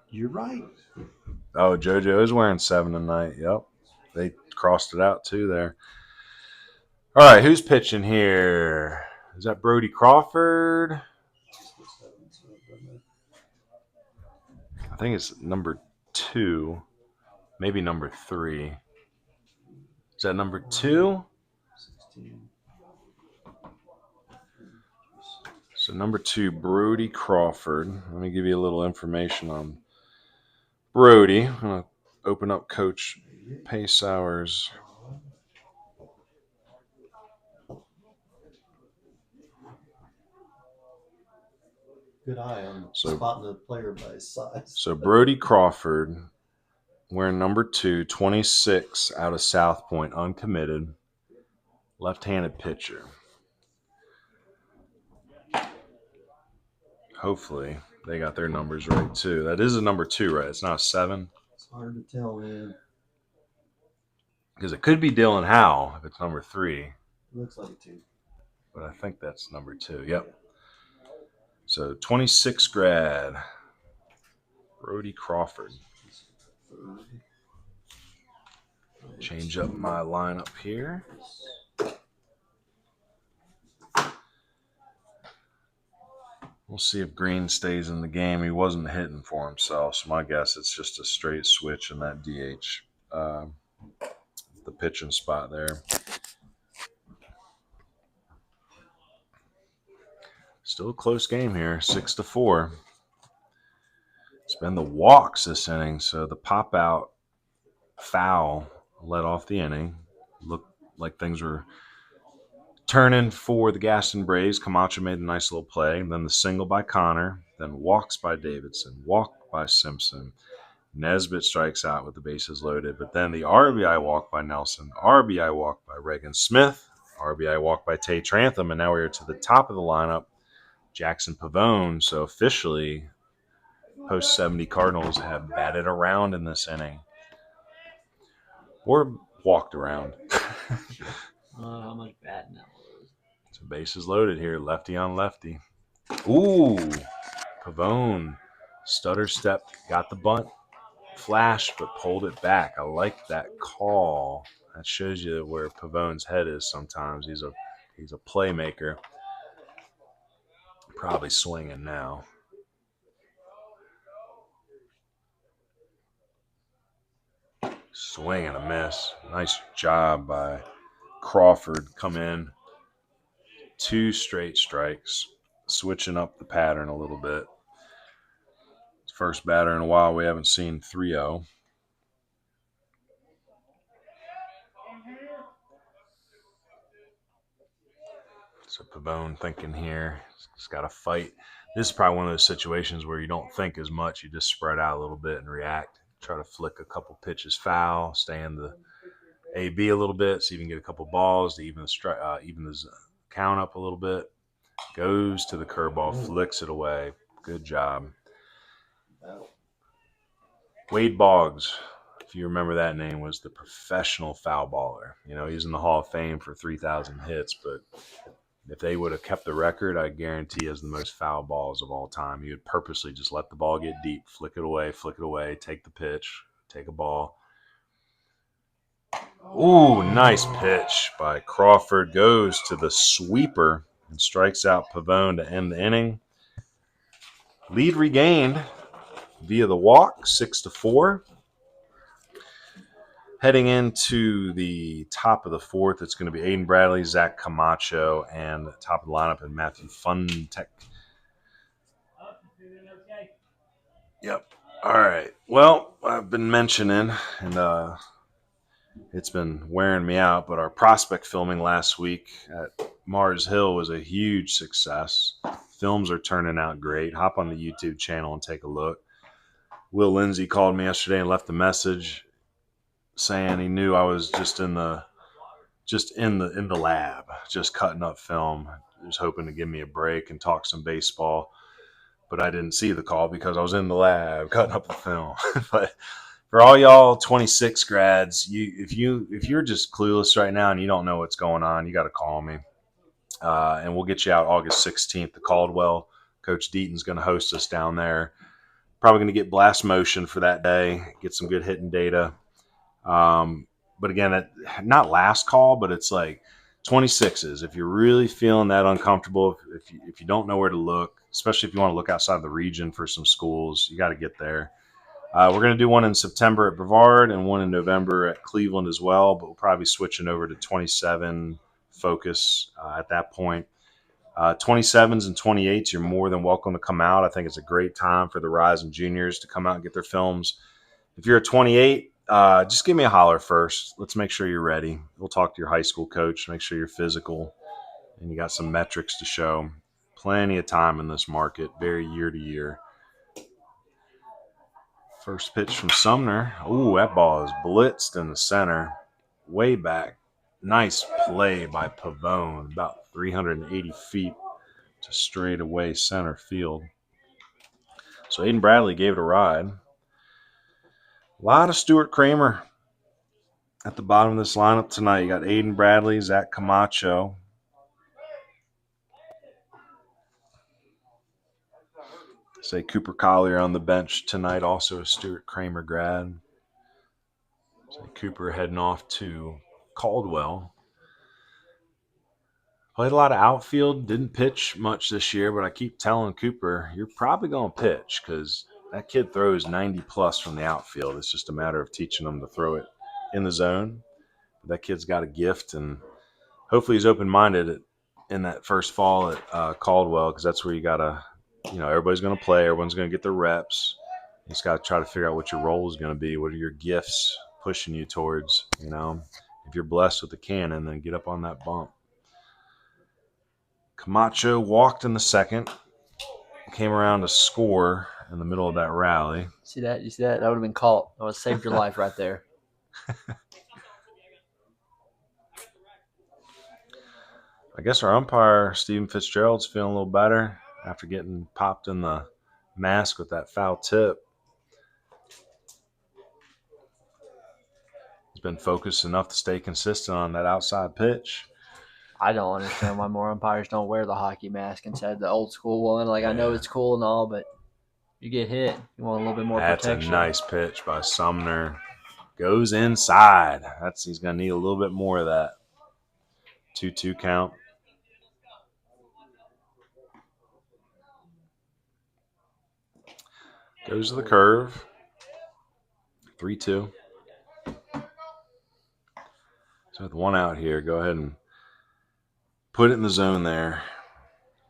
You're right. Oh, JoJo is wearing 7 tonight. Yep. They crossed it out too there. All right, who's pitching here? Is that Brody Crawford? I think it's number 2, maybe number 3. Is that number 2? So number 2, Brody Crawford. Let me give you a little information on Brody. I'm going to open up Coach Paysauer's good eye on spotting the player by his size. So Brody Crawford, wearing number 2, 26 out of South Point, uncommitted, left-handed pitcher. Hopefully they got their numbers right too. That is a number 2, right? It's not a 7. It's hard to tell, man. Because it could be Dylan Howe if it's number 3. Looks like it too. But I think that's number 2. Yep. So 26 grad, Brody Crawford. Change up my lineup here. We'll see if Green stays in the game. He wasn't hitting for himself, so my guess it's just a straight switch in that DH, the pitching spot there. Still a close game here, 6-4. It's been the walks this inning, so the pop-out foul led off the inning. Looked like things were turning for the Gaston Braves. Camacho made a nice little play. Then the single by Connor. Then walks by Davidson. Walk by Simpson. Nesbitt strikes out with the bases loaded. But then the RBI walk by Nelson. RBI walk by Reagan Smith. RBI walk by Tay Trantham, and now we're to the top of the lineup, Jackson Pavone. So officially, Post 70 Cardinals have batted around in this inning. Or walked around. How much batting that was. So bases loaded here, lefty on lefty. Ooh, Pavone, stutter step, got the bunt, flash, but pulled it back. I like that call. That shows you where Pavone's head is sometimes. He's a playmaker. Probably swinging now. Swing and a miss. Nice job by Crawford. Come in. 2 straight strikes. Switching up the pattern a little bit. First batter in a while we haven't seen 3-0. So Pavone thinking here. He's got to fight. This is probably one of those situations where you don't think as much. You just spread out a little bit and react. Try to flick a couple pitches foul. Stay in the AB a little bit so you can get a couple balls to even the count up a little bit. Goes to the curveball, flicks it away. Good job. Wade Boggs, if you remember that name, was the professional foul baller. You know, he's in the Hall of Fame for 3,000 hits, but if they would have kept the record, I guarantee he has the most foul balls of all time. He would purposely just let the ball get deep, flick it away, take the pitch, take a ball. Ooh, nice pitch by Crawford. Goes to the sweeper and strikes out Pavone to end the inning. Lead regained via the walk, 6-4. Heading into the top of the fourth, it's going to be Aiden Bradley, Zach Camacho, and top of the lineup and Matthew Funtek. Yep. All right. Well, I've been mentioning, and it's been wearing me out, but our prospect filming last week at Mars Hill was a huge success. Films are turning out great. Hop on the YouTube channel and take a look. Will Lindsay called me yesterday and left a message saying he knew I was just in the lab, just cutting up film. He was hoping to give me a break and talk some baseball, but I didn't see the call because I was in the lab cutting up the film. But for all y'all 26 grads, if you're just clueless right now and you don't know what's going on, you got to call me, and we'll get you out August 16th to Caldwell. Coach Deaton's going to host us down there. Probably going to get blast motion for that day, get some good hitting data. But again, not last call, but it's like 26s. If you're really feeling that uncomfortable, if you don't know where to look, especially if you want to look outside the region for some schools, you got to get there. We're going to do one in September at Brevard and one in November at Cleveland as well, but we'll probably be switching over to 27 focus at that point. 27s and 28s, you're more than welcome to come out. I think it's a great time for the rising juniors to come out and get their films. If you're a 28, just give me a holler first. Let's make sure you're ready. We'll talk to your high school coach, make sure you're physical, and you got some metrics to show. Plenty of time in this market, very year to year. First pitch from Sumner. Ooh, that ball is blitzed in the center, way back. Nice play by Pavone, about 380 feet to straightaway center field. So Aiden Bradley gave it a ride. A lot of Stuart Kramer at the bottom of this lineup tonight. You got Aiden Bradley, Zach Camacho. Say Cooper Collier on the bench tonight, also a Stuart Kramer grad. Say Cooper heading off to Caldwell. Played a lot of outfield, didn't pitch much this year, but I keep telling Cooper, you're probably going to pitch because that kid throws 90 plus from the outfield. It's just a matter of teaching him to throw it in the zone. That kid's got a gift, and hopefully he's open-minded in that first fall at Caldwell, because that's where you got to, everybody's going to play. Everyone's going to get their reps. You just got to try to figure out what your role is going to be. What are your gifts pushing you towards, If you're blessed with a cannon, then get up on that bump. Camacho walked in the second, came around to score in the middle of that rally. See that? You see that? That would have been caught. That would have saved your life right there. I guess our umpire, Stephen Fitzgerald's feeling a little better after getting popped in the mask with that foul tip. He's been focused enough to stay consistent on that outside pitch. I don't understand why more umpires don't wear the hockey mask instead of the old school one. Like, I know it's cool and all, but you get hit, you want a little bit more protection. That's a nice pitch by Sumner. Goes inside. He's going to need a little bit more of that. 2-2 count. Goes to the curve. 3-2. So with one out here, go ahead and put it in the zone there.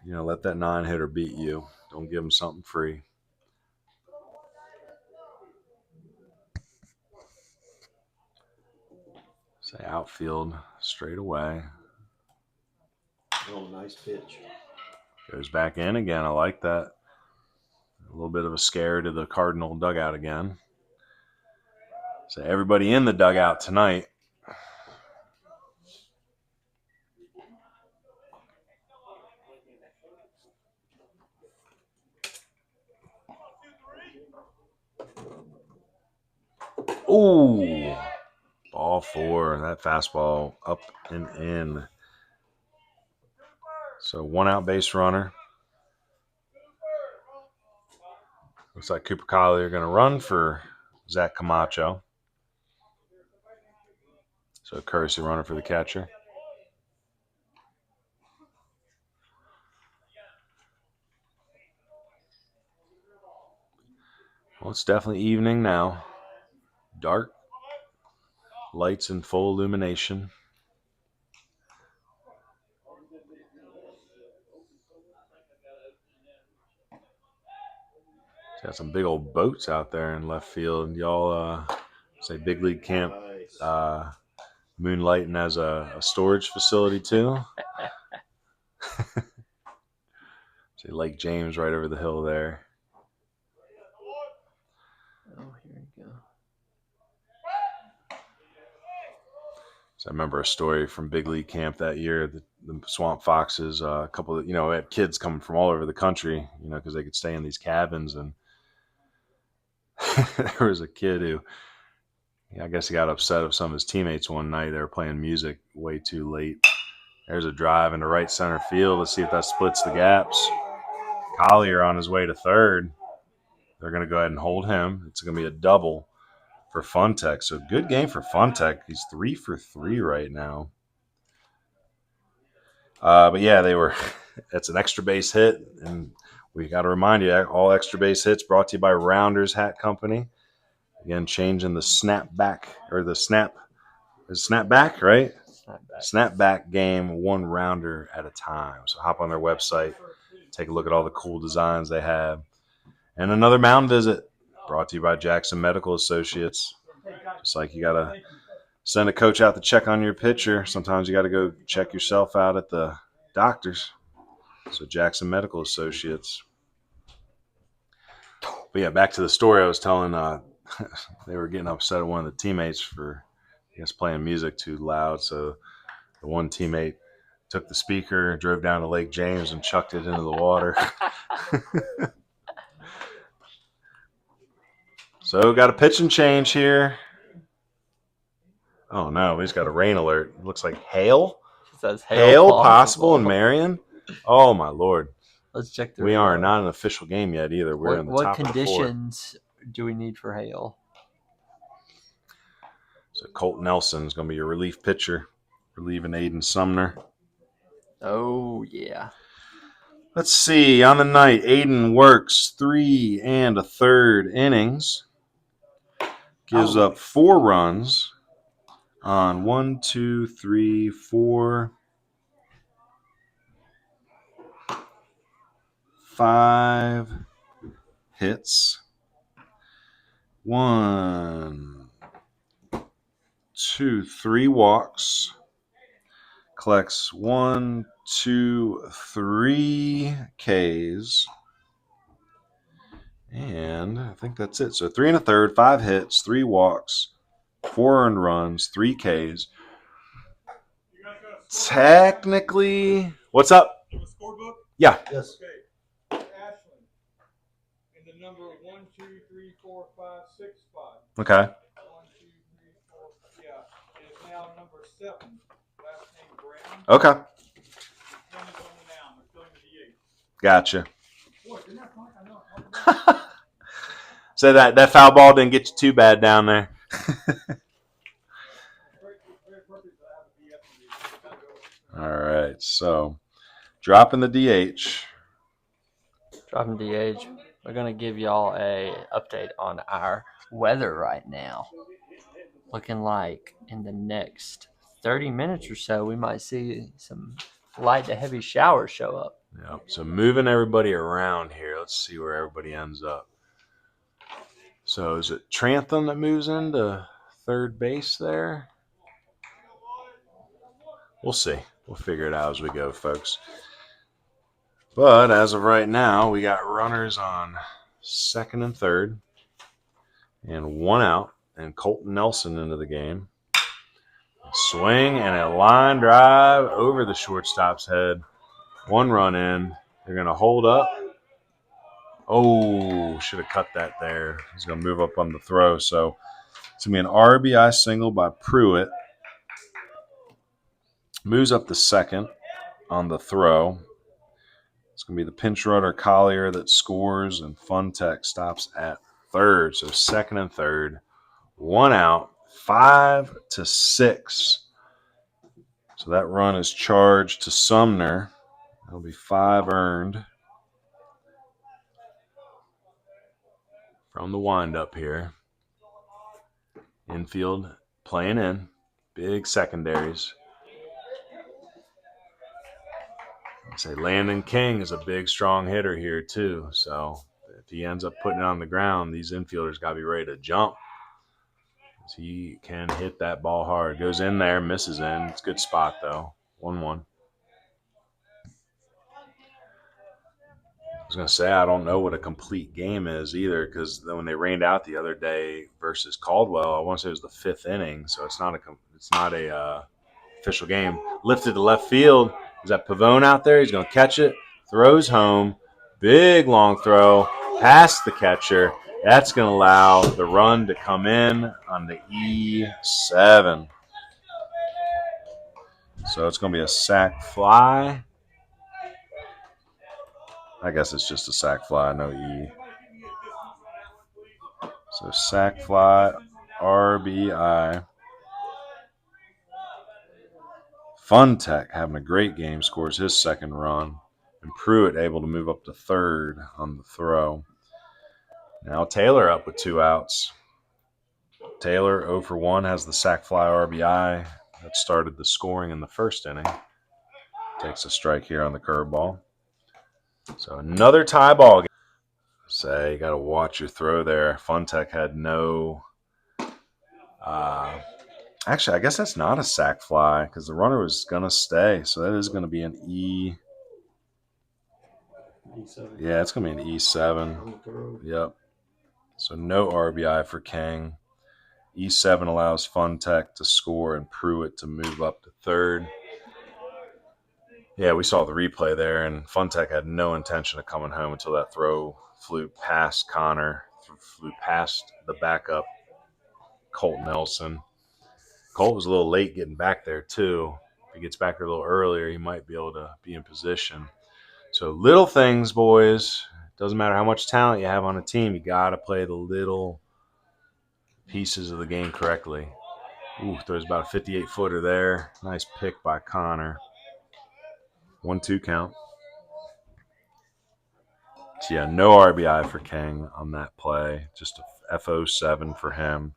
Let that 9-hitter beat you. Don't give him something free. Say outfield straight away. Oh, nice pitch. Goes back in again. I like that. A little bit of a scare to the Cardinal dugout again. So everybody in the dugout tonight. Ooh, ball 4. That fastball up and in. So 1 out base runner. Looks like Cooper Collier going to run for Zach Camacho. So a courtesy runner for the catcher. Well, it's definitely evening now. Dark. Lights in full illumination. Got some big old boats out there in left field. Y'all say big league camp moonlighting as a storage facility too. See Lake James right over the hill there. Oh, here we go. So I remember a story from big league camp that year. The Swamp Foxes, a couple of, had kids coming from all over the country, because they could stay in these cabins. And there was a kid who, I guess he got upset with some of his teammates one night. They were playing music way too late. There's a drive into right center field. Let's see if that splits the gaps. Collier on his way to third. They're going to go ahead and hold him. It's going to be a double for Funtech. So good game for Funtech. He's 3 for 3 right now. But yeah, it's an extra base hit. And we got to remind you, all extra base hits brought to you by Rounders Hat Company. Again, changing the snapback, or the snapback, right? Snapback game, 1 rounder at a time. So hop on their website, take a look at all the cool designs they have. And another mound visit brought to you by Jackson Medical Associates. Just like you got to send a coach out to check on your pitcher, sometimes you got to go check yourself out at the doctor's. So Jackson Medical Associates. But yeah, back to the story I was telling. They were getting upset at one of the teammates for, I guess, playing music too loud. So the one teammate took the speaker, drove down to Lake James, and chucked it into the water. So got a pitching change here. Oh no, we just got a rain alert. It looks like hail. It says hail possible in Marion. Oh my Lord. Let's check the We are not an official game yet either. We're in the top What of the 4. conditions do we need for hail? So Colt Nelson is going to be your relief pitcher, relieving Aiden Sumner. Oh yeah. Let's see. On the night, Aiden works 3 1/3 innings. Gives up 4 runs on 1, 2, 3, 4, 5 hits. 1, 2, 3 walks. Collects 1, 2, 3 Ks. And I think that's it. So 3 1/3, 5 hits, 3 walks, 4 earned runs, 3 Ks. Technically, what's up? You have a scorebook? Yeah. Yes. Okay. Ashland. In the number 1, 2, 3, 4, 5, 6, 5. Okay. 1, 2, 3, 4. Yeah. It is now number 7. Last name Brim. Okay. 10 is on the noun. They're filling the DH. Gotcha. Boy, isn't that fun? I know. So that foul ball didn't get you too bad down there. Very appropriate to have a BS in these. All right. So dropping the DH. Dropping DH. We're gonna give y'all a update on our weather right now. Looking like in the next 30 minutes or so, we might see some light to heavy showers show up. Yeah. So moving everybody around here. Let's see where everybody ends up. So is it Trantham that moves into third base there? We'll see. We'll figure it out as we go, folks. But as of right now, we got runners on second and third and one out, and Colton Nelson into the game. Swing and a line drive over the shortstop's head. 1 run in. They're going to hold up. Oh, should have cut that there. He's going to move up on the throw. So it's going to be an RBI single by Pruitt. Moves up to second on the throw. It's going to be the pinch runner Collier that scores, and Funtech stops at third. So second and third. 1 out. 5-6. So that run is charged to Sumner. That'll be 5 earned from the windup here. Infield playing in. Big secondaries. I say Landon King is a big, strong hitter here too. So if he ends up putting it on the ground, these infielders got to be ready to jump. He can hit that ball hard. Goes in there, misses in. It's a good spot though. 1-1. I was going to say, I don't know what a complete game is either, because when they rained out the other day versus Caldwell, I want to say it was the 5th inning, so it's not a official game. Lifted to left field. Is that Pavone out there? He's going to catch it. Throws home. Big long throw. Past the catcher. That's going to allow the run to come in on the E7. So it's going to be a sac fly. I guess it's just a sac fly, no E. So sac fly, RBI. Funtech having a great game, scores his second run. And Pruitt able to move up to third on the throw. Now Taylor up with 2 outs. Taylor 0 for 1 has the sac fly RBI. That started the scoring in the first inning. Takes a strike here on the curveball. So another tie ball game. Say, you got to watch your throw there. Funtech had no. Actually, I guess that's not a sac fly because the runner was going to stay. So that is going to be an E. E7. Yeah, it's going to be an E7. Yep. So no RBI for King. E7 allows Funtech to score and Pruitt to move up to third. Yeah, we saw the replay there, and Funtech had no intention of coming home until that throw flew past Connor, flew past the backup Colt Nelson. Colt was a little late getting back there, too. If he gets back there a little earlier, he might be able to be in position. So little things, boys. Doesn't matter how much talent you have on a team, you got to play the little pieces of the game correctly. Ooh, throws about a 58-footer there. Nice pick by Connor. 1-2 count. So yeah, no RBI for King on that play. Just a FO7 for him.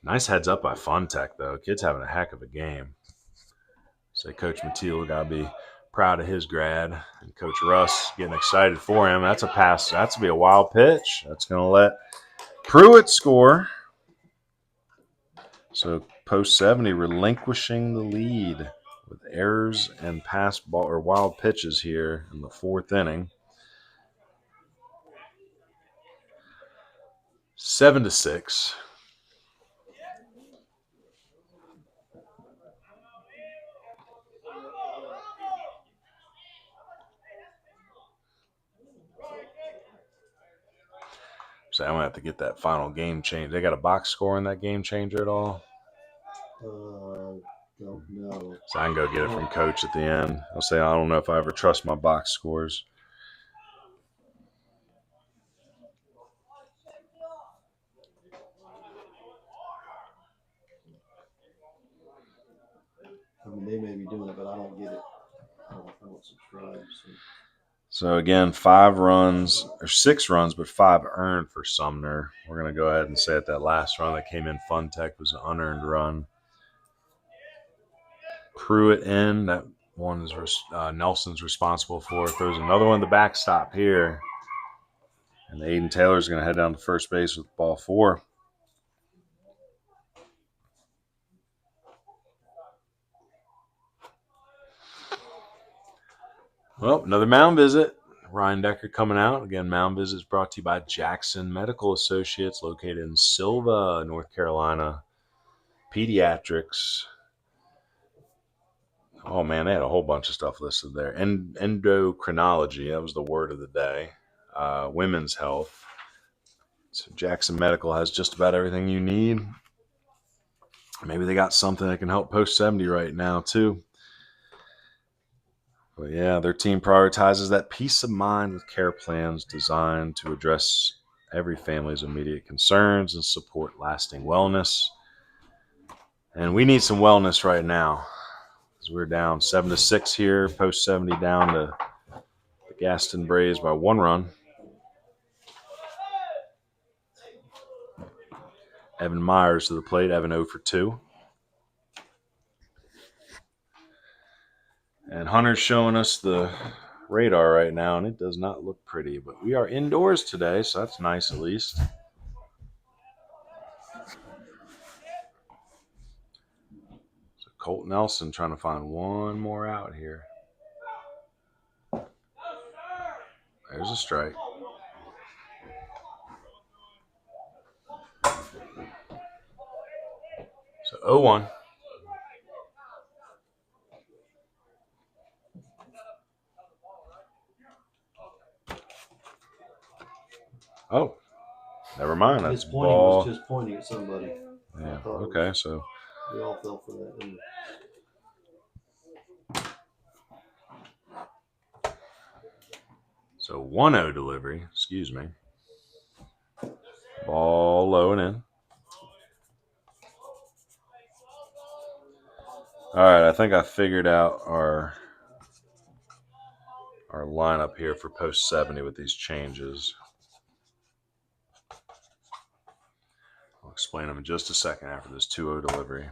Nice heads up by Funtech, though. Kid's having a heck of a game. So Coach Matil got to be proud of his grad. And Coach Russ getting excited for him. That's a pass. That's going to be a wild pitch. That's going to let Pruitt score. So Post 70 relinquishing the lead with errors and pass ball or wild pitches here in the 4th inning. 7-6. So I'm gonna have to get that final game change. They got a box score in that game changer at all? Don't know. So I can go get it from Coach at the end. I'll say I don't know if I ever trust my box scores. I mean, they may be doing it, but I don't get it. I don't subscribe. So again, 5 runs or 6 runs, but 5 earned for Sumner. We're gonna go ahead and say that last run that came in Fun Tech was an unearned run. Pruitt in, that one is Nelson's responsible for. Throws another one at the backstop here. And Aiden Taylor's going to head down to first base with ball 4. Well, another mound visit. Ryan Decker coming out. Again, mound visit is brought to you by Jackson Medical Associates, located in Silva, North Carolina. Pediatrics. Oh, man, they had a whole bunch of stuff listed there. Endocrinology, that was the word of the day. Women's health. So Jackson Medical has just about everything you need. Maybe they got something that can help Post 70 right now, too. But, yeah, their team prioritizes that peace of mind with care plans designed to address every family's immediate concerns and support lasting wellness. And we need some wellness right now. We're down 7-6 here. Post 70 down to the Gaston Braves by 1 run. Evan Myers to the plate. Evan 0 for 2. And Hunter's showing us the radar right now, and it does not look pretty. But we are indoors today, so that's nice at least. So Colt Nelson trying to find one more out here. There's a strike. So 0-1. Oh, never mind. That's His pointing ball. was just pointing at somebody. Yeah. Okay. So we all fell for that. Didn't we? So 1-0 delivery. Excuse me. Ball low and in. All right. I think I figured out our lineup here for Post 70 with these changes. I'll explain them in just a second after this 2-0 delivery.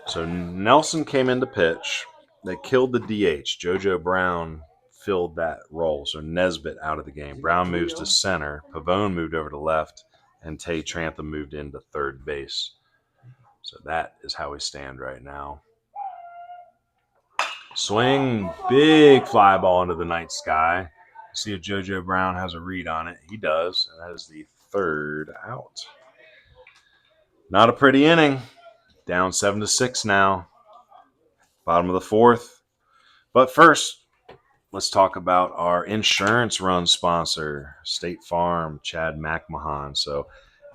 So Nelson came in to pitch. They killed the DH. JoJo Brown filled that role. So Nesbitt out of the game. Brown moves to center. Pavone moved over to left. And Tay Trantham moved into third base. So that is how we stand right now. Swing. Big fly ball into the night sky. See if JoJo Brown has a read on it. He does. And that is the 3rd out. Not a pretty inning. Down 7-6 now. Bottom of the 4th. But first, let's talk about our insurance run sponsor, State Farm, Chad McMahon. So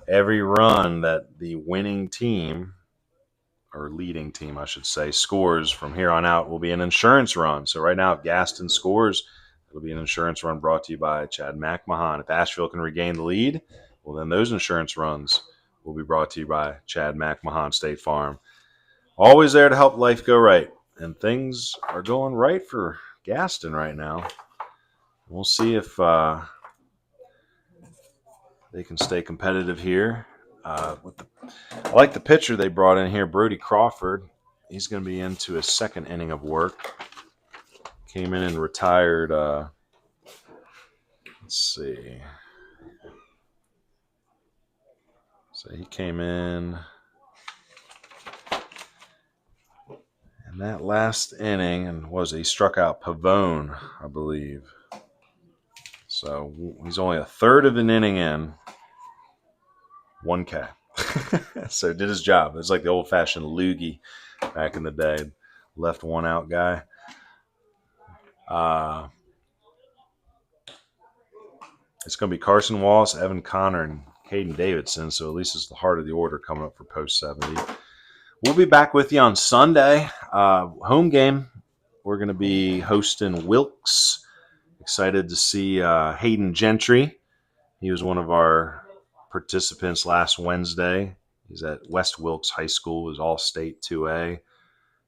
every run that the winning team, or leading team, I should say, scores from here on out will be an insurance run. So right now, if Gaston scores, it'll be an insurance run brought to you by Chad McMahon. If Asheville can regain the lead, well, then those insurance runs will be brought to you by Chad McMahon, State Farm. Always there to help life go right. And things are going right for Gaston right now. We'll see if they can stay competitive here. I like the pitcher they brought in here, Brody Crawford. He's going to be into his 2nd inning of work. Came in and retired. Let's see. So he came in. In that last inning, and he struck out Pavone, I believe. So he's only a 1/3 of an inning in. 1K. So did his job. It's like the old-fashioned loogie back in the day. Left one out guy. It's going to be Carson Wallace, Evan Connor, and Caden Davidson. So at least it's the heart of the order coming up for Post 70. We'll be back with you on Sunday. Home game. We're going to be hosting Wilkes. Excited to see Hayden Gentry. He was one of our participants last Wednesday. He's at West Wilkes High School. He's All-State 2A.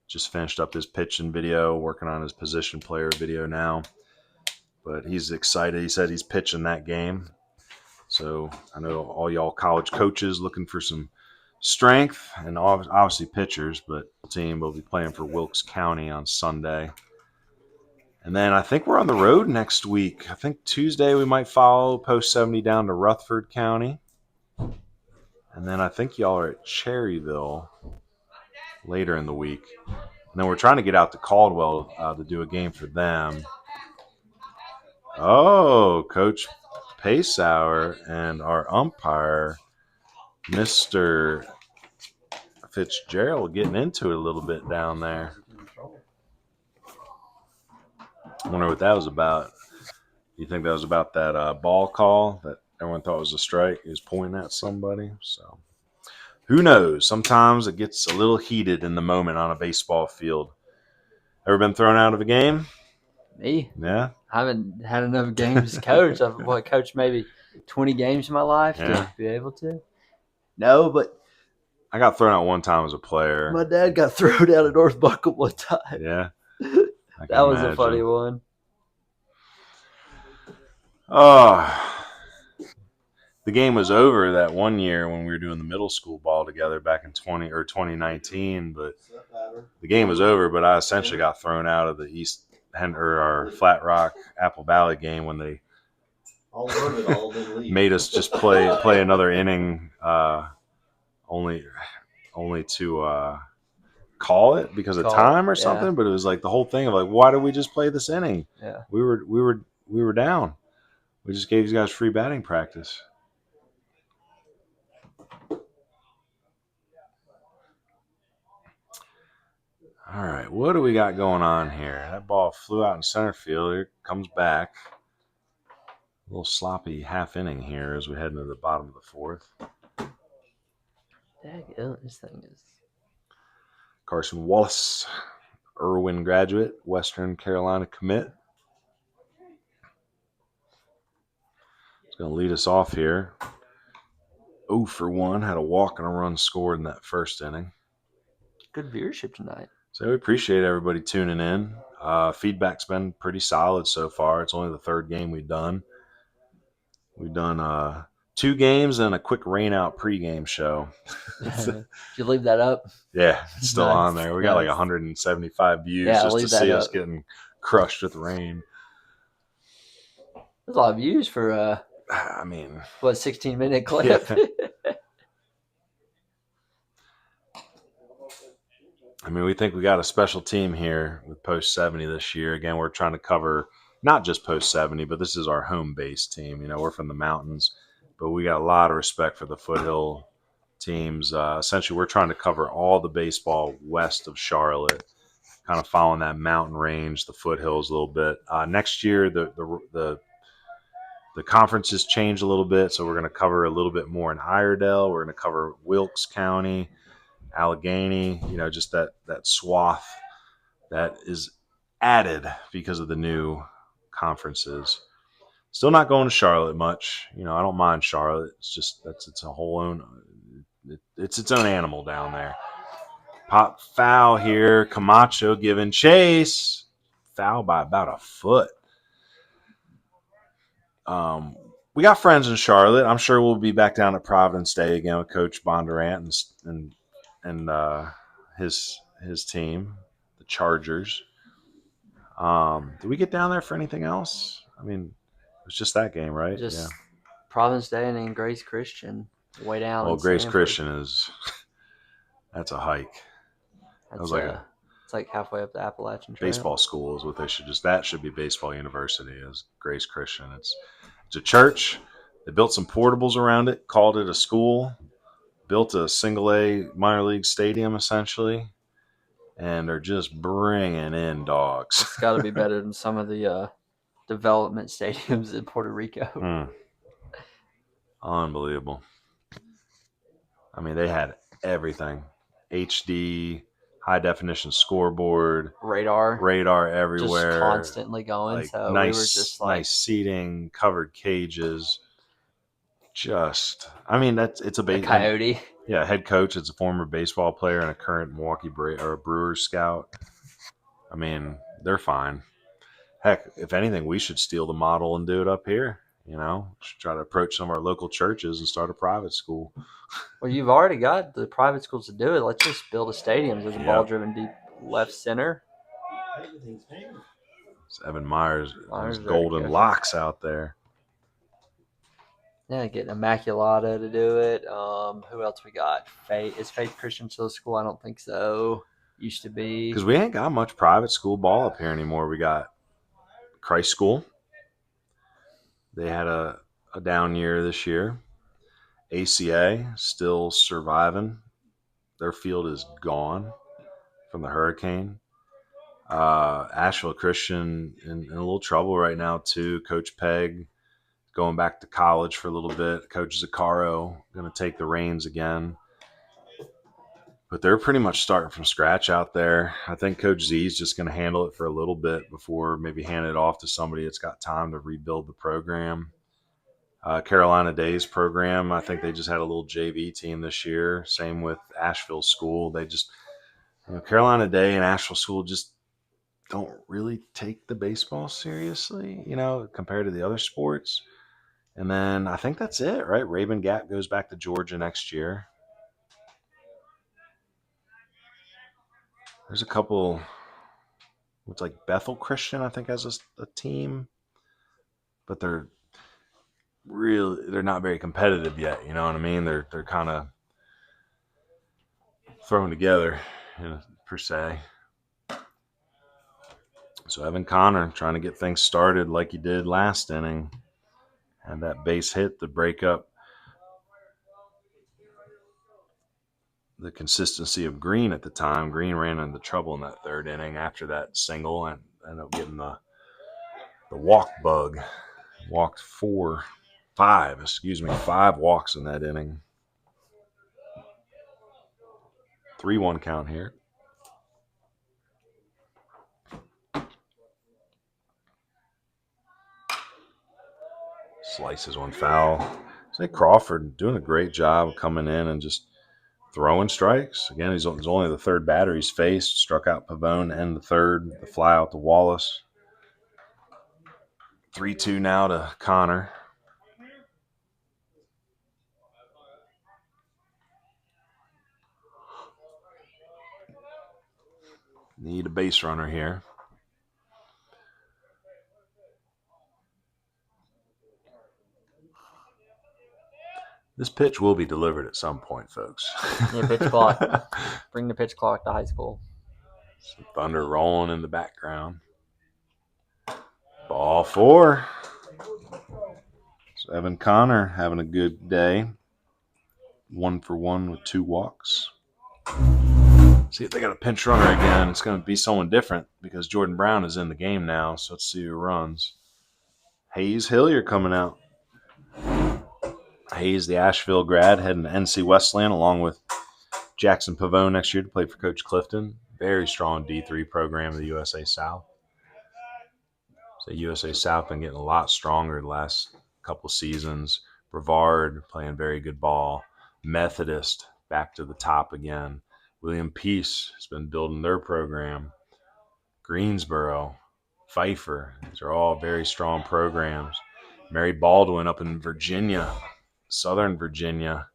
Just finished up his pitching video, working on his position player video now. But he's excited. He said he's pitching that game. So I know all y'all college coaches looking for some strength and obviously pitchers, but the team will be playing for Wilkes County on Sunday. And then I think we're on the road next week. I think Tuesday we might follow Post 70 down to Rutherford County. And then I think y'all are at Cherryville later in the week. And then we're trying to get out to Caldwell to do a game for them. Oh, Coach Pacehour and our umpire, Mr. Fitzgerald, getting into it a little bit down there. I wonder what that was about. You think that was about that ball call that everyone thought was a strike? He was pointing at somebody. So who knows? Sometimes it gets a little heated in the moment on a baseball field. Ever been thrown out of a game? Me? Yeah. I haven't had enough games to coach. I've coached maybe 20 games in my life to be able to. No, but I got thrown out one time as a player. my dad got thrown out at North Buckle one time. Yeah. That was a funny one. Oh, the game was over that one year when we were doing the middle school ball together back in 2019. But the game was over. But I essentially got thrown out of the our Flat Rock Apple Valley game when they made us just play another inning, only to call it because of time or something. Yeah. But it was like the whole thing of like, why did we just play this inning? Yeah, we were down. We just gave these guys free batting practice. All right, what do we got going on here? That ball flew out in center field. Here it comes back. A little sloppy half inning here as we head into the bottom of the fourth. Daggone, this thing is. Carson Wallace, Irwin graduate, Western Carolina commit. It's going to lead us off here. 0 for 1, had a walk and a run scored in that first inning. Good viewership tonight. So we appreciate everybody tuning in. Feedback's been pretty solid so far. It's only the third game we've done. We've done 2 games and a quick rain out pregame show. Did you leave that up? Yeah, it's still on there. We got like 175 views just to see us getting crushed with rain. There's a lot of views for 16-minute clip. Yeah. We think we got a special team here with Post 70 this year. Again, we're trying to cover not just Post 70, but this is our home base team. We're from the mountains, but we got a lot of respect for the foothill teams. Essentially, we're trying to cover all the baseball west of Charlotte, kind of following that mountain range, the foothills a little bit. Next year, the conferences change a little bit, so we're going to cover a little bit more in Iredell. We're going to cover Wilkes County, Allegheny, just that swath that is added because of the new conferences. Still not going to Charlotte much. I don't mind Charlotte. It's just it's a whole own. It's its own animal down there. Pop foul here. Camacho giving chase. Foul by about a foot. We got friends in Charlotte. I'm sure we'll be back down at Providence Day again with Coach Bondurant and his team, the Chargers. Did we get down there for anything else? It was just that game, right? Just Providence Day and then Grace Christian way down. Well, Grace Christian that's a hike. It's like halfway up the Appalachian Trail. Baseball school is what they should be baseball university is Grace Christian. It's a church. They built some portables around it, called it a school, built a single A minor league stadium essentially, and they're just bringing in dogs. It's got to be better than some of the development stadiums in Puerto Rico. Unbelievable. I mean, they had everything. HD, high definition scoreboard, radar everywhere, just constantly going. like So nice, we were just like, nice seating, covered cages. I mean, it's a a coyote. Yeah, head coach. It's a former baseball player and a current Milwaukee Brewers scout. I mean, they're fine. Heck, if anything, we should steal the model and do it up here. Should try to approach some of our local churches and start a private school. Well, you've already got the private schools to do it. Let's just build a stadium. There's a ball driven deep left center. It's Evan Myers, Myers those golden locks out there. Yeah, getting Immaculata to do it. Who else we got? Is Faith Christian still a school? I don't think so. Used to be. Because we ain't got much private school ball up here anymore. We got Christ School. They had a down year this year. ACA still surviving. Their field is gone from the hurricane. Asheville Christian in a little trouble right now too. Coach Pegg going back to college for a little bit. Coach Zaccaro going to take the reins again. But they're pretty much starting from scratch out there. I think Coach Z is just going to handle it for a little bit before maybe hand it off to somebody that's got time to rebuild the program. Carolina Day's program, I think they just had a little JV team this year. Same with Asheville School. They just, Carolina Day and Asheville School just don't really take the baseball seriously, compared to the other sports. And then I think that's it, right? Raven Gap goes back to Georgia next year. There's a couple, it's like Bethel Christian, I think, has a team, but they're not very competitive yet. You know what I mean? They're kind of thrown together, per se. So Evan Connor trying to get things started like he did last inning. Had that base hit to break up the consistency of Green at the time. Green ran into trouble in that third inning after that single and ended up getting the walk bug. Walked 5 walks in that inning. 3-1 count here. Slices one foul. Say Crawford doing a great job coming in and just throwing strikes. Again, he's only the third batter he's faced. Struck out Pavone and the third. The fly out to Wallace. 3-2 now to Connor. Need a base runner here. This pitch will be delivered at some point, folks. Yeah, pitch clock. Bring the pitch clock to high school. Some thunder rolling in the background. Ball 4. So Evan Connor having a good day. 1 for 1 with 2 walks. See if they got a pinch runner again. It's going to be someone different because Jordan Brown is in the game now. So let's see who runs. Hayes Hillier coming out. Hayes, the Asheville grad, heading to NC Wesleyan along with Jackson Pavone next year to play for Coach Clifton. Very strong D3 program of the USA South. So USA South been getting a lot stronger the last couple seasons. Brevard playing very good ball. Methodist back to the top again. William Peace has been building their program. Greensboro, Pfeiffer, these are all very strong programs. Mary Baldwin up in Virginia, Southern Virginia.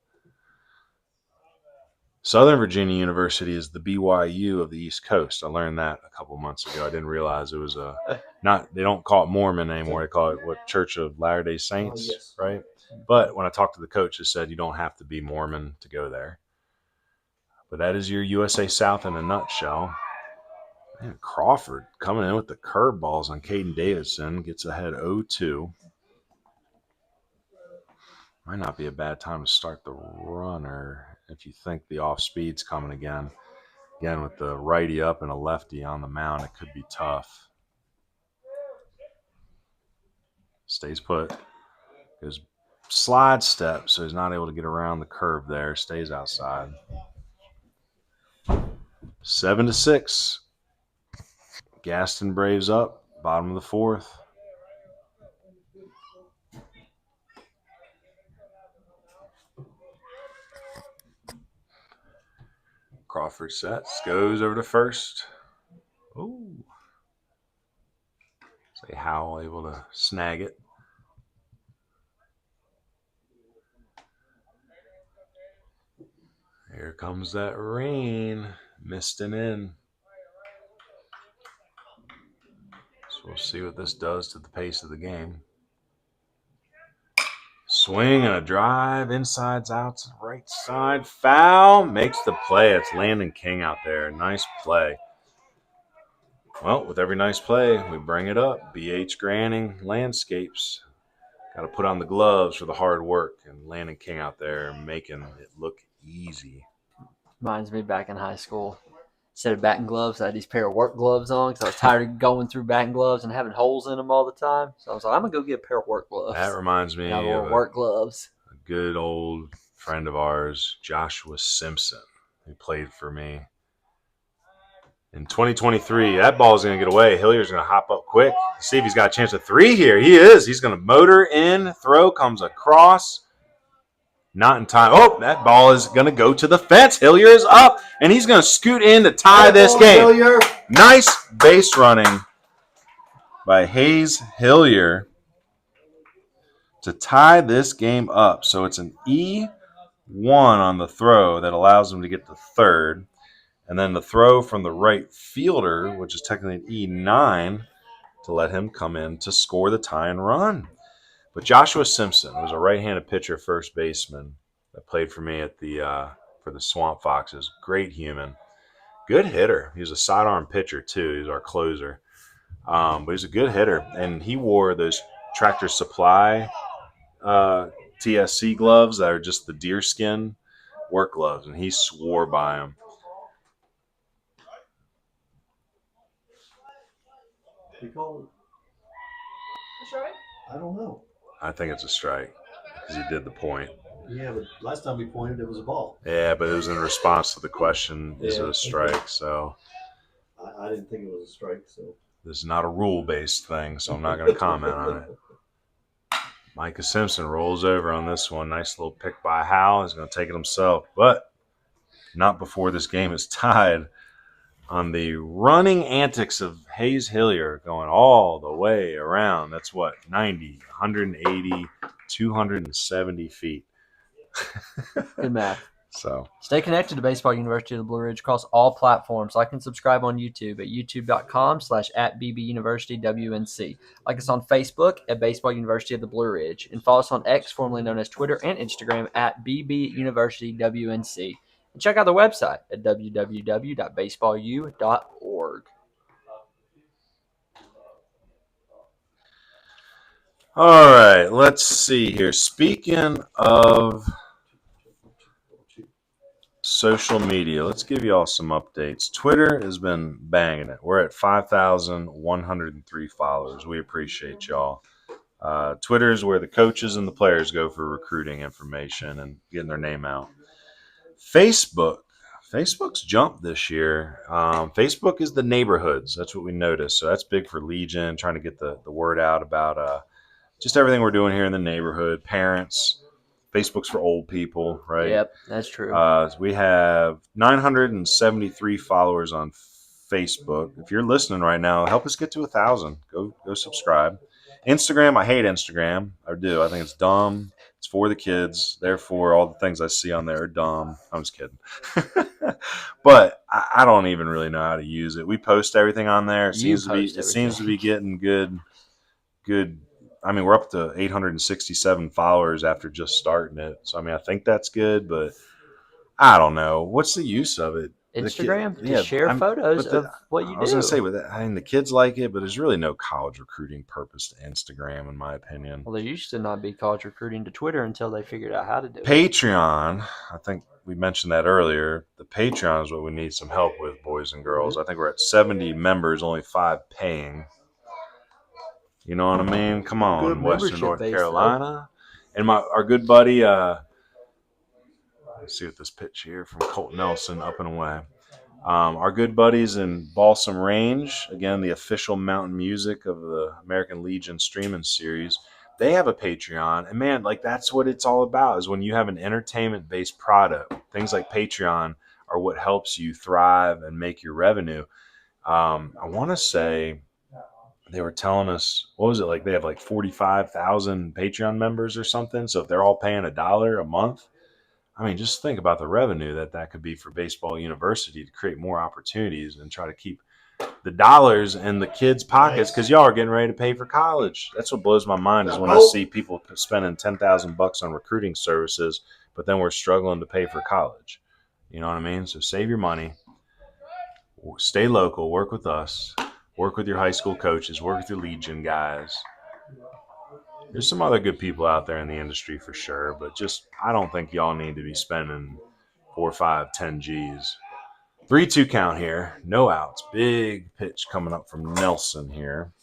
Southern Virginia University is the BYU of the East Coast. I learned that a couple months ago. I didn't realize it was they don't call it Mormon anymore. They call it Church of Latter-day Saints, yes. Right? But when I talked to the coach, they said you don't have to be Mormon to go there. But that is your USA South in a nutshell. Man, Crawford coming in with the curveballs on Caden Davidson. Gets ahead 0-2. Might not be a bad time to start the runner if you think the off speed's coming again. Again, with the righty up and a lefty on the mound, it could be tough. Stays put. Goes slide step, so he's not able to get around the curve there. Stays outside. 7-6. Gaston Braves up. Bottom of the fourth. Crawford sets. Goes over to first. Ooh. Say Howell able to snag it. Here comes that rain. Misting in. So we'll see what this does to the pace of the game. Swing and a drive. Inside's out to the right side. Foul. Makes the play. It's Landon King out there. Nice play. Well, with every nice play, we bring it up. BH Granning Landscapes. Got to put on the gloves for the hard work. And Landon King out there making it look easy. Reminds me back in high school. Instead of batting gloves, I had these pair of work gloves on because I was tired of going through batting gloves and having holes in them all the time. So I was like, I'm going to go get a pair of work gloves. That reminds me of work gloves. A good old friend of ours, Joshua Simpson, who played for me. In 2023, that ball is going to get away. Hillier's going to hop up quick. See if he's got a chance of three here. He is. He's going to motor in. Throw comes across. Not in time. Oh, that ball is going to go to the fence. Hillier is up, and he's going to scoot in to tie this game. Hillier. Nice base running by Hayes Hillier to tie this game up. So it's an E1 on the throw that allows him to get to third. And then the throw from the right fielder, which is technically an E9, to let him come in to score the tie and run. But Joshua Simpson was a right-handed pitcher, first baseman that played for me at for the Swamp Foxes. Great human. Good hitter. He was a sidearm pitcher, too. He was our closer. But he's a good hitter. And he wore those Tractor Supply TSC gloves that are just the deerskin work gloves, and he swore by them. We call it. That's right. I don't know. I think it's a strike because he did the point. Yeah, but last time we pointed, it was a ball. Yeah, but it was in response to the question, is it a strike? So I didn't think it was a strike. So this is not a rule-based thing, so I'm not going to comment on it. Micah Simpson rolls over on this one. Nice little pick by Howell. He's going to take it himself, but not before this game is tied on the running antics of Hayes Hillier going all the way around. That's what, 90, 180, 270 feet. Good math. So stay connected to Baseball University of the Blue Ridge across all platforms. Like and subscribe on YouTube at youtube.com/@BBUniversityWNC. Like us on Facebook at Baseball University of the Blue Ridge. And follow us on X, formerly known as Twitter, and Instagram at BBUniversityWNC. And check out the website at www.baseballu.org. all right, let's see here. Speaking of social media, let's give you all some updates. Twitter has been banging it. We're at 5,103 followers. We appreciate y'all. Twitter is where the coaches and the players go for recruiting information and getting their name out. Facebook's jumped this year. Facebook is the neighborhoods. That's what we noticed. So that's big for Legion, trying to get the word out about just everything we're doing here in the neighborhood. Parents. Facebook's for old people, right? Yep, that's true. We have 973 followers on Facebook. If you're listening right now, help us get to 1,000. Go subscribe. Instagram, I hate Instagram. I do. I think it's dumb. It's for the kids. Therefore, all the things I see on there are dumb. I'm just kidding. But I don't even really know how to use it. We post everything on there. It seems to be getting good. I mean, we're up to 867 followers after just starting it. So, I mean, I think that's good, but I don't know. What's the use of it? Instagram to share photos of what you do. I was going to say, I mean, the kids like it, but there's really no college recruiting purpose to Instagram, in my opinion. Well, there used to not be college recruiting to Twitter until they figured out how to do it. Patreon, I think we mentioned that earlier. The Patreon is what we need some help with, boys and girls. I think we're at 70 members, only 5 paying. You know what I mean? Come on, Good Western North base, Carolina. And our good buddy, let's see what this pitch here from Colt Nelson up and away. Our good buddies in Balsam Range, again, the official mountain music of the American Legion streaming series, they have a Patreon. And man, like that's what it's all about, is when you have an entertainment-based product, things like Patreon are what helps you thrive and make your revenue. I want to say they were telling us, what was it, like they have like 45,000 Patreon members or something. So if they're all paying $1 a month, I mean, just think about the revenue that could be for Baseball University to create more opportunities and try to keep the dollars in the kids' pockets, because y'all are getting ready to pay for college. That's what blows my mind, is when I see people spending $10,000 on recruiting services, but then we're struggling to pay for college. You know what I mean? So save your money, stay local, work with us, work with your high school coaches, work with your Legion guys. There's some other good people out there in the industry for sure, but just I don't think y'all need to be spending 4, 5, 10 G's. 3-2 count here, no outs. Big pitch coming up from Nelson here.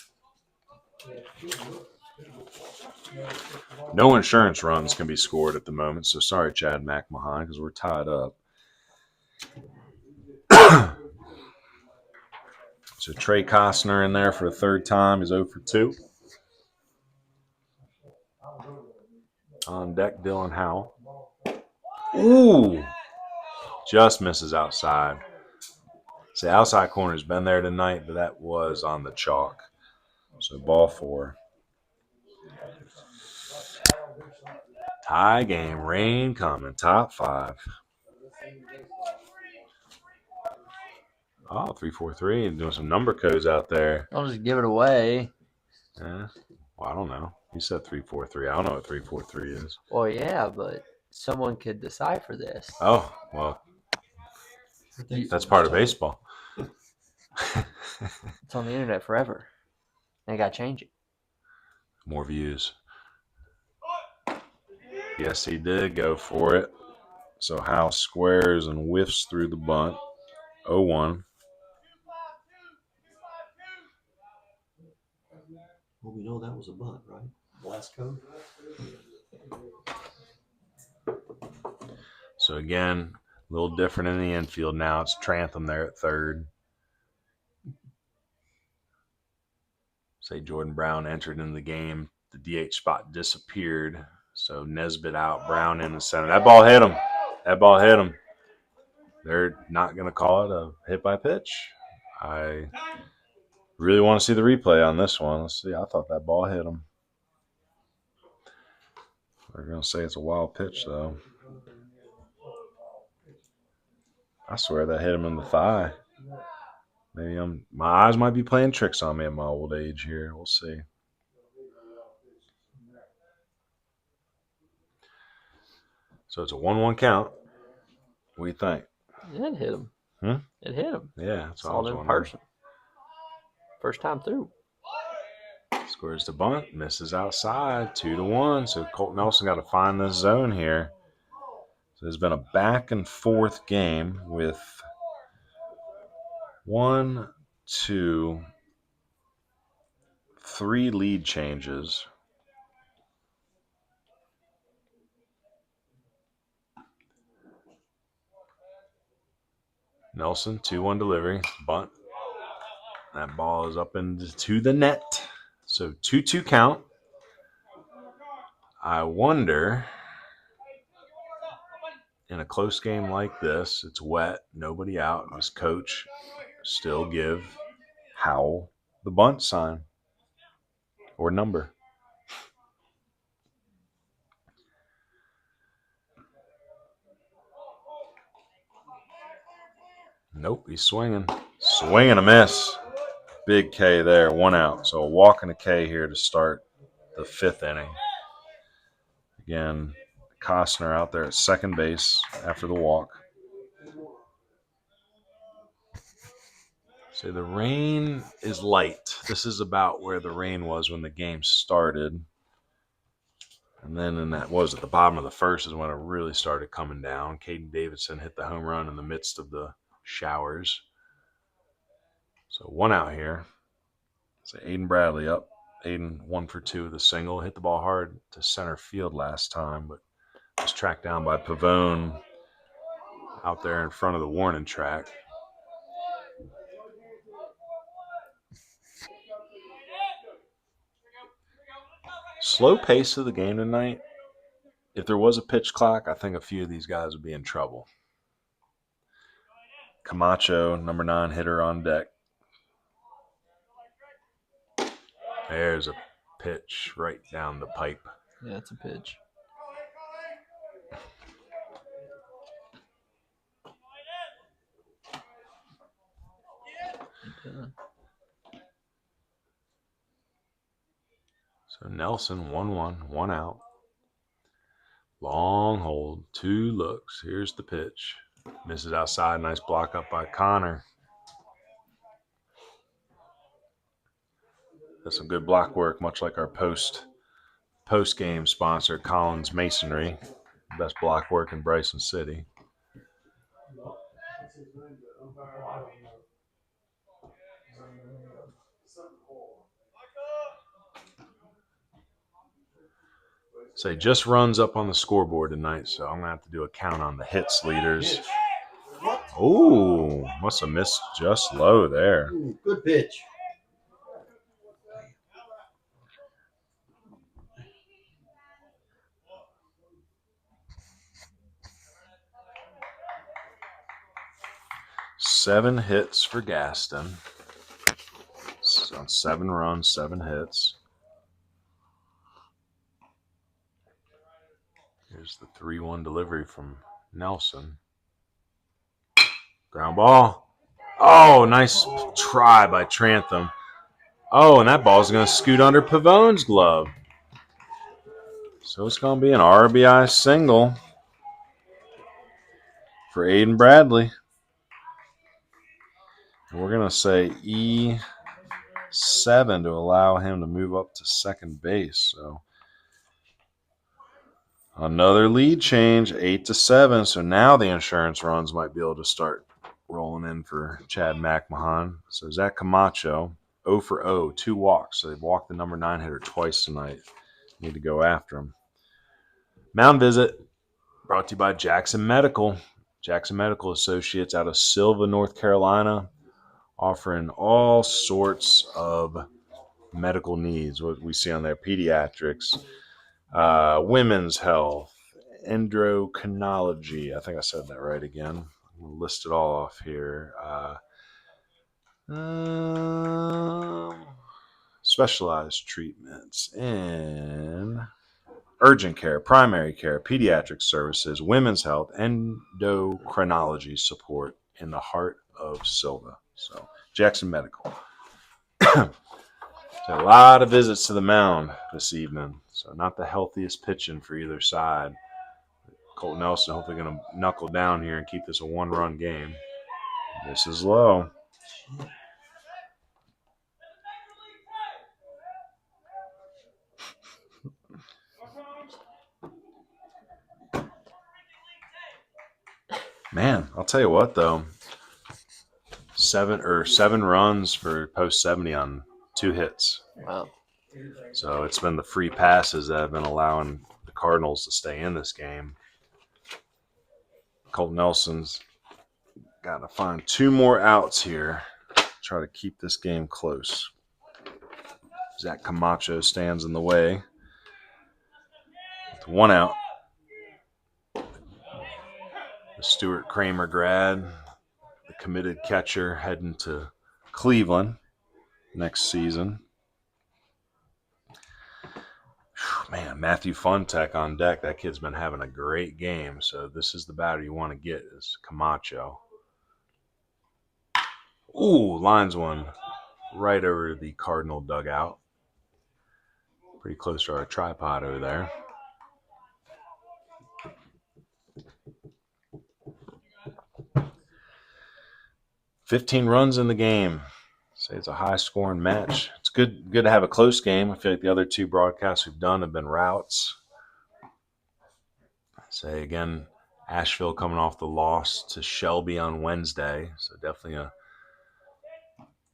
No insurance runs can be scored at the moment, so sorry, Chad McMahon, because we're tied up. So Trey Costner in there for a third time. He's 0 for 2. On deck, Dylan Howell. Ooh! Just misses outside. See, outside corner's been there tonight, but that was on the chalk. So ball 4. Tie game, rain coming, top 5. Oh, 3-4-3, and doing some number codes out there. I'll just give it away. Yeah. Well, I don't know. You said 3-4-3. I don't know what 3-4-3 is. Well, yeah, but someone could decipher this. Oh, well, that's part of baseball. It's on the internet forever. They got to change it. More views. Yes, he did go for it. So Howe squares and whiffs through the bunt. 0-1. Well, we know that was a bunt, right? Last code. So again, a little different in the infield now. It's Trantham there at third. Say Jordan Brown entered in the game. The DH spot disappeared. So Nesbitt out, Brown in the center. That ball hit him. That ball hit him. They're not going to call it a hit by pitch. I really want to see the replay on this one. Let's see. I thought that ball hit him. They're going to say it's a wild pitch, though. I swear that hit him in the thigh. Maybe my eyes might be playing tricks on me at my old age here. We'll see. So it's a 1-1 count. What do you think? It hit him. It hit him. Yeah, that's all in person. First time through. Scores the bunt, misses outside, 2-1. So Colt Nelson got to find this zone here. So there's been a back and forth game with 1, 2, 3 lead changes. Nelson, 2-1 delivery, bunt. That ball is up into the net. So 2-2 count. I wonder, in a close game like this, it's wet, nobody out, does coach still give Howell the bunt sign or number? Nope, he's swinging. Swing and a miss. Big K there, 1 out. So a walk and a K here to start the 5th inning. Again, Costner out there at second base after the walk. So the rain is light. This is about where the rain was when the game started. And then at the bottom of the first is when it really started coming down. Caden Davidson hit the home run in the midst of the showers. So 1 out here. So Aiden Bradley up Aiden 1 for 2 with a single. Hit the ball hard to center field last time, but was tracked down by Pavone out there in front of the warning track. Slow pace of the game tonight. If there was a pitch clock, I think a few of these guys would be in trouble. Camacho, number 9 hitter on deck. There's a pitch right down the pipe. Yeah, it's a pitch. So Nelson, 1-1, 1 out. Long hold, 2 looks. Here's the pitch. Misses outside. Nice block up by Connor. That's some good block work, much like our post-game sponsor, Collins Masonry. Best block work in Bryson City. Say just runs up on the scoreboard tonight, so I'm going to have to do a count on the hits leaders. Oh, must have missed just low there. Ooh, good pitch. Seven hits for Gaston. So 7 runs, 7 hits. Here's the 3-1 delivery from Nelson. Ground ball. Oh, nice try by Trantham. Oh, and that ball's going to scoot under Pavone's glove. So it's going to be an RBI single for Aiden Bradley. And we're going to say E7 to allow him to move up to second base. So another lead change, 8-7. So now the insurance runs might be able to start rolling in for Chad McMahon. So Zach Camacho, 0 for 0, 2 walks. So they've walked the number 9 hitter twice tonight. Need to go after him. Mound visit brought to you by Jackson Medical. Jackson Medical Associates out of Silva, North Carolina, offering all sorts of medical needs. What we see on there, pediatrics, women's health, endocrinology. I think I said that right again. I'm going to list it all off here. Specialized treatments in urgent care, primary care, pediatric services, women's health, endocrinology support in the heart of Silva. So Jackson Medical. So a lot of visits to the mound this evening. So not the healthiest pitching for either side. Colt Nelson hopefully going to knuckle down here and keep this a 1-run game. This is low. Man, I'll tell you what though. 7 runs for post 70 on 2 hits. Wow. So it's been the free passes that have been allowing the Cardinals to stay in this game. Colt Nelson's got to find 2 more outs here. Try to keep this game close. Zach Camacho stands in the way. With 1 out. The Stuart Kramer grad, the committed catcher, heading to Cleveland next season. Man, Matthew Funtek on deck. That kid's been having a great game. So this is the batter you want to get is Camacho. Ooh, lines one right over the Cardinal dugout. Pretty close to our tripod over there. $15 runs in the game. Say it's a high-scoring match. It's good to have a close game. I feel like the other 2 broadcasts we've done have been routes. Say again, Asheville coming off the loss to Shelby on Wednesday. So definitely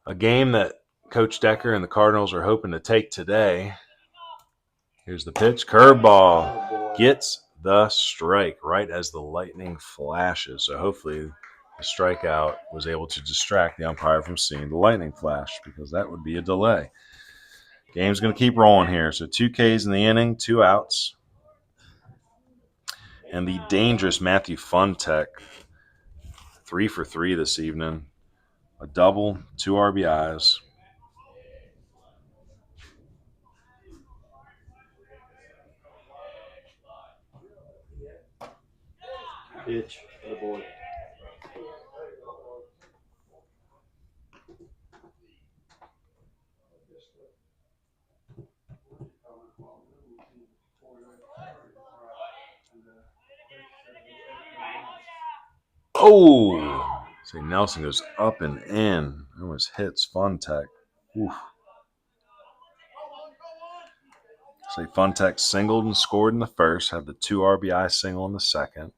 a game that Coach Decker and the Cardinals are hoping to take today. Here's the pitch. Curveball. Gets the strike right as the lightning flashes. So hopefully the strikeout was able to distract the umpire from seeing the lightning flash, because that would be a delay. Game's going to keep rolling here. So 2 Ks in the inning, 2 outs. And the dangerous Matthew Funtek, 3 for 3 this evening. A double, 2 RBIs. Pitch. Oh boy. Oh! See, Nelson goes up and in. Almost hits Funtek. Oof. See, Funtek singled and scored in the first. Had the 2 RBI single in the second.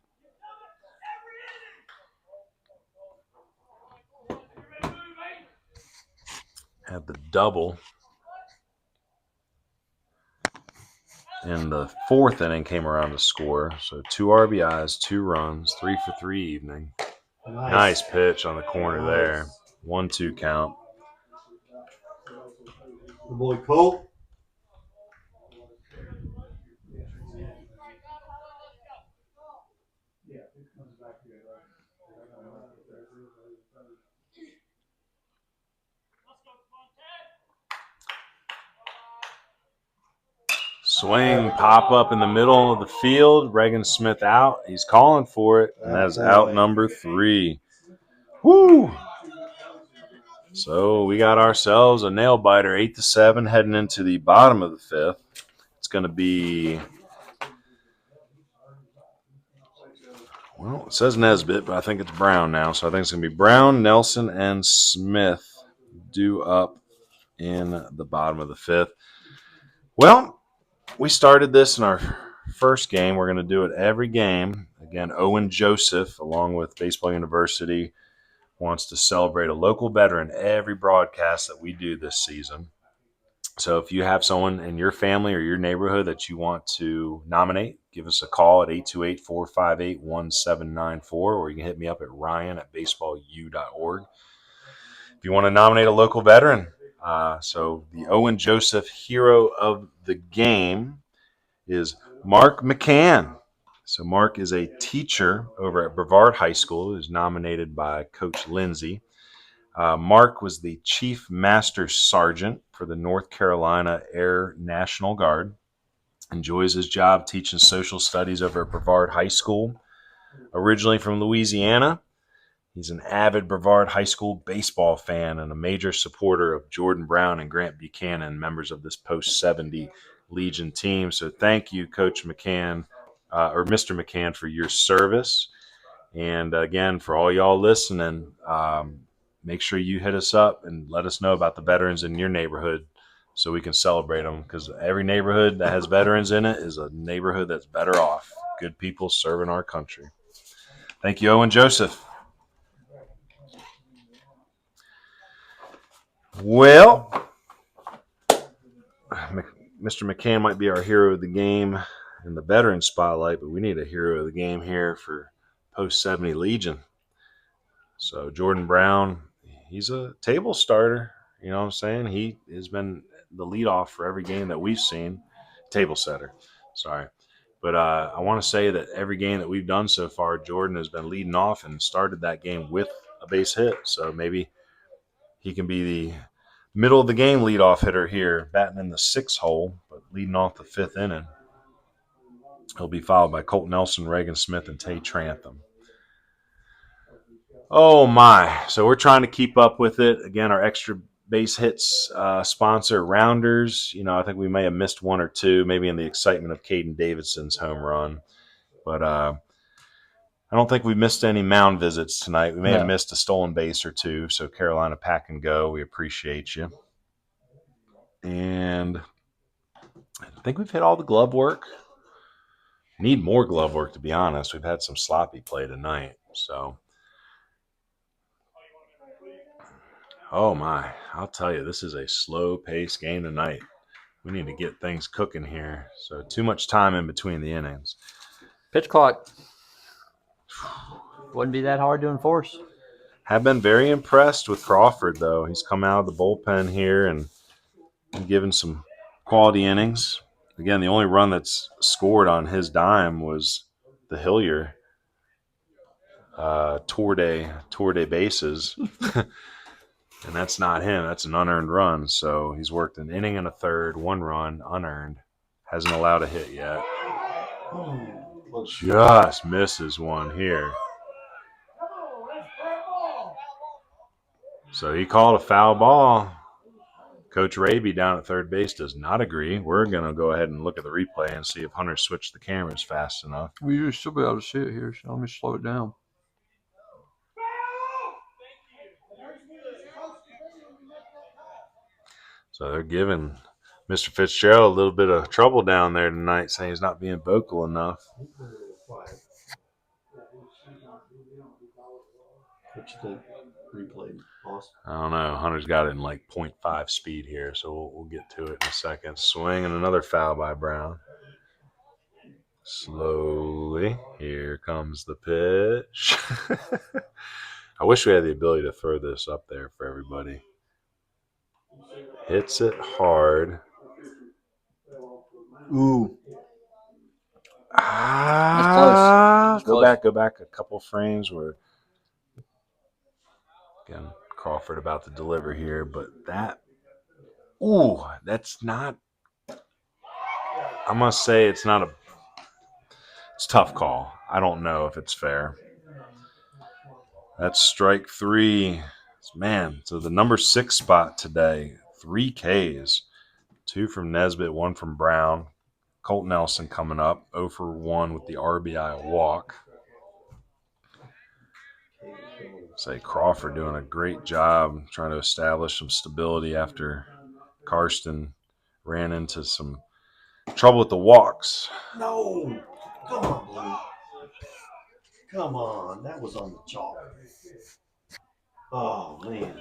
Had the double in the fourth inning, came around to score. So 2 RBIs, 2 runs, 3 for 3 evening. Nice pitch on the corner there. 1-2 count. Good boy, Cole. Swing, pop up in the middle of the field. Reagan Smith out. He's calling for it, and that's out number 3. Woo! So we got ourselves a nail biter, 8-7, heading into the bottom of the 5th. It's going to be, well, it says Nesbitt, but I think it's Brown now. So I think it's going to be Brown, Nelson, and Smith due up in the bottom of the 5th. Well, we started this in our first game. We're going to do it every game. Again, Owen Joseph, along with Baseball University, wants to celebrate a local veteran every broadcast that we do this season. So if you have someone in your family or your neighborhood that you want to nominate, give us a call at 828-458-1794, or you can hit me up at ryan@baseballu.org. If you want to nominate a local veteran, so the Owen Joseph hero of the game is Mark McCann. So Mark is a teacher over at Brevard High School, who's nominated by Coach Lindsay. Mark was the Chief Master Sergeant for the North Carolina Air National Guard. Enjoys his job teaching social studies over at Brevard High School. Originally from Louisiana, he's an avid Brevard High School baseball fan and a major supporter of Jordan Brown and Grant Buchanan, members of this post-70 Legion team. So thank you, Coach McCann, or Mr. McCann, for your service. And again, for all y'all listening, make sure you hit us up and let us know about the veterans in your neighborhood so we can celebrate them, because every neighborhood that has veterans in it is a neighborhood that's better off. Good people serving our country. Thank you, Owen Joseph. Well, Mr. McCann might be our hero of the game in the veteran spotlight, but we need a hero of the game here for post-70 Legion. So Jordan Brown, he's a table starter. You know what I'm saying? He has been the leadoff for every game that we've seen. Table setter, sorry. But I want to say that every game that we've done so far, Jordan has been leading off and started that game with a base hit. So maybe he can be the middle of the game leadoff hitter here, batting in the 6th hole, but leading off the 5th inning. He'll be followed by Colt Nelson, Reagan Smith, and Tay Trantham. Oh, my. So we're trying to keep up with it. Again, our extra base hits sponsor, Rounders. You know, I think we may have missed 1 or 2, maybe in the excitement of Caden Davidson's home run. But I don't think we missed any mound visits tonight. We may have missed a stolen base or 2. So Carolina Pack and Go, we appreciate you. And I think we've hit all the glove work. Need more glove work, to be honest. We've had some sloppy play tonight. So Oh my, I'll tell you, this is a slow pace game tonight. We need to get things cooking here. So too much time in between the innings. Pitch clock. Wouldn't be that hard to enforce. Have been very impressed with Crawford, though. He's come out of the bullpen here and given some quality innings. Again, the only run that's scored on his dime was the Hillier tour day bases. And that's not him. That's an unearned run. So he's worked an inning and a third, 1 run, unearned. Hasn't allowed a hit yet. Just misses one here. So he called a foul ball. Coach Raby down at third base does not agree. We're going to go ahead and look at the replay and see if Hunter switched the cameras fast enough. Well, you'll still be able to see it here, so let me slow it down. So they're giving Mr. Fitzgerald a little bit of trouble down there tonight, saying he's not being vocal enough. What you think? Replay, boss. I don't know. Hunter's got it in like 0.5 speed here, so we'll get to it in a second. Swing and another foul by Brown. Slowly, here comes the pitch. I wish we had the ability to throw this up there for everybody. Hits it hard. Ooh. That's close. Go back a couple frames where, again, Crawford about to deliver here, but that's not, I must say it's not it's a tough call. I don't know if it's fair. That's strike 3. Man, so the number 6 spot today, 3 Ks, 2 from Nesbitt, 1 from Brown. Colt Nelson coming up, 0 for 1 with the RBI walk. Say Crawford doing a great job trying to establish some stability after Karsten ran into some trouble with the walks. No! Come on, Blue. Come on. That was on the chalk. Oh, man.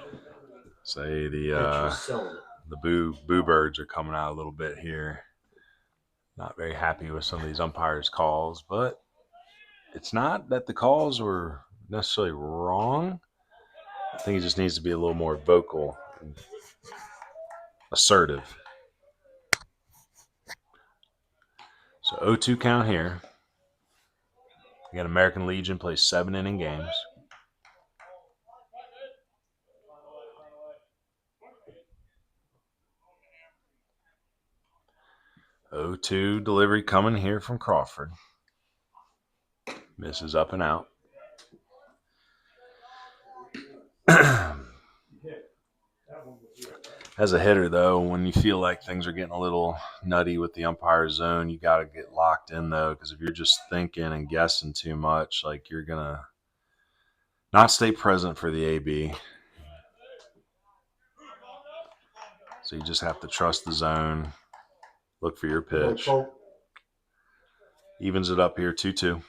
Say the boo birds are coming out a little bit here. Not very happy with some of these umpires' calls, but it's not that the calls were necessarily wrong. I think he just needs to be a little more vocal and assertive. So 0-2 count here. Again, American Legion plays 7-inning games. O2 delivery coming here from Crawford. Misses up and out. As a hitter, though, when you feel like things are getting a little nutty with the umpire zone, you got to get locked in, though, because if you're just thinking and guessing too much, like you're going to not stay present for the AB. So you just have to trust the zone, look for your pitch. Evens it up here, 2-2.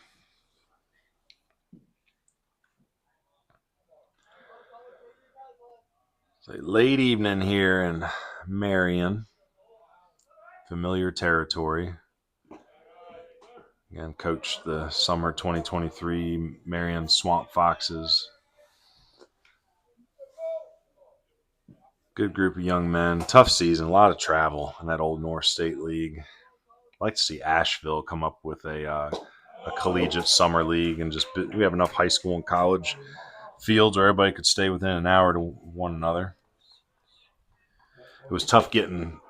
Late evening here in Marion, familiar territory. Again, coached the summer 2023 Marion Swamp Foxes. Good group of young men. Tough season, a lot of travel in that old North State League. I'd like to see Asheville come up with a collegiate summer league, and we have enough high school and college fields where everybody could stay within an hour to one another. It was tough getting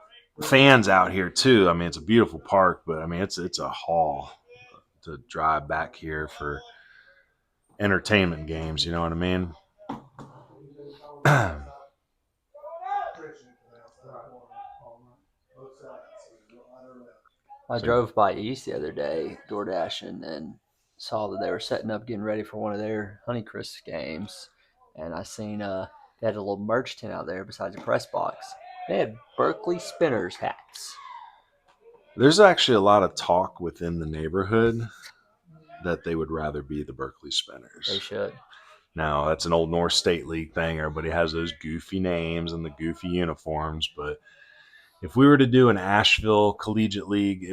fans out here too. I mean, it's a beautiful park, but I mean, it's a haul to drive back here for entertainment games. You know what I mean? I drove by East the other day, door dashing, and saw that they were setting up, getting ready for one of their Honeycrisp games. And I seen they had a little merch tent out there besides a press box. They had Berkeley Spinners hats. There's actually a lot of talk within the neighborhood that they would rather be the Berkeley Spinners. They should. Now, that's an old North State League thing. Everybody has those goofy names and the goofy uniforms. But if we were to do an Asheville Collegiate League,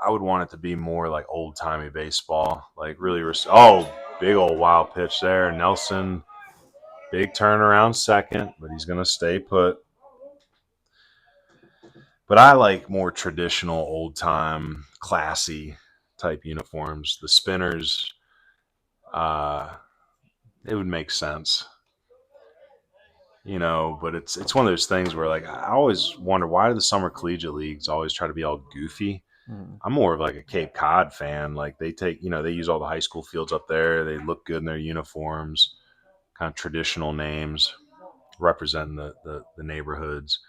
I would want it to be more like old-timey baseball. Like really, big old wild pitch there. Nelson, big turnaround second, but he's going to stay put. But I like more traditional, old-time, classy type uniforms. The spinners, it would make sense. But it's one of those things where like I always wonder, why do the summer collegiate leagues always try to be all goofy? I'm more of like a Cape Cod fan. Like they take, they use all the high school fields up there. They look good in their uniforms, kind of traditional names representing the neighborhoods.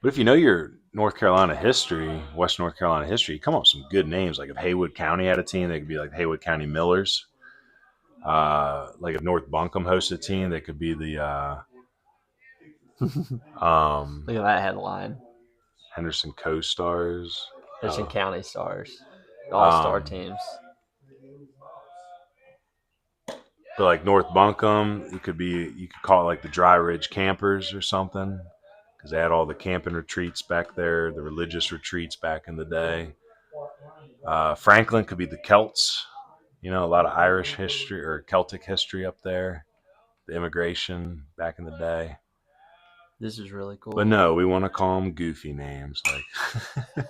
But if you know your North Carolina history, West North Carolina history, you come up with some good names. Like if Haywood County had a team, they could be like Haywood County Millers. Like if North Buncombe hosted a team, they could be the Look at that headline. Henderson Co-Stars. Henderson County Stars. All-star teams. But like North Buncombe, you could call it like the Dry Ridge Campers or something, because they had all the camping retreats back there, the religious retreats back in the day. Franklin could be the Celts. A lot of Irish history or Celtic history up there. The immigration back in the day. This is really cool. But no, we want to call them goofy names. Like,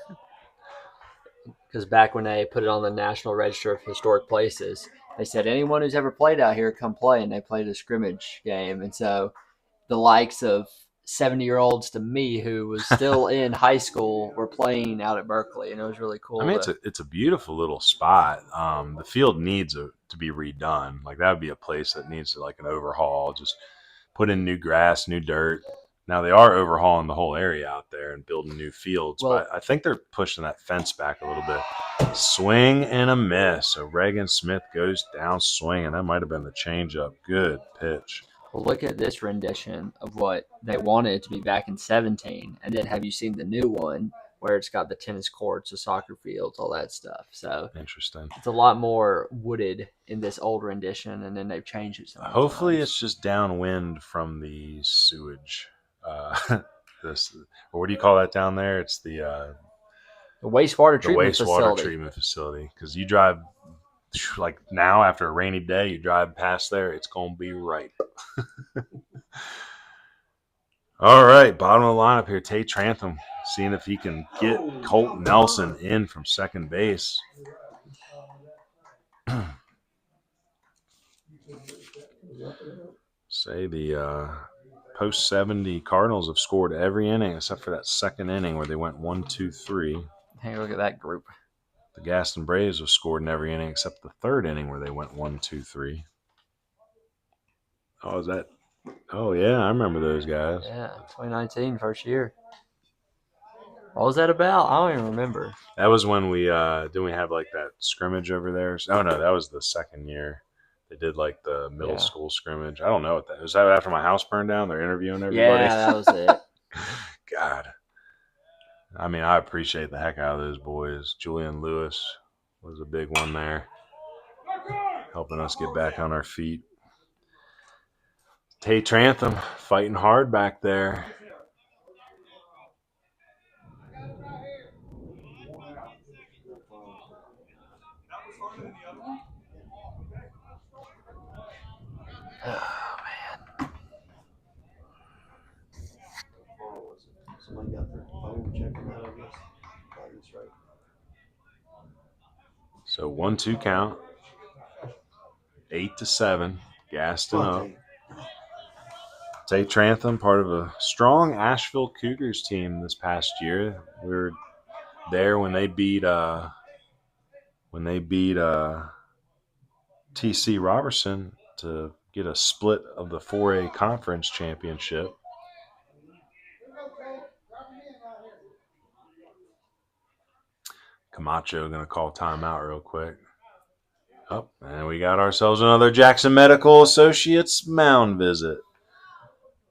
because back when they put it on the National Register of Historic Places, they said anyone who's ever played out here, come play. And they played a scrimmage game. And so the likes of 70-year-olds to me who was still in high school were playing out at Berkeley, and it was really cool. I mean, it's a beautiful little spot. The field needs to be redone. Like that would be a place that needs like an overhaul. Just put in new grass, new dirt. Now they are overhauling the whole area out there and building new fields, but I think they're pushing that fence back a little bit. Swing and a miss. So Reagan Smith goes down swinging. That might have been the changeup. Good pitch. Well, look at this rendition of what they wanted it to be back in 17. And then have you seen the new one where it's got the tennis courts, the soccer fields, all that stuff? So interesting. It's a lot more wooded in this old rendition, and then they've changed it. Hopefully it's just downwind from the sewage. Or what do you call that down there? It's the wastewater treatment facility. Treatment facility. Because you drive, like now after a rainy day, you drive past there, it's going to be right. All right, bottom of the lineup here, Tate Trantham, seeing if he can get Colt Nelson in from second base. Say the Post 70 Cardinals have scored every inning except for that second inning where they went 1-2-3. Hey, look at that group. The Gaston Braves have scored in every inning except the third inning where they went 1-2-3. Oh, is that? Oh, yeah, I remember those guys. Yeah, 2019, first year. What was that about? I don't even remember. That was when we didn't we have like that scrimmage over there? Oh, no, that was the second year. They did like the middle school scrimmage. I don't know what that was. That after my house burned down? They're interviewing everybody? Yeah, that was it. God. I mean, I appreciate the heck out of those boys. Julian Lewis was a big one there, helping us get back on our feet. Tate Trantham fighting hard back there. Oh, man. Somebody got their phone checking out, I guess. That's right. So 1-2 count. 8-7. Gaston up. Tate Trantham, part of a strong Asheville Cougars team this past year. We were there when they beat TC Robertson to get a split of the 4A conference championship. Camacho going to call timeout real quick. Oh, and we got ourselves another Jackson Medical Associates mound visit.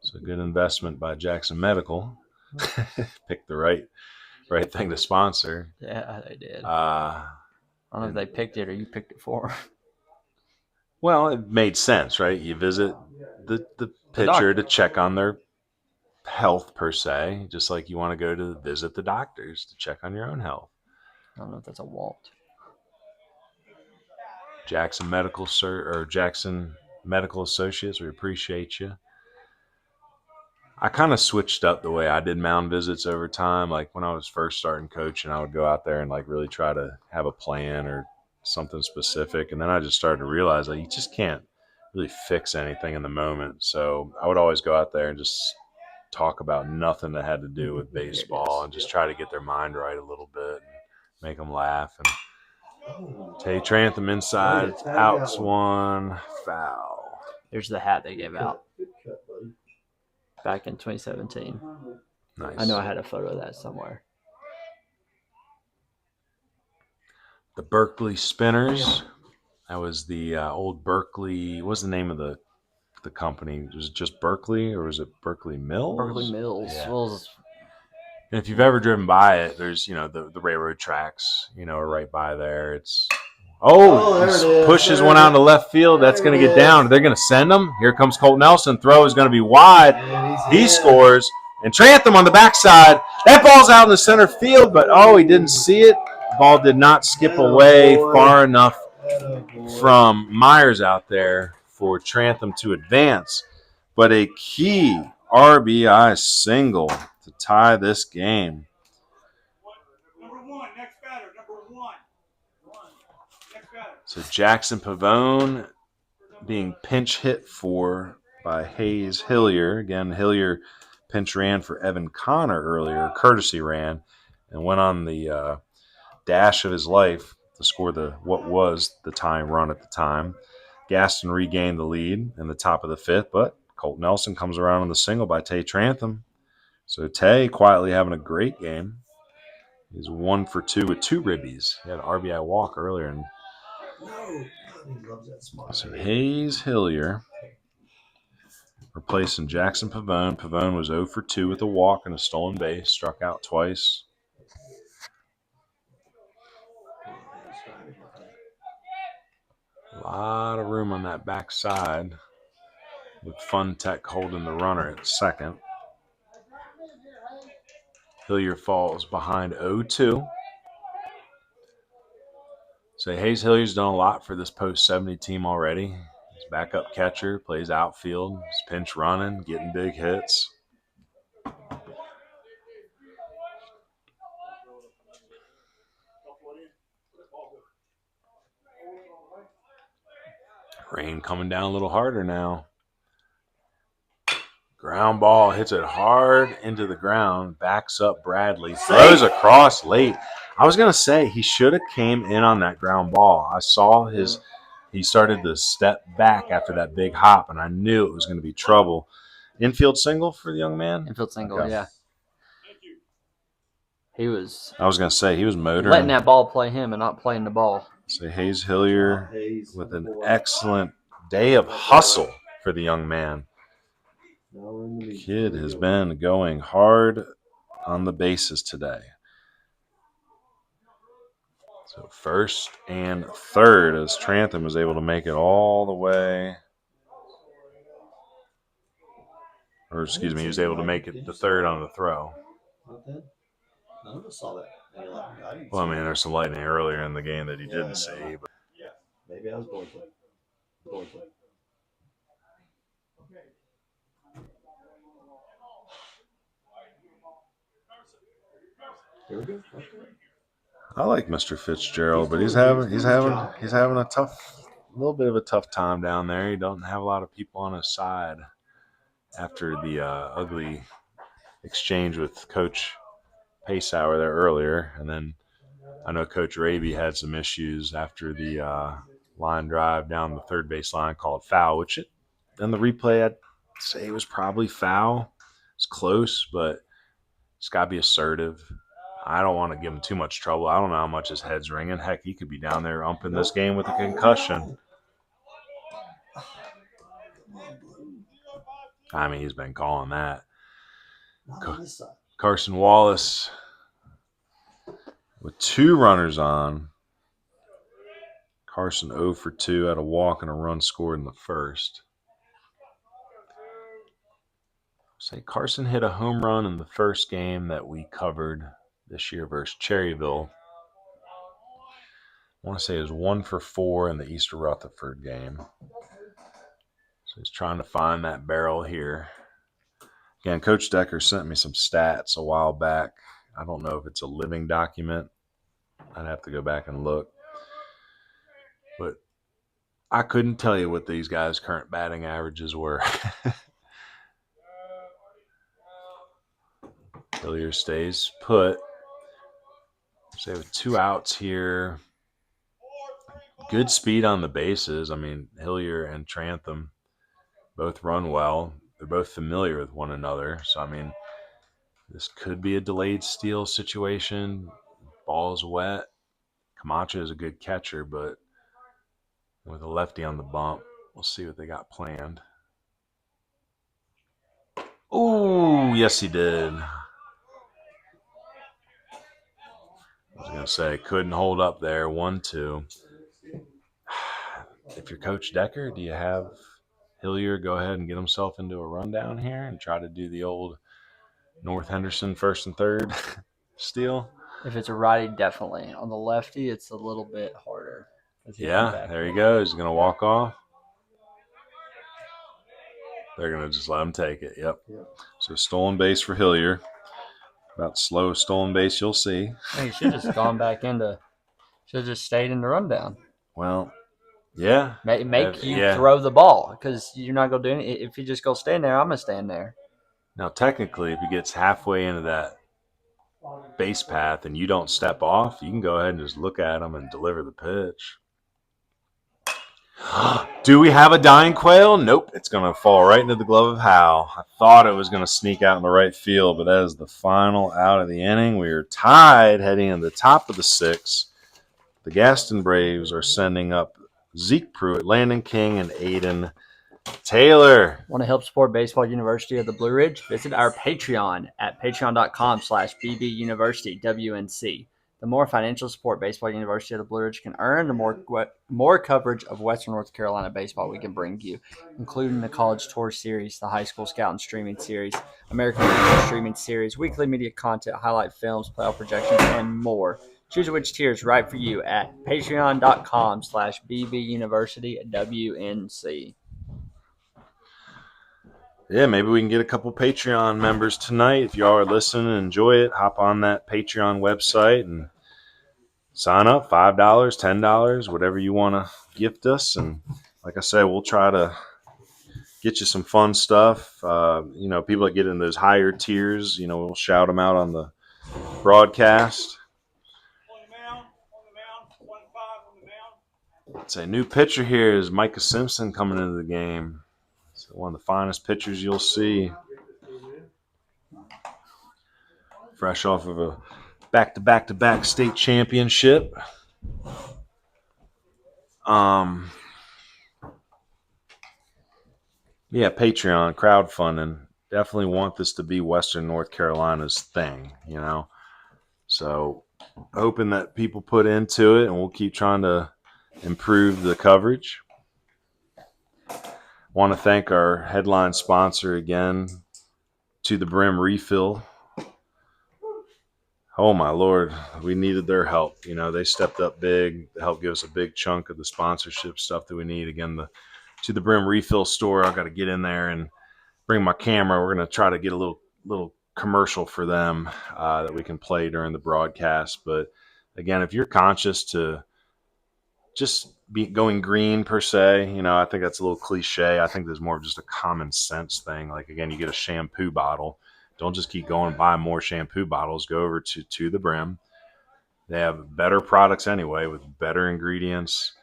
It's a good investment by Jackson Medical. Picked the right thing to sponsor. Yeah, they did. I don't know if they picked it or you picked it for them. Well, it made sense, right? You visit the pitcher to check on their health per se, just like you want to go to visit the doctors to check on your own health. I don't know if that's a Walt. Jackson Medical Associates, we appreciate you. I kind of switched up the way I did mound visits over time. Like when I was first starting coaching, I would go out there and like really try to have a plan or something specific. And then I just started to realize that you just can't really fix anything in the moment. So I would always go out there and just talk about nothing that had to do with baseball and just try to get their mind right a little bit and make them laugh. And Tay Trantham inside, outs one, foul. There's the hat they gave out Good cut, buddy. back in 2017. Nice. I know I had a photo of that somewhere. The Berkeley Spinners. That was the old Berkeley. What's the name of the company? Was it just Berkeley or was it Berkeley Mills? Berkeley Mills. Yeah. Mills. And if you've ever driven by it, there's, the railroad tracks, are right by there. It's there it is. pushes There one it out is. into left field. That's There going to it get is. down. They're going to send him. Here comes Colt Nelson. Throw is going to be wide. And He in. scores. And Trantham on the backside. That ball's out in the center field, but he didn't see it. Ball did not skip away far enough from Myers out there for Trantham to advance. But a key RBI single to tie this game. Number one, next batter, number one. Next batter. So Jackson Pavone being pinch hit for by Hayes Hillier. Again, Hillier pinch ran for Evan Connor earlier, courtesy ran, and went on the dash of his life to score what was the tying run at the time. Gaston regained the lead in the top of the fifth, but Colt Nelson comes around on the single by Tay Trantham. So Tay quietly having a great game. He's 1 for 2 with 2 ribbies. He had an RBI walk earlier. And He loves that smart. so Hayes Hillier replacing Jackson Pavone. Pavone was 0 for 2 with a walk and a stolen base. Struck out twice. A lot of room on that backside with Fun Tech holding the runner at second. Hillier falls behind 0-2. So Hayes Hillier's done a lot for this post 70 team already. He's backup catcher, plays outfield, he's pinch running, getting big hits. Rain coming down a little harder now. Ground ball hits it hard into the ground, backs up Bradley, throws across late. I was going to say he should have came in on that ground ball. I saw he started to step back after that big hop, and I knew it was going to be trouble. Infield single for the young man? Infield single, Okay. yeah. He was I was going to say he was motoring. letting that ball play him and not playing the ball. So Hayes Hillier Hayes with an boy. excellent day of hustle for the young man. Now we're in the meat. Kid has been going hard on the bases today. So first and third as Trantham was able to make it all the way. Or excuse me, he was able to make it the third on the throw. Not that? None of us saw that. And you're like, I didn't Well, I see mean, that. there's some lightning earlier in the game that he Yeah, I didn't know. see. But Maybe I was going to. Here we go. Okay. I like Mr. Fitzgerald, but he's having a little bit of a tough time down there. He doesn't have a lot of people on his side after the ugly exchange with Coach Pacehour there earlier, and then I know Coach Raby had some issues after the line drive down the third base line called foul, which in the replay I'd say it was probably foul. It's close, but it's got to be assertive. I don't want to give him too much trouble. I don't know how much his head's ringing. Heck, he could be down there umping this game with a concussion. I mean, he's been calling that. Not on this side. Carson Wallace with 2 runners on. Carson 0 for 2 had a walk and a run scored in the first. Say Carson hit a home run in the first game that we covered this year versus Cherryville. I want to say it was 1 for 4 in the Easter Rutherford game. So he's trying to find that barrel here. Again, Coach Decker sent me some stats a while back. I don't know if it's a living document. I'd have to go back and look. But I couldn't tell you what these guys' current batting averages were. Hillier stays put. So they have 2 outs here. Good speed on the bases. I mean, Hillier and Trantham both run well. They're both familiar with one another. So, I mean, this could be a delayed steal situation. Ball's wet. Camacho is a good catcher, but with a lefty on the bump, we'll see what they got planned. Oh, yes, he did. I was going to say, couldn't hold up there. 1-2. If you're Coach Decker, do you have Hillier go ahead and get himself into a rundown here and try to do the old North Henderson 1st and 3rd steal? If it's a righty, definitely. On the lefty, it's a little bit harder. Yeah, there he goes. He's going to walk off. They're going to just let him take it. Yep. So stolen base for Hillier. About slow stolen base you'll see. He should have just gone back into – should have just stayed in the rundown. Well, yeah. Make you throw the ball because you're not going to do anything. If you just go stand there, I'm going to stand there. Now, technically, if he gets halfway into that base path and you don't step off, you can go ahead and just look at him and deliver the pitch. Do we have a dying quail? Nope. It's going to fall right into the glove of Hal. I thought it was going to sneak out in the right field, but that is the final out of the inning. We are tied heading into the top of the 6th. The Gaston Braves are sending up Zeke Pruitt, Landon King, and Aiden Taylor. Want to help support Baseball University of the Blue Ridge? Visit our Patreon at patreon.com/bbuniversitywNC. The more financial support Baseball University of the Blue Ridge can earn, the more coverage of Western North Carolina baseball we can bring you, including the College Tour Series, the High School Scout and Streaming Series, American Baseball Streaming Series, weekly media content, highlight films, playoff projections, and more. Choose which tier is right for you at patreon.com/bbuniversitywNC. Yeah, maybe we can get a couple Patreon members tonight. If y'all are listening and enjoy it, hop on that Patreon website and sign up. $5, $10, whatever you want to gift us. And like I said, we'll try to get you some fun stuff. People that get in those higher tiers, we'll shout them out on the broadcast. It's a new pitcher here is Micah Simpson coming into the game. It's one of the finest pitchers you'll see. Fresh off of a back-to-back-to-back state championship. Patreon, crowdfunding. Definitely want this to be Western North Carolina's thing, So hoping that people put into it, and we'll keep trying to improve the coverage. Want to thank our headline sponsor again, To the Brim Refill. Oh my Lord, we needed their help. They stepped up big to help give us a big chunk of the sponsorship stuff that we need. Again, the To the Brim Refill store. I've got to get in there and bring my camera. We're going to try to get a little commercial for them that we can play during the broadcast. But again, if you're conscious to just be going green per se, I think that's a little cliche. I think there's more of just a common sense thing. Like, again, you get a shampoo bottle. Don't just keep going and buy more shampoo bottles. Go over to the Brim. They have better products anyway with better ingredients,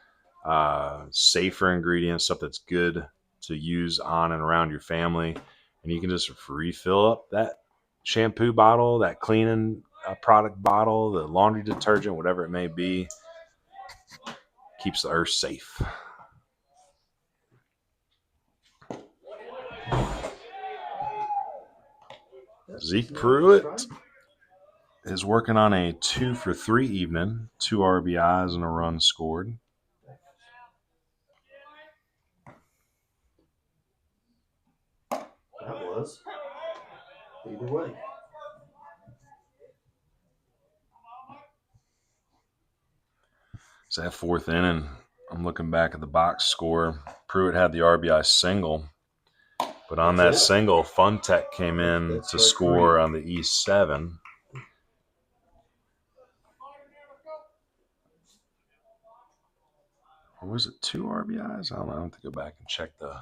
safer ingredients, stuff that's good to use on and around your family. And you can just refill up that shampoo bottle, that cleaning product bottle, the laundry detergent, whatever it may be. Keeps the earth safe. Zeke Pruitt is working on a 2 for 3 evening, 2 RBIs and a run scored. was. Either way. So that fourth inning, I'm looking back at the box score. Pruitt had the RBI single, but on that single, Funtech came in to score on the E7. Or was it 2 RBIs? I don't know. I have to go back and check the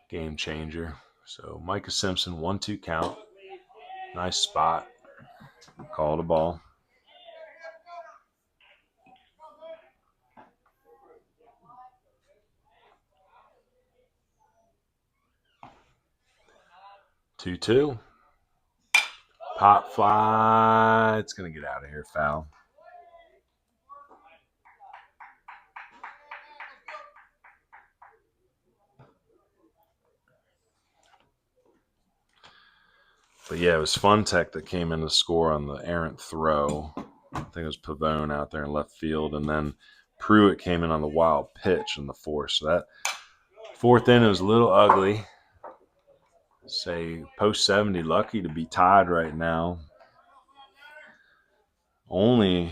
game changer. So Micah Simpson, 1-2 count. Nice spot. Called a ball. Two. Pop fly. It's going to get out of here. Foul. But yeah, it was Funtech that came in to score on the errant throw. I think it was Pavone out there in left field. And then Pruitt came in on the wild pitch in the fourth. So that fourth inning was a little ugly. Say Post 70 lucky to be tied right now. Only,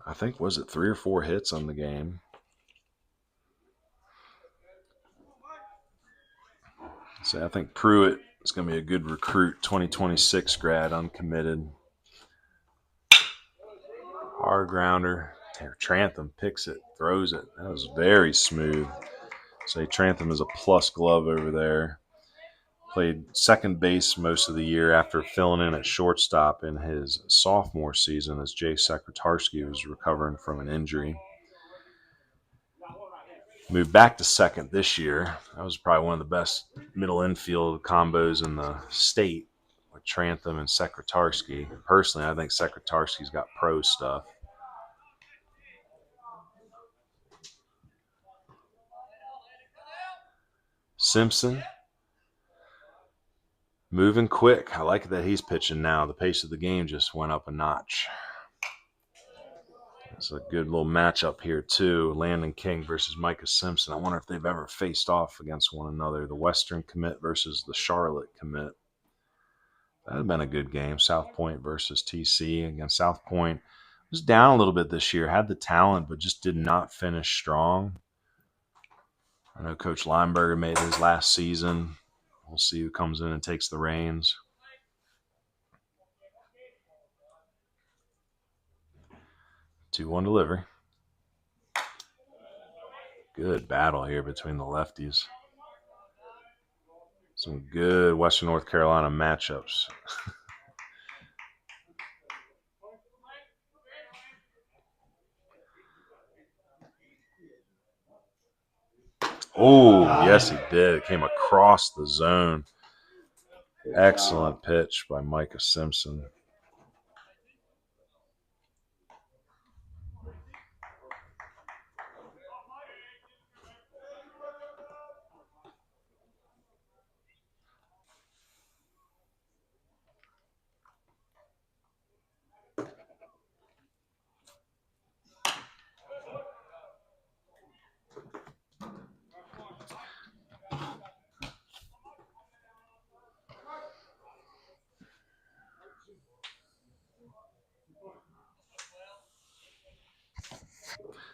I think, was it 3 or 4 hits on the game? So I think Pruitt is going to be a good recruit, 2026 grad, uncommitted. Hard grounder. Trantham picks it, throws it. That was very smooth. Say Trantham is a plus glove over there. Played second base most of the year after filling in at shortstop in his sophomore season as Jay Sekretarski was recovering from an injury. Moved back to second this year. That was probably one of the best middle infield combos in the state with Trantham and Sekretarski. Personally, I think Sekretarski's got pro stuff. Simpson, moving quick. I like that he's pitching now. The pace of the game just went up a notch. It's a good little matchup here, too. Landon King versus Micah Simpson. I wonder if they've ever faced off against one another. The Western commit versus the Charlotte commit. That would have been a good game. South Point versus TC. Again, South Point was down a little bit this year. Had the talent, but just did not finish strong. I know Coach Lineberger made his last season. We'll see who comes in and takes the reins. Two-one delivery. Good battle here between the lefties. Some good Western North Carolina matchups. Oh, yes, he did. It came across the zone. Excellent pitch by Micah Simpson.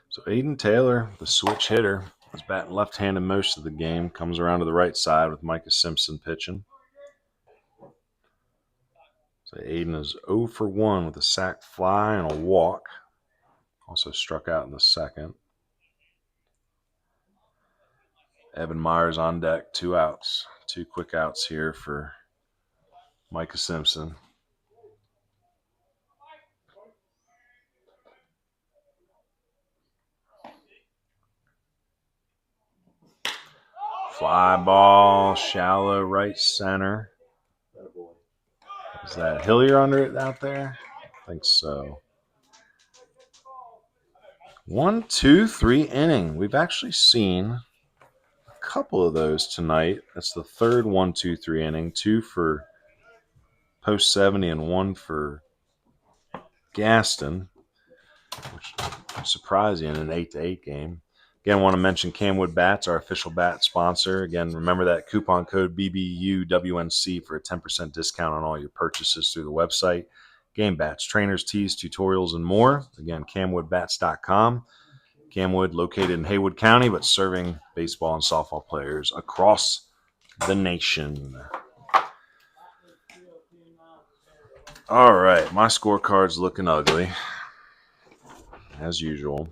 So Aiden Taylor, the switch hitter, was batting left-handed most of the game. Comes around to the right side with Micah Simpson pitching. So Aiden is 0 for 1 with a sac fly and a walk. Also struck out in the second. Evan Myers on deck, 2 outs. 2 quick outs here for Micah Simpson. Fly ball, shallow right center. Is that Hillier under it out there? I think so. 1, 2, 3 inning. We've actually seen a couple of those tonight. That's the third 1, 2, 3 inning. 2 for Post 70 and 1 for Gaston, which is surprising in an 8-8 game. Again, want to mention Camwood Bats, our official bat sponsor. Again, remember that coupon code BBUWNC for a 10% discount on all your purchases through the website. Game bats, trainers, tees, tutorials, and more. Again, camwoodbats.com. Camwood, located in Haywood County, but serving baseball and softball players across the nation. All right, my scorecard's looking ugly, as usual.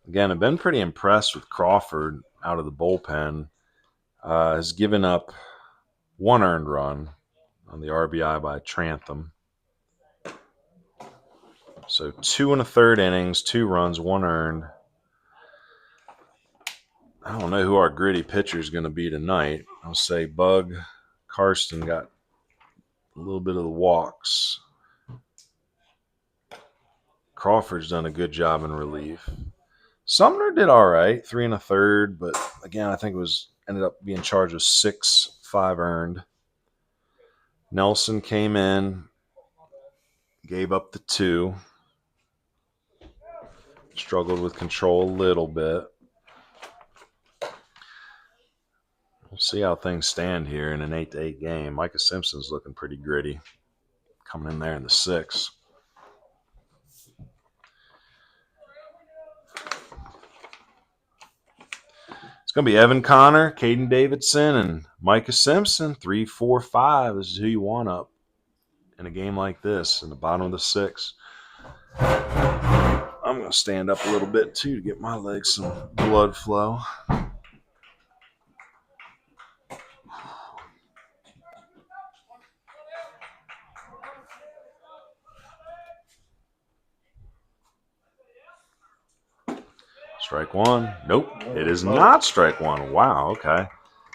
Again, I've been pretty impressed with Crawford out of the bullpen. Has given up 1 earned run on the RBI by Trantham. So 2 1/3 innings, 2 runs, 1 earned. I don't know who our gritty pitcher is going to be tonight. I'll say Bug Karsten got a little bit of the walks. Crawford's done a good job in relief. Sumner did all right, 3 1/3, but again, I think ended up being charged with 6, 5 earned. Nelson came in, gave up the 2, struggled with control a little bit. We'll see how things stand here in an 8-8 game. Micah Simpson's looking pretty gritty, coming in there in the 6th. It's going to be Evan Connor, Caden Davidson, and Micah Simpson. 3, 4, 5. This is who you want up in a game like this in the bottom of the 6th. I'm going to stand up a little bit, too, to get my legs some blood flow. Strike 1. Nope, it is not strike 1. Wow, okay.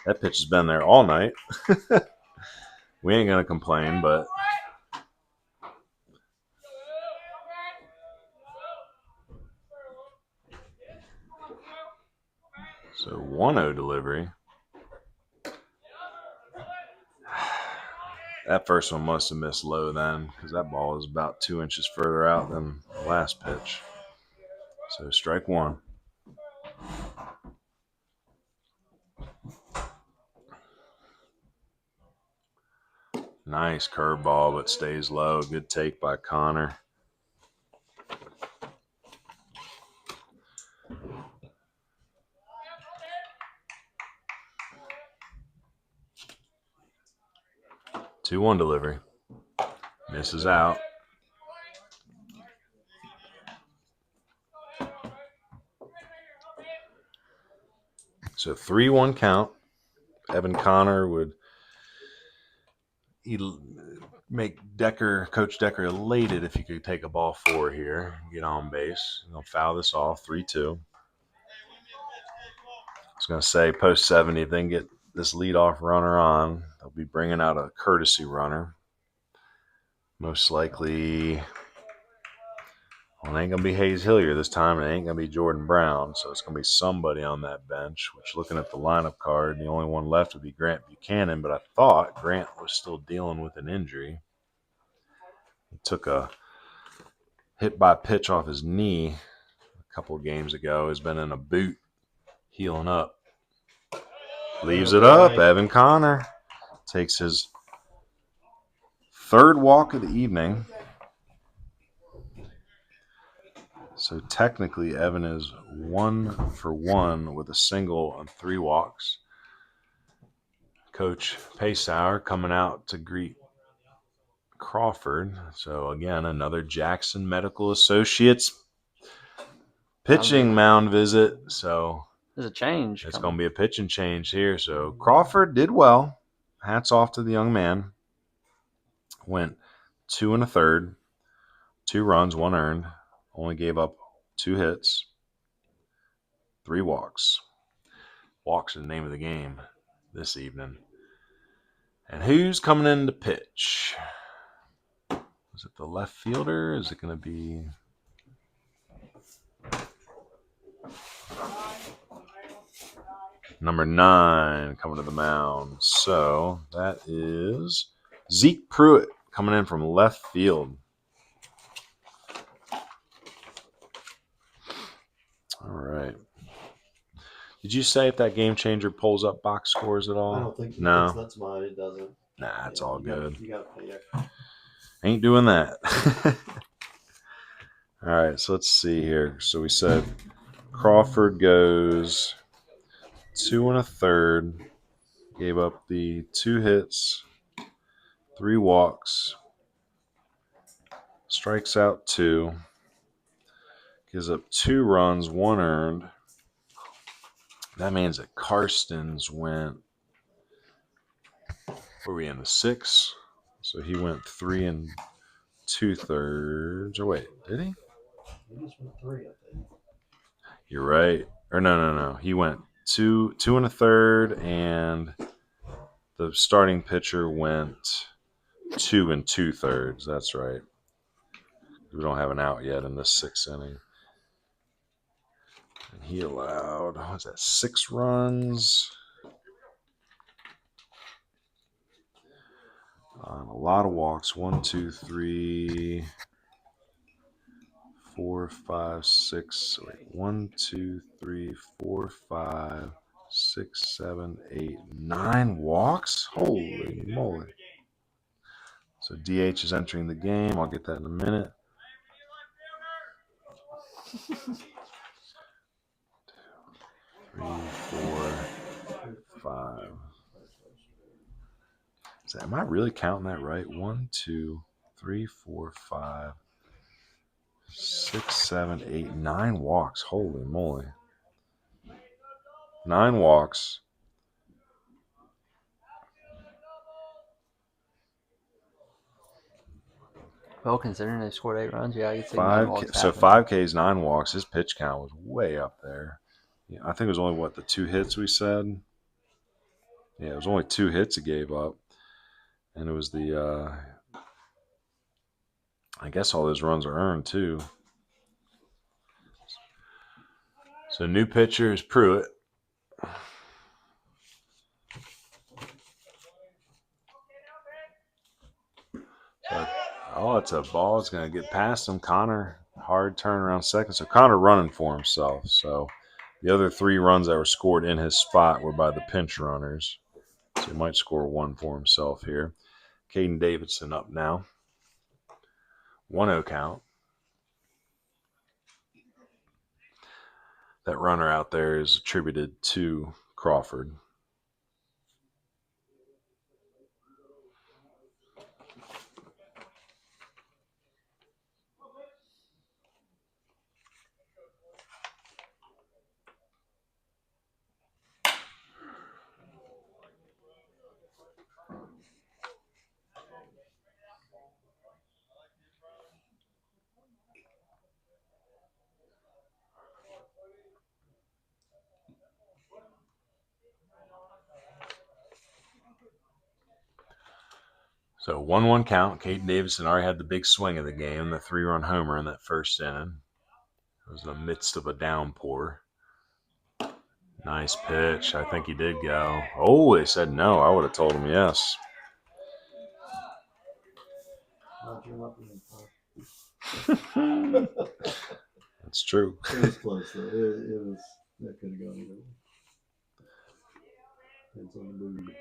That pitch has been there all night. We ain't going to complain, but so 1-0 delivery. That first one must have missed low then, because that ball is about 2 inches further out than the last pitch. So strike 1. Nice curveball, but stays low. Good take by Connor. 2-1 delivery. Misses out. So 3-1 count. Evan Connor would make Coach Decker elated if he could take a ball 4 here, get on base. He'll foul this off, 3-2. I was going to say, post 70, if they can get this leadoff runner on, they'll be bringing out a courtesy runner. Most likely, well, it ain't going to be Hayes Hillier this time. It ain't going to be Jordan Brown. So it's going to be somebody on that bench, which looking at the lineup card, the only one left would be Grant Buchanan. But I thought Grant was still dealing with an injury. He took a hit by pitch off his knee a couple of games ago. Has been in a boot, healing up. Leaves it up. Evan Connor takes his 3rd walk of the evening. So technically, Evan is 1 for 1 with a single and 3 walks. Coach Paysauer coming out to greet Crawford. So again, another Jackson Medical Associates pitching mound visit. So There's a change. It's going to be a pitching change here. So Crawford did well. Hats off to the young man. Went 2 1/3, 2 runs, 1 earned. Only gave up 2 hits, 3 walks. Walks are the name of the game this evening. And who's coming in to pitch? Is it the left fielder? Is it going to be... Number 9 coming to the mound. So that is Zeke Pruitt coming in from left field. Did you say if that game changer pulls up box scores at all? I don't think No. that's mine. It doesn't. Nah, it's Yeah, all you gotta- good. You got to pay extra. Ain't doing that. All right, so let's see here. So we said Crawford goes 2 1/3. Gave up the 2 hits, 3 walks, strikes out 2, gives up 2 runs, 1 earned. That means that Karsten's went, were we in the 6? So he went 3 2/3. Or wait, did he? He just went 3, I think. You're right. Or no. He went 2 1/3, and the starting pitcher went 2 2/3. That's right. We don't have an out yet in this 6th inning. And he allowed, what was that, 6 runs? A lot of walks. 1, 2, 3, 4, 5, 6. Wait, 1, 2, 3, 4, 5, 6, 7, 8, 9 walks? Holy moly. So DH is entering the game. I'll get that in a minute. 3, 4, 5. Am I really counting that right? 1, 2, 3, 4, 5, 6, 7, 8, 9 walks. Holy moly. 9 walks. Well, considering they scored 8 runs, yeah, I could see 9 5 walks. so happening. 5 Ks, 9 walks. His pitch count was way up there. Yeah, I think it was only, the 2 hits we said? Yeah, it was only 2 hits he gave up. And it was the, I guess all those runs are earned too. So new pitcher is Pruitt. So, it's a ball. It's going to get past him. Connor, hard turn around second. So Connor running for himself. So the other 3 runs that were scored in his spot were by the pinch runners. So he might score 1 for himself here. Caden Davidson up now. 1-0 count. That runner out there is attributed to Crawford. So 1-1 count. Caden Davidson already had the big swing of the game, the 3-run homer in that first inning. It was in the midst of a downpour. Nice pitch. I think he did go. Oh, they said no. I would have told him yes. That's true. It was close, though. It was, that could have gone either way. Depends on the mood.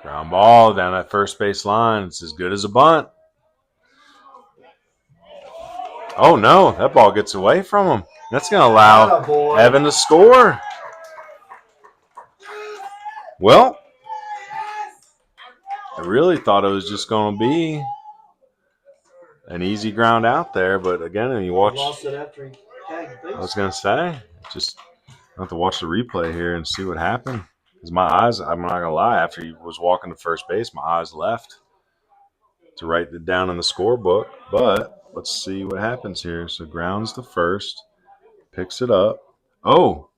Ground ball down that first base line. It's as good as a bunt. Oh, no. That ball gets away from him. That's going to allow Evan to score. Well, I really thought it was just going to be an easy ground out there. But, again, when you watch, Lost it after he tagged the base. I was going to say, just have to watch the replay here and see what happened. Because my eyes, I'm not going to lie, after he was walking to first base, my eyes left to write it down in the scorebook. But let's see what happens here. So grounds to first, picks it up. Oh,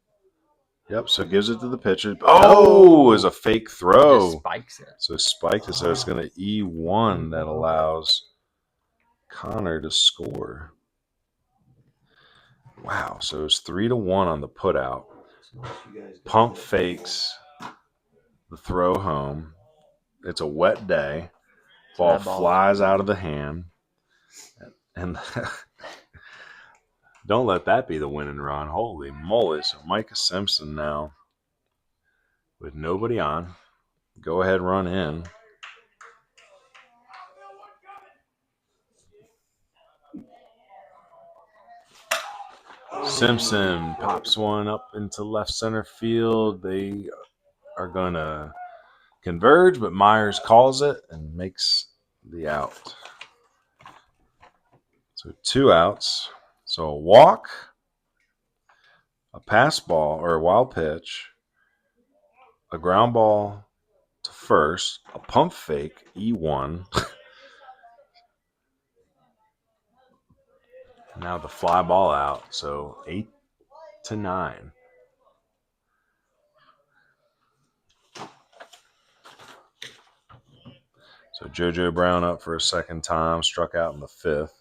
yep. So gives it to the pitcher. Oh, is a fake throw. Just spikes it. So spiked it. So it's going to E1 that allows Connor to score. Wow. So it's 3-1 on the put out. You guys got Pump it. fakes the throw home. It's a wet day. So Ball that ball flies out of the hand. And don't let that be the winning run. Holy moly. So Micah Simpson now with nobody on. Go ahead, run in. Simpson pops one up into left center field. They are going to converge, but Myers calls it and makes the out. So 2 outs. So a walk, a pass ball or a wild pitch, a ground ball to first, a pump fake, E1. Now the fly ball out. So 8-9. So JoJo Brown up for a second time, struck out in the 5th.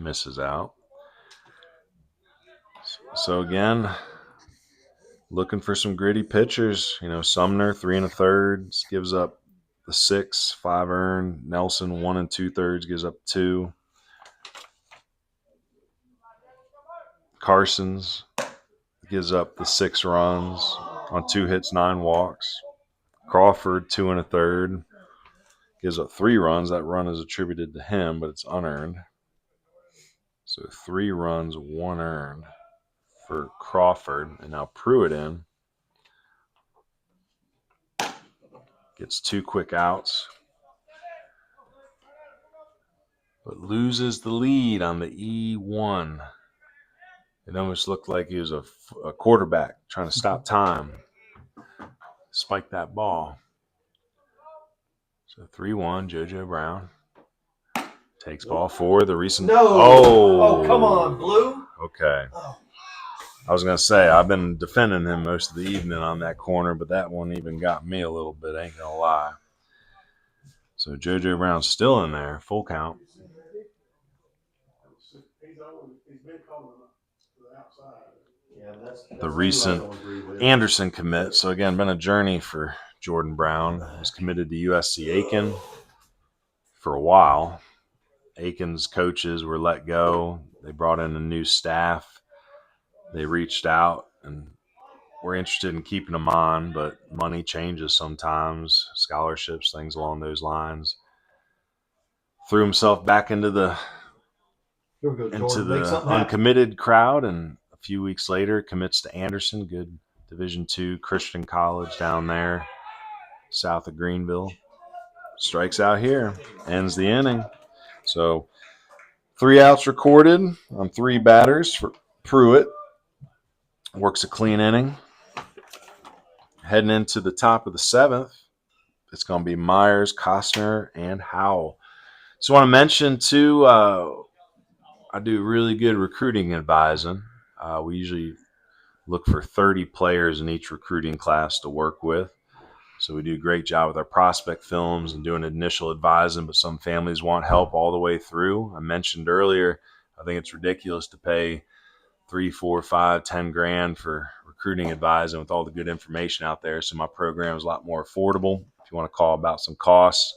Misses out. So again, looking for some gritty pitchers. Sumner 3 1/3 gives up the 6, 5 earned. Nelson 1 2/3 gives up 2. Carson's gives up the 6 runs on 2 hits, 9 walks. Crawford 2 1/3 gives up 3 runs. That run is attributed to him, but it's unearned. So 3 runs, 1 earned for Crawford. And now Pruitt in. Gets 2 quick outs. But loses the lead on the E1. It almost looked like he was a quarterback trying to stop time. Spike that ball. So 3-1, JoJo Brown. Takes ball 4. The recent. No. Oh, come on, Blue. Okay. I was going to say, I've been defending him most of the evening on that corner, but that one even got me a little bit, ain't going to lie. So JoJo Brown's still in there, full count. The recent Anderson commit. So again, been a journey for Jordan Brown. He was committed to USC Aiken for a while. Aiken's coaches were let go. They brought in a new staff. They reached out and were interested in keeping him on, but money changes sometimes, scholarships, things along those lines. Threw himself back into the uncommitted crowd, and a few weeks later commits to Anderson, good Division II Christian college down there, south of Greenville. Strikes out here, ends the inning. So 3 outs recorded on 3 batters for Pruitt. Works a clean inning. Heading into the top of the 7th, it's going to be Myers, Costner, and Howell. So I want to mention, too, I do really good recruiting advising. We usually look for 30 players in each recruiting class to work with. So we do a great job with our prospect films and doing initial advising, but some families want help all the way through. I mentioned earlier, I think it's ridiculous to pay $3, $4, $5, $10,000 for recruiting advising with all the good information out there. So my program is a lot more affordable. If you want to call about some costs,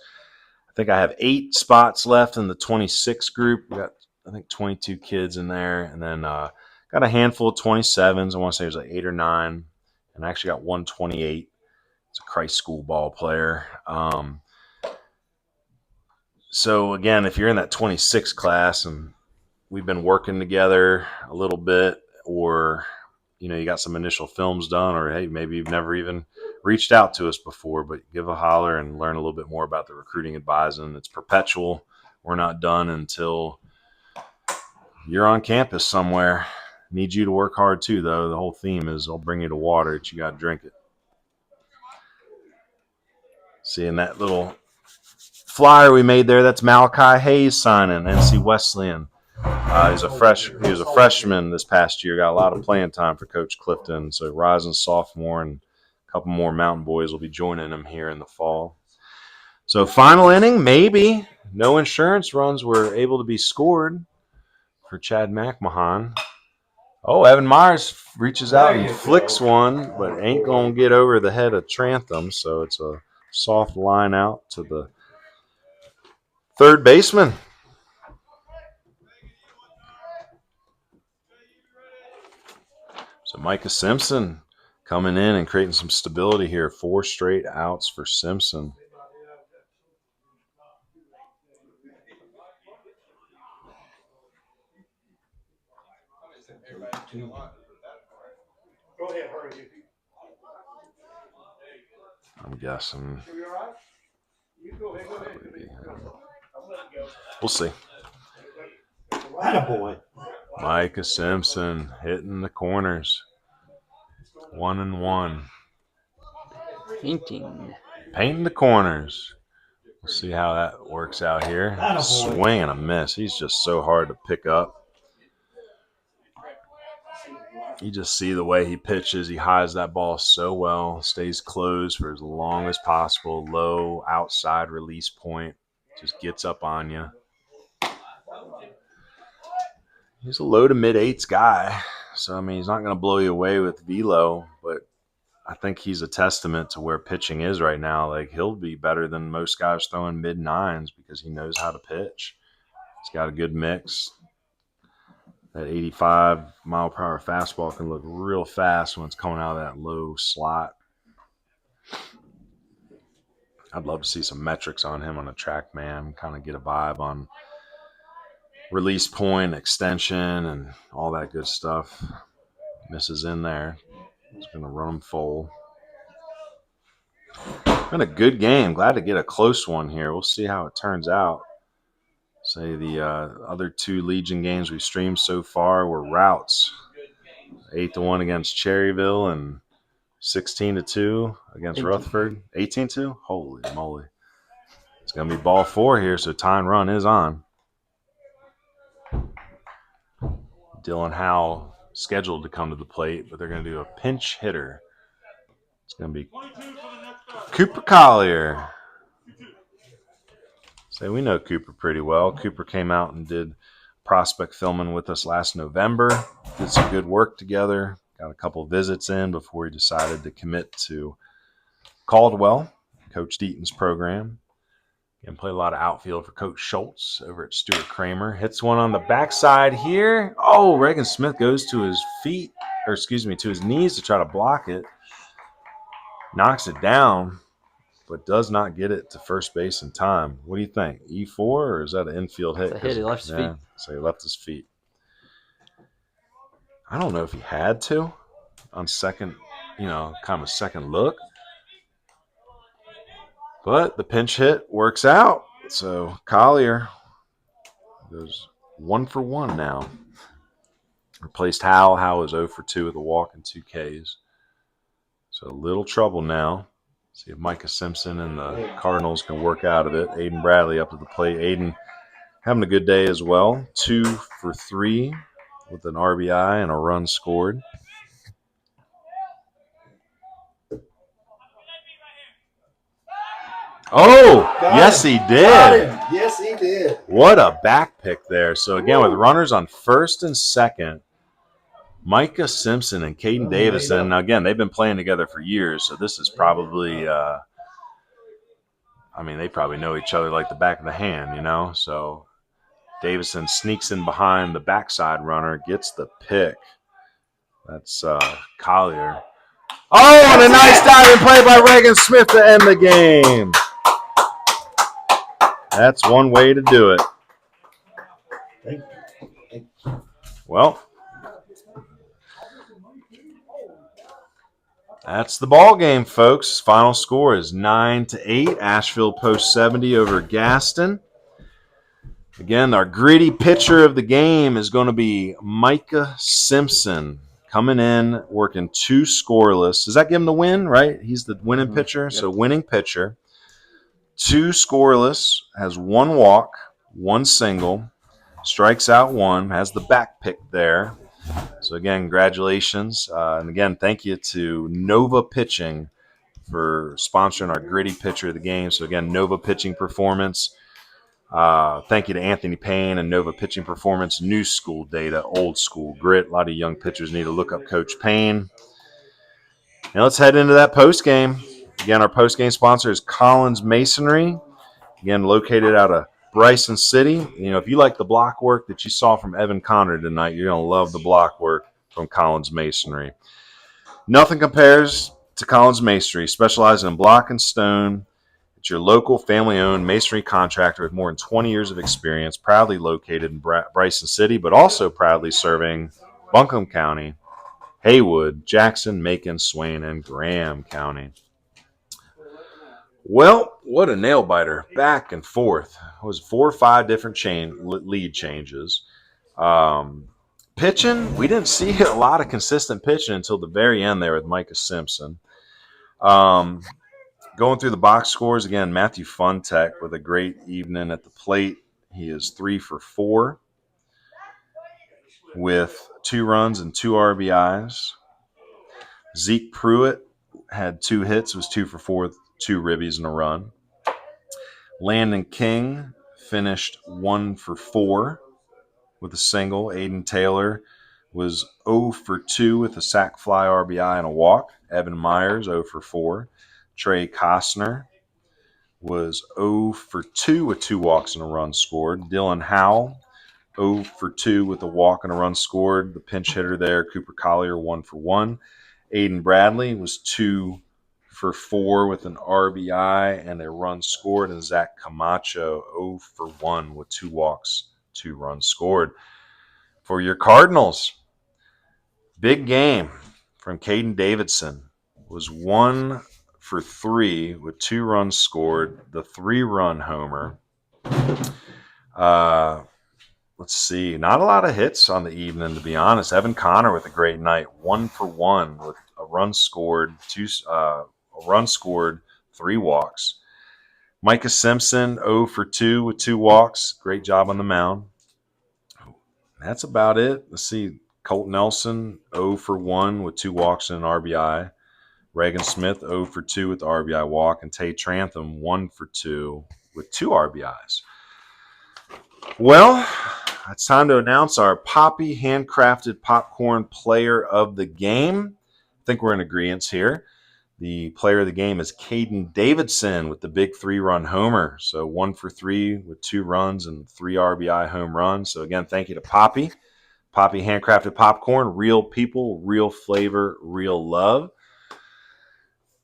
I think I have 8 spots left in the 26 group. We got, I think, 22 kids in there, and then got a handful of 27s. I want to say there's like 8 or 9, and I actually got 128. It's a Christ School ball player. So again, if you're in that 26 class and we've been working together a little bit, or you got some initial films done, or hey, maybe you've never even reached out to us before, but give a holler and learn a little bit more about the recruiting advising. It's perpetual. We're not done until you're on campus somewhere. Need you to work hard too, though. The whole theme is I'll bring you to water, but you got to drink it. Seeing that little flyer we made there, that's Malachi Hayes signing, NC Wesleyan. He was a freshman this past year. Got a lot of playing time for Coach Clifton. So rising sophomore and a couple more Mountain Boys will be joining him here in the fall. So final inning, maybe. No insurance runs were able to be scored for Chad McMahon. Oh, Evan Myers reaches out and flicks one, but ain't going to get over the head of Trantham. So it's a soft line out to the third baseman. So Micah Simpson coming in and creating some stability here. 4 straight outs for Simpson. I'm guessing. We'll see. Attaboy. Micah Simpson hitting the corners. 1-1. Painting the corners. We'll see how that works out here. Swing and a miss. He's just so hard to pick up. You just see the way he pitches. He hides that ball so well. Stays closed for as long as possible. Low outside release point. Just gets up on you. He's a low to mid-8s guy. So, I mean, he's not going to blow you away with velo, but I think he's a testament to where pitching is right now. Like, he'll be better than most guys throwing mid-9s because he knows how to pitch. He's got a good mix. That 85-mile-per-hour fastball can look real fast when it's coming out of that low slot. I'd love to see some metrics on him on a TrackMan, kind of get a vibe on release point, extension, and all that good stuff. Misses in there. He's going to run him full. Been a good game. Glad to get a close one here. We'll see how it turns out. Say the other 2 Legion games we've streamed so far were routs. 8-1 against Cherryville and 16-2 against Rutherford. 18-2? Holy moly. It's going to be ball 4 here, so time run is on. Dylan Howe scheduled to come to the plate, but they're going to do a pinch hitter. It's going to be Cooper Collier. Say we know Cooper pretty well. Cooper came out and did prospect filming with us last November. Did some good work together. Got a couple visits in before he decided to commit to Caldwell, Coach Deaton's program. And play a lot of outfield for Coach Schultz over at Stuart Kramer. Hits one on the backside here. Oh, Reagan Smith goes to his feet, or excuse me, to his knees to try to block it. Knocks it down, but does not get it to first base in time. What do you think? E4 or is that an infield hit? It's a hit. He left his feet. So he left his feet. I don't know if he had to on second, kind of a second look. But the pinch hit works out. So Collier goes 1 for 1 now. Replaced Howell. Howell is 0 for 2 with a walk and 2 Ks. So a little trouble now. See if Micah Simpson and the Cardinals can work out of it. Aiden Bradley up to the plate. Aiden having a good day as well. 2 for 3 with an RBI and a run scored. Oh, yes, he did. Yes, he did. What a back pick there. So, again, with runners on first and second, Micah Simpson and Caden Davison. Now, again, they've been playing together for years, so this is probably they probably know each other like the back of the hand, So, Davison sneaks in behind the backside runner, gets the pick. That's Collier. Oh, and a nice diving play by Reagan Smith to end the game. That's one way to do it. Well, that's the ball game, folks. Final score is 9-8. Asheville Post 70 over Gaston. Again, our gritty pitcher of the game is going to be Micah Simpson. Coming in, working 2 scoreless. Does that give him the win, right? He's the winning pitcher. So winning pitcher. 2 scoreless, has 1 walk, 1 single, strikes out 1, has the back pick there. So again, congratulations. And again, thank you to Nova Pitching for sponsoring our gritty pitcher of the game. So again, Nova Pitching Performance. Thank you to Anthony Payne and Nova Pitching Performance. New school data, old school grit. A lot of young pitchers need to look up Coach Payne. Now let's head into that post game. Again, our post game sponsor is Collins Masonry. Again, located out of Bryson City. You know, if you like the block work that you saw from Evan Conner tonight, you're going to love the block work from Collins Masonry. Nothing compares to Collins Masonry, specializing in block and stone. It's your local family-owned masonry contractor with more than 20 years of experience, proudly located in Bryson City, but also proudly serving Buncombe County, Haywood, Jackson, Macon, Swain, and Graham County. Well, what a nail-biter. Back and forth. It was 4 or 5 different lead changes. Pitching, we didn't see a lot of consistent pitching until the very end there with Micah Simpson. Going through the box scores, again, Matthew Funtek with a great evening at the plate. He is 3 for 4 with 2 runs and 2 RBIs. Zeke Pruitt had 2 hits, was 2 for 4 with 2 ribbies and a run. Landon King finished 1 for 4 with a single. Aiden Taylor was 0 for 2 with a sac fly, RBI, and a walk. Evan Myers, 0 for 4. Trey Costner was 0 for 2 with 2 walks and a run scored. Dylan Howell, 0 for 2 with a walk and a run scored. The pinch hitter there, Cooper Collier, 1 for 1. Aiden Bradley was 2 for 4 with an RBI and a run scored. And Zach Camacho, 0 for 1 with 2 walks, 2 runs scored. For your Cardinals, big game from Caden Davidson was 1 for 3 with 2 runs scored, the 3-run homer. Let's see, not a lot of hits on the evening, to be honest. Evan Conner with a great night, 1 for 1 with a run scored, 3 walks. Micah Simpson, 0 for 2 with 2 walks. Great job on the mound. That's about it. Let's see, Colt Nelson, 0 for 1 with 2 walks and an RBI. Reagan Smith, 0 for 2 with the RBI walk. And Tay Trantham, 1 for 2 with 2 RBIs. Well, it's time to announce our Poppy handcrafted popcorn player of the game. I think we're in agreement here. The player of the game is Caden Davidson with the big 3-run homer. So 1 for 3 with 2 runs and 3 RBI home runs. So again, thank you to Poppy. Poppy handcrafted popcorn, real people, real flavor, real love.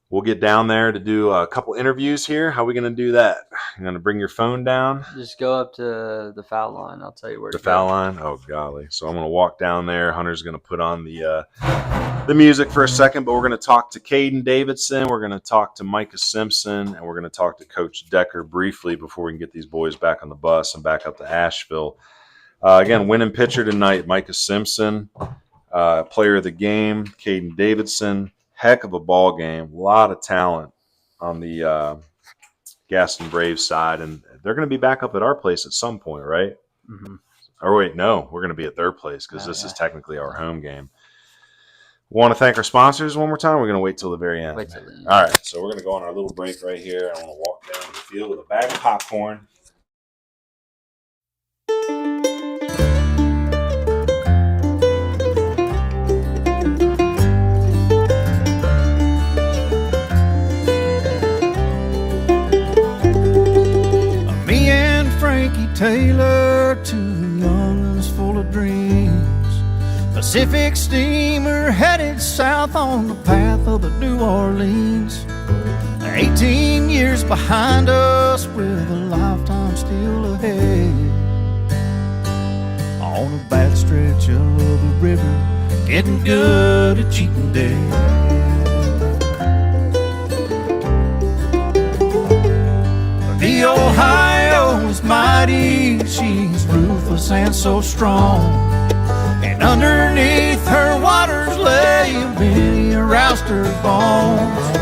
We'll get down there to do a couple interviews here. How are we going to do that? You're going to bring your phone down? Just go up to the foul line. I'll tell you where to go. The foul line? Oh, golly. So I'm going to walk down there. Hunter's going to put on the music for a second, but we're going to talk to Caden Davidson. We're going to talk to Micah Simpson, and we're going to talk to Coach Decker briefly before we can get these boys back on the bus and back up to Asheville. Again, winning pitcher tonight, Micah Simpson. Player of the game, Caden Davidson. Heck of a ball game. A lot of talent on the Gaston Braves side, and they're going to be back up at our place at some point, right? Mm-hmm. Or wait, no, we're going to be at their place because this is technically our home game. We want to thank our sponsors one more time. We're going to wait till the very end. Wait till the end. All right, so we're going to go on our little break right here. I want to walk down the field with a bag of popcorn. Taylor, 2 young'uns full of dreams. Pacific steamer headed south on the path of the New Orleans. 18 years behind us with a lifetime still ahead. On a bad stretch of the river, getting good at cheating dead. The Ohio is mighty, she's ruthless and so strong. And underneath her waters lay many a rouster bones.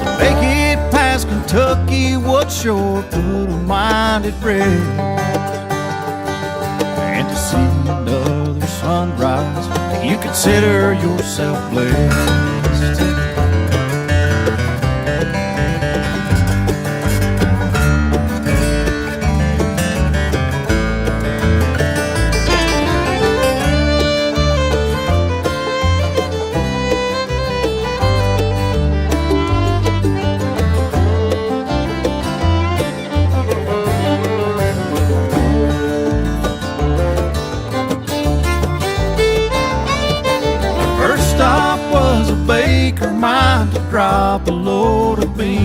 To make it past Kentucky Kentucky would sure put a mind at rest. And to see another sunrise, you consider yourself blessed. First stop was a baker, mine to drop a load of beef.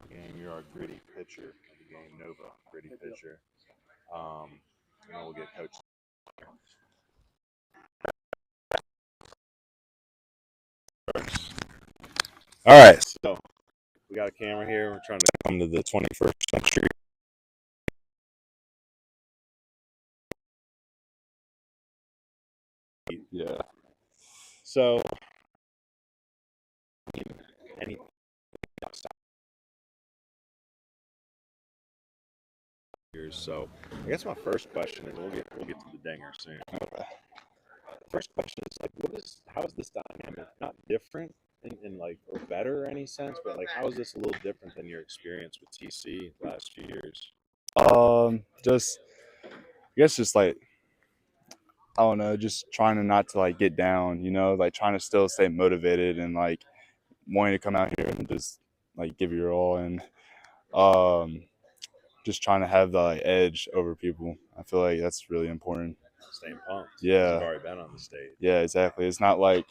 Game, you're our gritty pitcher of the game, Nova, gritty pitcher. And we'll get Coach. All right, so we got a camera here. We're trying to come to the 21st century. Yeah. So, any years. So, I guess my first question is, we'll get to the dinger soon. Okay. First question is like, how is this dynamic not different in like or better in any sense, but like how is this a little different than your experience with TC the last few years? Just I guess just like I don't know, just trying to not to like get down, like trying to still stay motivated and like wanting to come out here and just like give your all and just trying to have the like, edge over people. I feel like that's really important. Staying pumped. Yeah. You've already been on the stage. Yeah, exactly. It's not like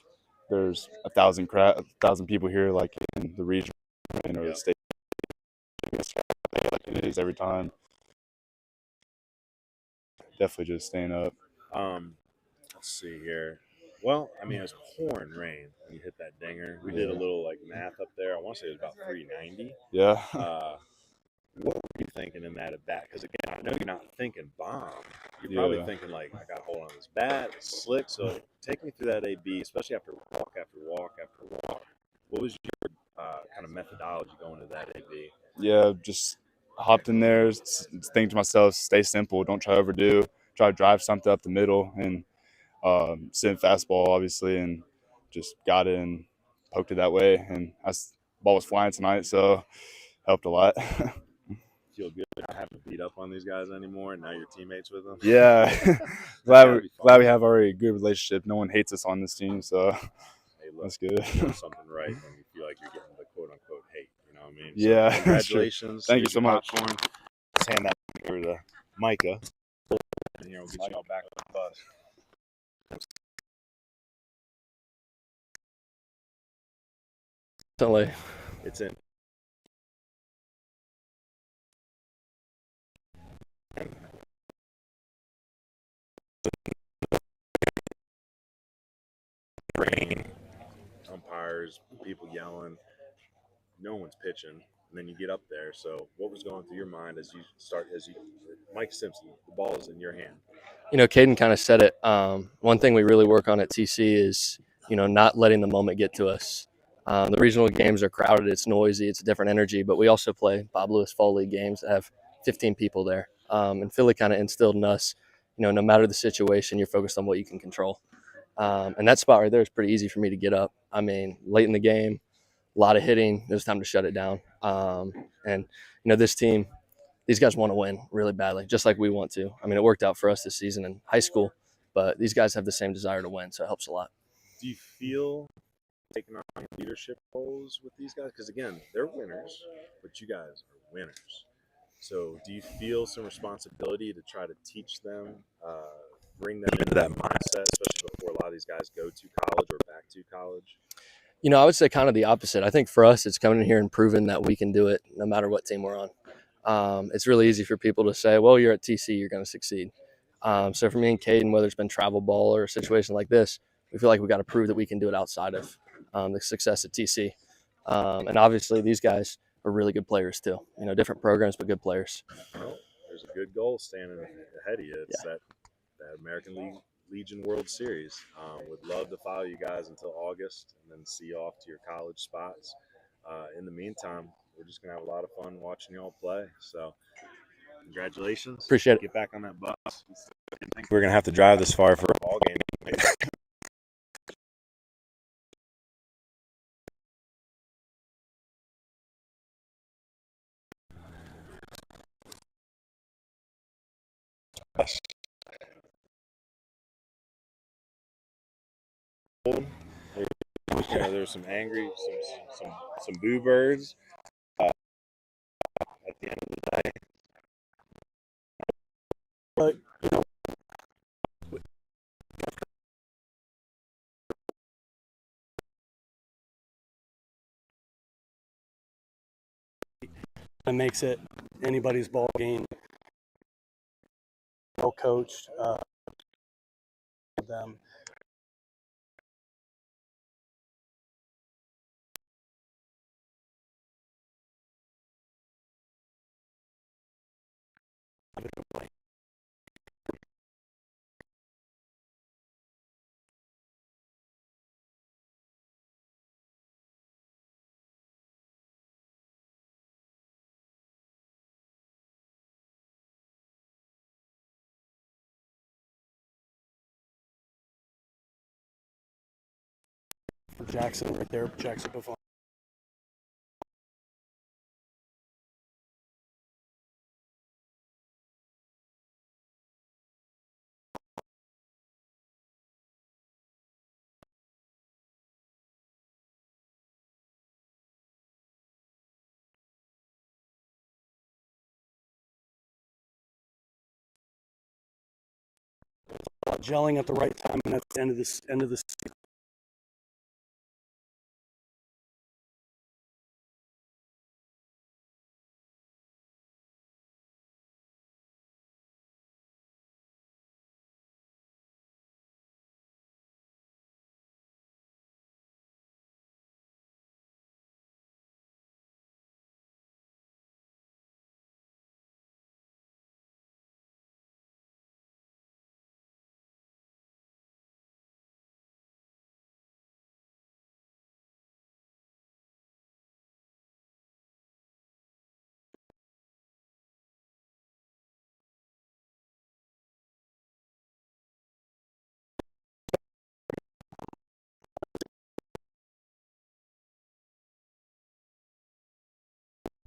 there's a thousand people here like in the region or the state. Like it is every time. Definitely just staying up. Let's see here. Well, I mean, it was pouring rain when you hit that dinger. We did a little like math up there. I want to say it was about 390. Yeah. What were you thinking in that at bat? Because again, I know you're not thinking bomb. You're probably thinking like, I got to hold on this bat. It's slick. So take me through that AB, especially after walk after walk after walk. What was your kind of methodology going to that AB? Yeah, just hopped in there, think to myself, stay simple, don't try to overdo, try to drive something up the middle, and send fastball, obviously, and just got it and poked it that way. And ball was flying tonight, so helped a lot. Feel good not having to beat up on these guys anymore, and now you're teammates with them? Yeah. glad we have already a good relationship. No one hates us on this team, so hey, look, that's good. You're doing something right when you feel like you're getting the quote-unquote hate, you know what I mean? So yeah. congratulations. Thank you so much. Popcorn. Let's hand that over to Micah. And here, we'll get y'all back on the bus. Definitely. It's in. Rain, umpires, people yelling, no one's pitching, and then you get up there. So what was going through your mind as you Mike Simpson, the ball is in your hand? Caden kind of said it. One thing we really work on at TC is, not letting the moment get to us. The regional games are crowded. It's noisy. It's a different energy. But we also play Bob Lewis Fall League games that have 15 people there. And Philly kind of instilled in us, no matter the situation, you're focused on what you can control. And that spot right there is pretty easy for me to get up. I mean, late in the game, a lot of hitting. It was time to shut it down. And this team, these guys want to win really badly, just like we want to. I mean, it worked out for us this season in high school, but these guys have the same desire to win, so it helps a lot. Do you feel taking on leadership roles with these guys? Because, again, they're winners, but you guys are winners. So do you feel some responsibility to try to teach them, bring them into that mindset, especially before a lot of these guys go to college or back to college? I would say kind of the opposite. I think for us, it's coming in here and proving that we can do it no matter what team we're on. It's really easy for people to say, well, you're at TC, you're going to succeed. So for me and Caden, whether it's been travel ball or a situation like this, we feel like we got to prove that we can do it outside of the success at TC. And obviously these guys are really good players too. Different programs, but good players. Well, there's a good goal standing ahead of you. It's that American Legion World Series. Would love to follow you guys until August and then see you off to your college spots. In the meantime, we're just going to have a lot of fun watching y'all play. So congratulations. Appreciate it. Get back on that bus. I didn't think we were going to have to drive this far for a ball game. There's some angry, some boo birds. At the end of the day, But, you know, it makes it anybody's ball game. Well coached. Them. Jackson right there, Jackson Buffon. Gelling at the right time, and that's the end of this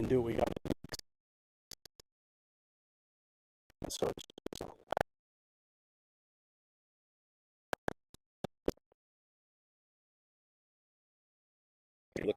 and do what we got to do. So look.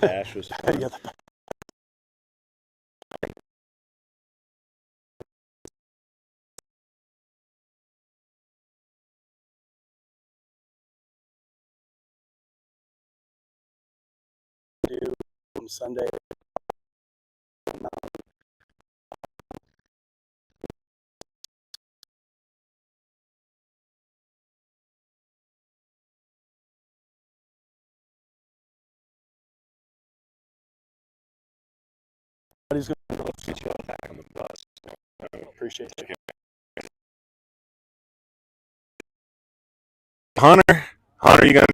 Dash was fun. yeah. Do on Sunday. He's going to Get you all back on the bus. appreciate you. Hunter, you gonna?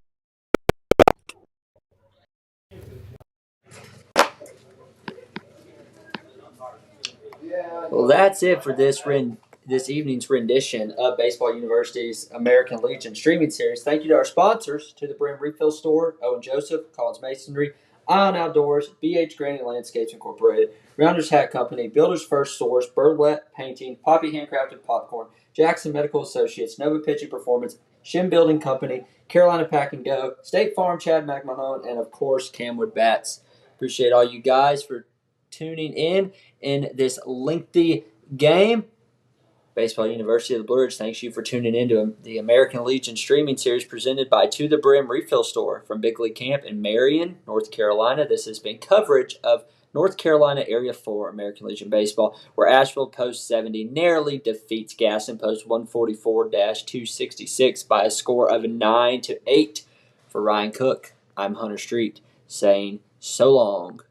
Well, that's it for this evening's rendition of Baseball University's American Legion streaming series. Thank you to our sponsors, to the Brim Refill Store, Owen Joseph, Collins Masonry, Ion Outdoors, BH Granite Landscapes Incorporated, Rounders Hat Company, Builder's First Source, Birdlet Painting, Poppy Handcrafted Popcorn, Jackson Medical Associates, Nova Pitching Performance, Shim Building Company, Carolina Pack and Go, State Farm, Chad McMahon, and of course, Camwood Bats. Appreciate all you guys for tuning in this lengthy game. Baseball University of the Blue Ridge thanks you for tuning in to the American Legion streaming series presented by To the Brim Refill Store from Big League Camp in Marion, North Carolina. This has been coverage of North Carolina Area 4 American Legion Baseball, where Asheville Post 70 narrowly defeats Gaston Post 144-266 by a score of 9-8. For Ryan Cook, I'm Hunter Street saying so long.